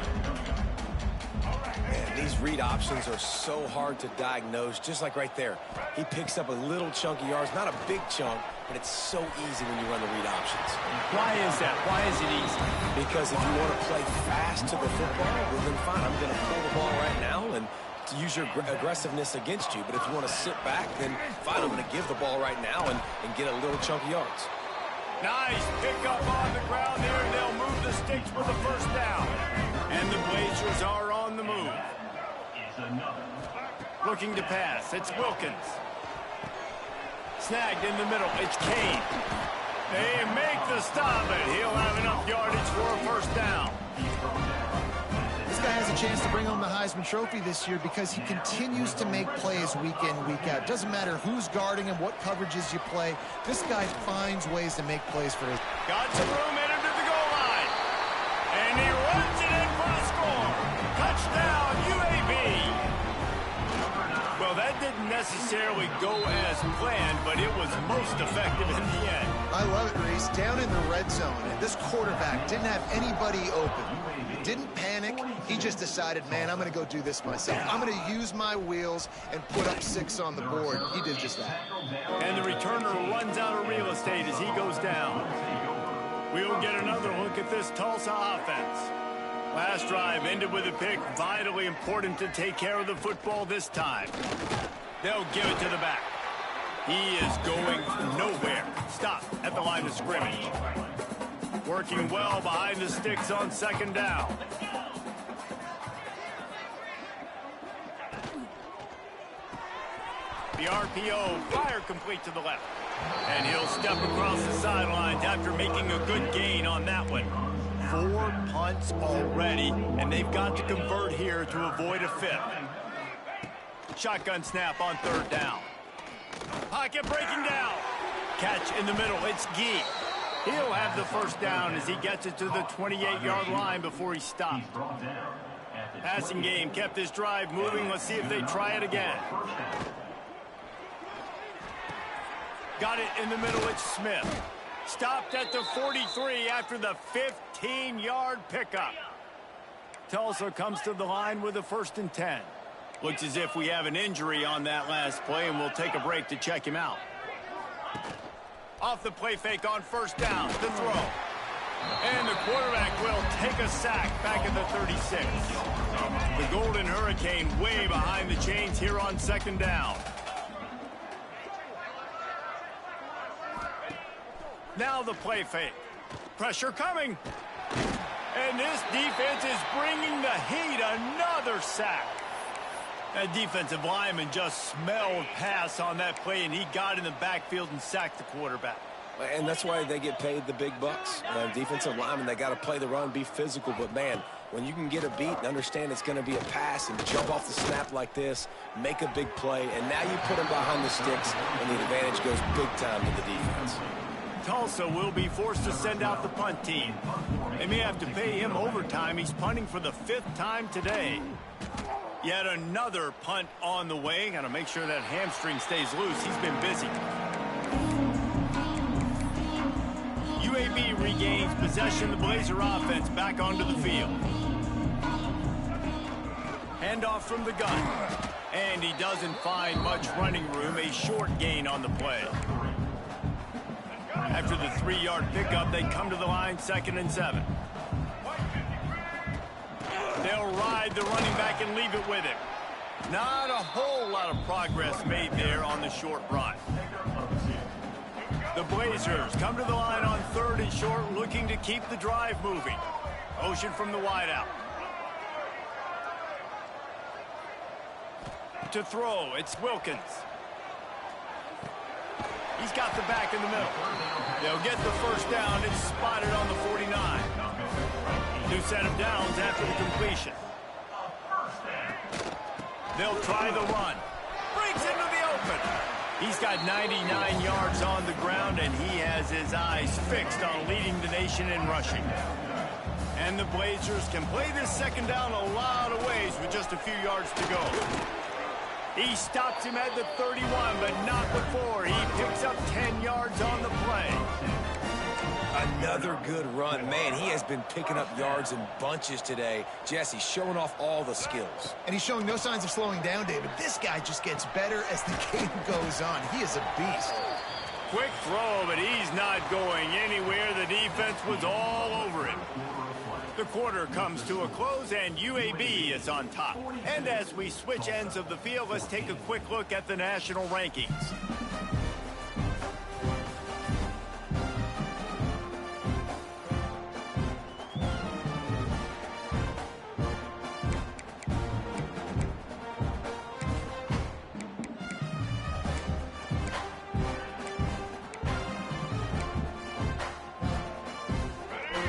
Man, these read options are so hard to diagnose, just like right there. He picks up a little chunk of yards, not a big chunk, but it's so easy when you run the read options. Why is that? Why is it easy? Because if you want to play fast to the football, well then fine, I'm going to pull the ball right now and to use your aggressiveness against you. But if you want to sit back, then fine, I'm going to give the ball right now and get a little chunk of yards. Nice pickup on the ground there. They'll move the sticks for the 1st down. And the Blazers are on the move. Looking to pass. It's Wilkins. Snagged in the middle. It's Kane. They make the stop, and he'll have enough yardage for a 1st down. This guy has a chance to bring home the Heisman Trophy this year because he continues to make plays week in, week out. Doesn't matter who's guarding him, what coverages you play. This guy finds ways to make plays for his... Got some room in him to the goal line. And he runs it in for a score. Touchdown, UAB. Well, that didn't necessarily go as planned, but it was most effective in the end. I love it, Reese. Down in the red zone, and this quarterback didn't have anybody open. He didn't panic. He just decided, man, I'm going to go do this myself. I'm going to use my wheels and put up 6 on the board. He did just that. And the returner runs out of real estate as he goes down. We'll get another look at this Tulsa offense. Last drive ended with a pick. Vitally important to take care of the football this time. They'll give it to the back. He is going nowhere. Stop at the line of scrimmage. Working well behind the sticks on 2nd down. The RPO, fire complete to the left. And he'll step across the sidelines after making a good gain on that one. 4 punts already, and they've got to convert here to avoid a 5th. Shotgun snap on 3rd down. Pocket breaking down. Catch in the middle. It's Gee. He'll have the 1st down as he gets it to the 28-yard line before he stopped. Passing game kept this drive moving. Let's see if they try it again. Got it in the middle. It's Smith. Stopped at the 43 after the 15-yard pickup. Tulsa comes to the line with a 1st and 10. Looks as if we have an injury on that last play, and we'll take a break to check him out. Off the play fake on 1st down. The throw. And the quarterback will take a sack back at the 36. The Golden Hurricane way behind the chains here on 2nd down. Now the play fake. Pressure coming. And this defense is bringing the heat. Another sack. That defensive lineman just smelled pass on that play, and he got in the backfield and sacked the quarterback. And that's why they get paid the big bucks. Defensive linemen, they got to play the run, be physical. But, man, when you can get a beat and understand it's going to be a pass and jump off the snap like this, make a big play, and now you put them behind the sticks, and the advantage goes big time to the defense. Tulsa will be forced to send out the punt team. They may have to pay him overtime. He's punting for the 5th time today. Yet another punt on the way. Got to make sure that hamstring stays loose. He's been busy. UAB regains possession of the Blazer offense back onto the field. Handoff from the gun. And he doesn't find much running room. A short gain on the play. After the 3-yard pickup, they come to the line 2nd and 7. They'll ride the running back and leave it with him. Not a whole lot of progress made there on the short run. The Blazers come to the line on 3rd and short, looking to keep the drive moving. Motion from the wideout. To throw, it's Wilkins. He's got the back in the middle. They'll get the 1st down. It's spotted on the 49. New set of downs after the completion. They'll try the run. Breaks into the open. He's got 99 yards on the ground, and he has his eyes fixed on leading the nation in rushing. And the Blazers can play this 2nd down a lot of ways with just a few yards to go. He stops him at the 31, but not before. He picks up 10 yards on the play. Another good run. Man, he has been picking up yards in bunches today. Jesse showing off all the skills. And he's showing no signs of slowing down, David. This guy just gets better as the game goes on. He is a beast. Quick throw, but he's not going anywhere. The defense was all over him. The quarter comes to a close, and UAB is on top. And as we switch ends of the field, let's take a quick look at the national rankings.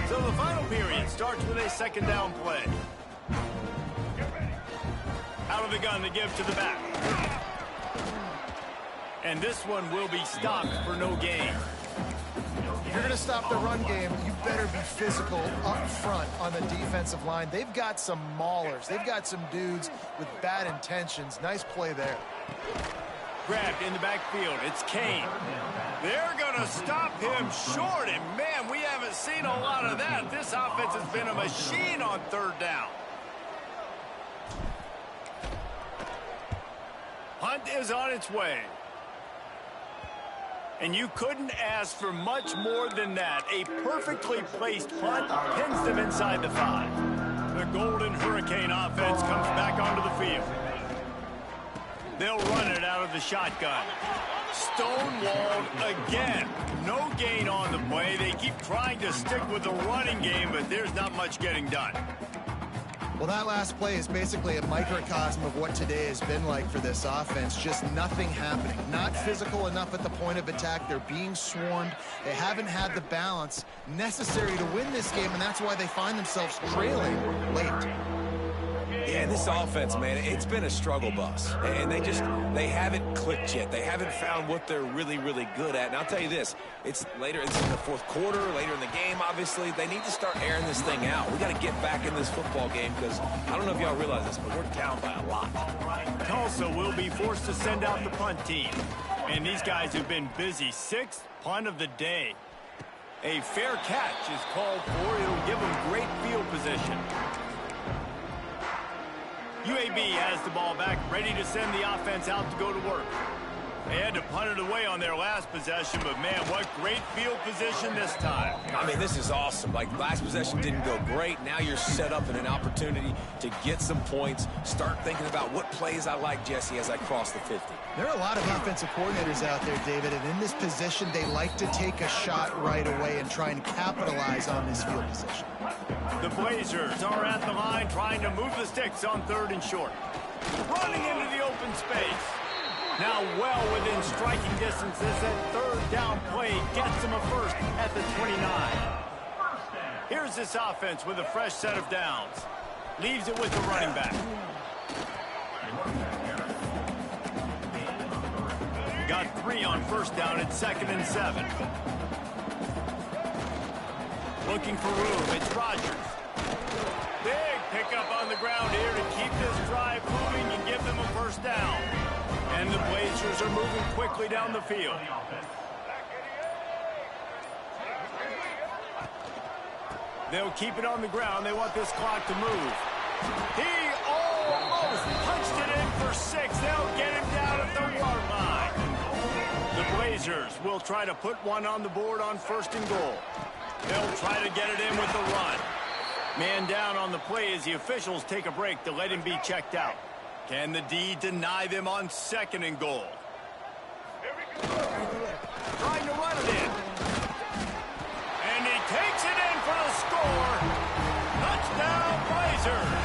So the final period starts with a 2nd down play. Out of the gun to give to the back. And this one will be stopped for no gain. If you're going to stop the run game, you better be physical up front on the defensive line. They've got some maulers. They've got some dudes with bad intentions. Nice play there. Grabbed in the backfield. It's Kane. They're going to stop him short. And, man, we haven't seen a lot of that. This offense has been a machine on 3rd down. Punt is on its way. And you couldn't ask for much more than that. A perfectly placed punt pins them inside the 5. The Golden Hurricane offense comes back onto the field. They'll run it out of the shotgun. Stonewalled again. No gain on the play. They keep trying to stick with the running game, but there's not much getting done. Well, that last play is basically a microcosm of what today has been like for this offense. Just nothing happening. Not physical enough at the point of attack. They're being swarmed. They haven't had the balance necessary to win this game, and that's why they find themselves trailing late. Yeah, this offense, man, it's been a struggle bus. And they haven't clicked yet. They haven't found what they're really, really good at. And I'll tell you this, it's in the 4th quarter, later in the game, obviously. They need to start airing this thing out. We got to get back in this football game because I don't know if y'all realize this, but we're down by a lot. Tulsa will be forced to send out the punt team. And these guys have been busy. 6th punt of the day. A fair catch is called for. It'll give them great field position. UAB has the ball back, ready to send the offense out to go to work. They had to punt it away on their last possession, but man, what great field position this time. I mean, this is awesome. Like, last possession didn't go great. Now you're set up in an opportunity to get some points. Start thinking about what plays I like, Jesse, as I cross the 50. There are a lot of offensive coordinators out there, David, and in this position, they like to take a shot right away and try and capitalize on this field position. The Blazers are at the line trying to move the sticks on 3rd and short. Running into the open space. Now well within striking distance as that 3rd down play gets them a first at the 29. Here's this offense with a fresh set of downs. Leaves it with the running back. Got 3 on 1st down at 2nd and 7. Looking for room. It's Rodgers. Big pickup on the ground here to keep this drive moving and give them a first down. And the Blazers are moving quickly down the field. They'll keep it on the ground. They want this clock to move. He almost punched it in for 6. They'll get him down at the 1 line. The Blazers will try to put one on the board on 1st and goal. They'll try to get it in with the run. Man down on the play as the officials take a break to let him be checked out. Can the D deny them on 2nd and goal? Trying to run it in. And he takes it in for the score. Touchdown, Blazers.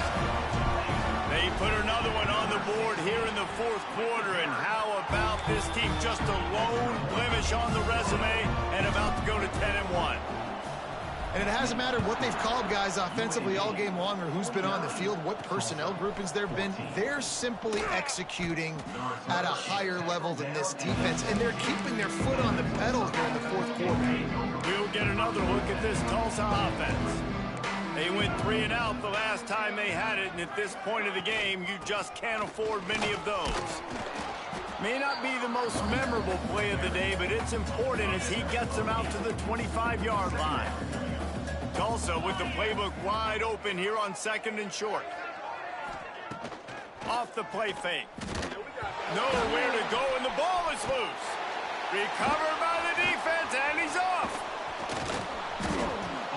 They put another one on the board here in the 4th quarter. And how about this team? Just a lone blemish on the resume and about to go to 10-1. And it hasn't mattered what they've called guys offensively all game long or who's been on the field, what personnel groupings there have been. They're simply executing at a higher level than this defense, and they're keeping their foot on the pedal here in the 4th quarter. We'll get another look at this Tulsa offense. They went 3 and out the last time they had it, and at this point of the game, you just can't afford many of those. May not be the most memorable play of the day, but it's important as he gets them out to the 25-yard line. Tulsa with the playbook wide open here on 2nd and short. Off the play fake. Nowhere to go, and the ball is loose. Recovered by the defense, and he's off.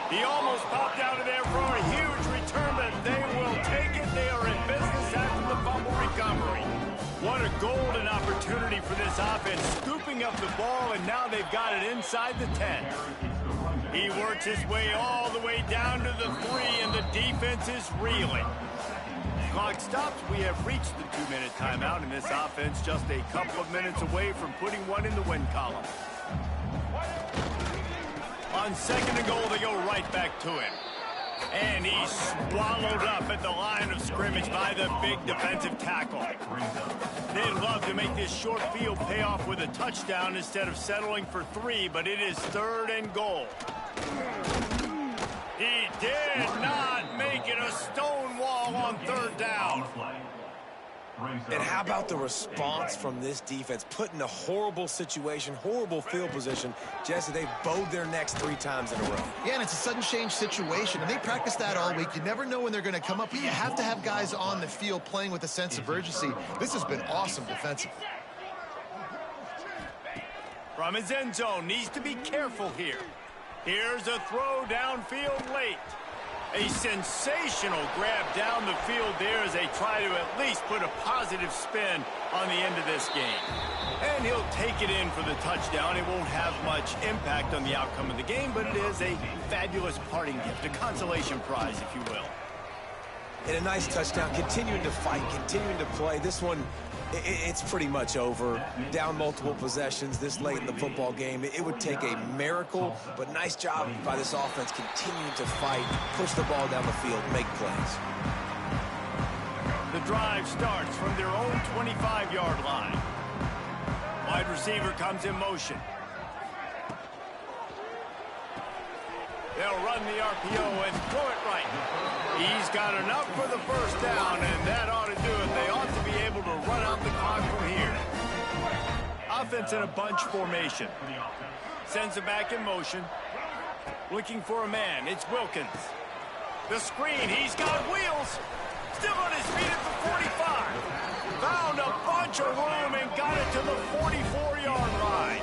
He almost popped out of there for a huge return, but they will take it. They are in business after the fumble recovery. What a golden opportunity for this offense, scooping up the ball, and now they've got it inside the 10. He works his way all the way down to the 3, and the defense is reeling. Clock stops. We have reached the 2-minute timeout, and this offense just a couple of minutes away from putting one in the win column. On 2nd and goal, they go right back to him. And he's swallowed up at the line of scrimmage by the big defensive tackle. They'd love to make this short field pay off with a touchdown instead of settling for 3, but it is 3rd and goal. He did not make it a stone wall on 3rd down. And how about the response from this defense? Put in a horrible situation, horrible field position. Jesse, they've bowed their necks 3 times in a row. Yeah, and it's a sudden change situation, and they practice that all week. You never know when they're going to come up, but you have to have guys on the field playing with a sense of urgency. This has been awesome defensively. From his end zone, needs to be careful here. Here's a throw downfield late. A sensational grab down the field there as they try to at least put a positive spin on the end of this game. And he'll take it in for the touchdown. It won't have much impact on the outcome of the game, but it is a fabulous parting gift, a consolation prize, if you will. And a nice touchdown, continuing to fight, continuing to play. This one, it's pretty much over. Down multiple possessions this late in the football game. It would take a miracle, but nice job by this offense continuing to fight, push the ball down the field, make plays. The drive starts from their own 25-yard line. Wide receiver comes in motion. They'll run the RPO and throw it right. He's got enough for the first down, and that ought to do it. They ought to be able to run out the clock from here. Offense in a bunch formation. Sends it back in motion. Looking for a man. It's Wilkins. The screen. He's got wheels. Still on his feet at the 45. found a bunch of room and got it to the 44-yard line.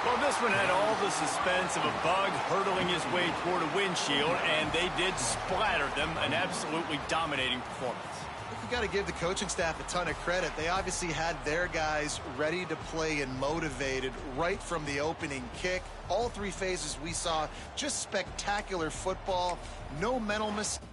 Well, this one had all the suspense of a bug hurtling his way toward a windshield, and they did splatter them. An absolutely dominating performance. You got to give the coaching staff a ton of credit. They obviously had their guys ready to play and motivated right from the opening kick. All three phases we saw just spectacular football. No mental mistakes.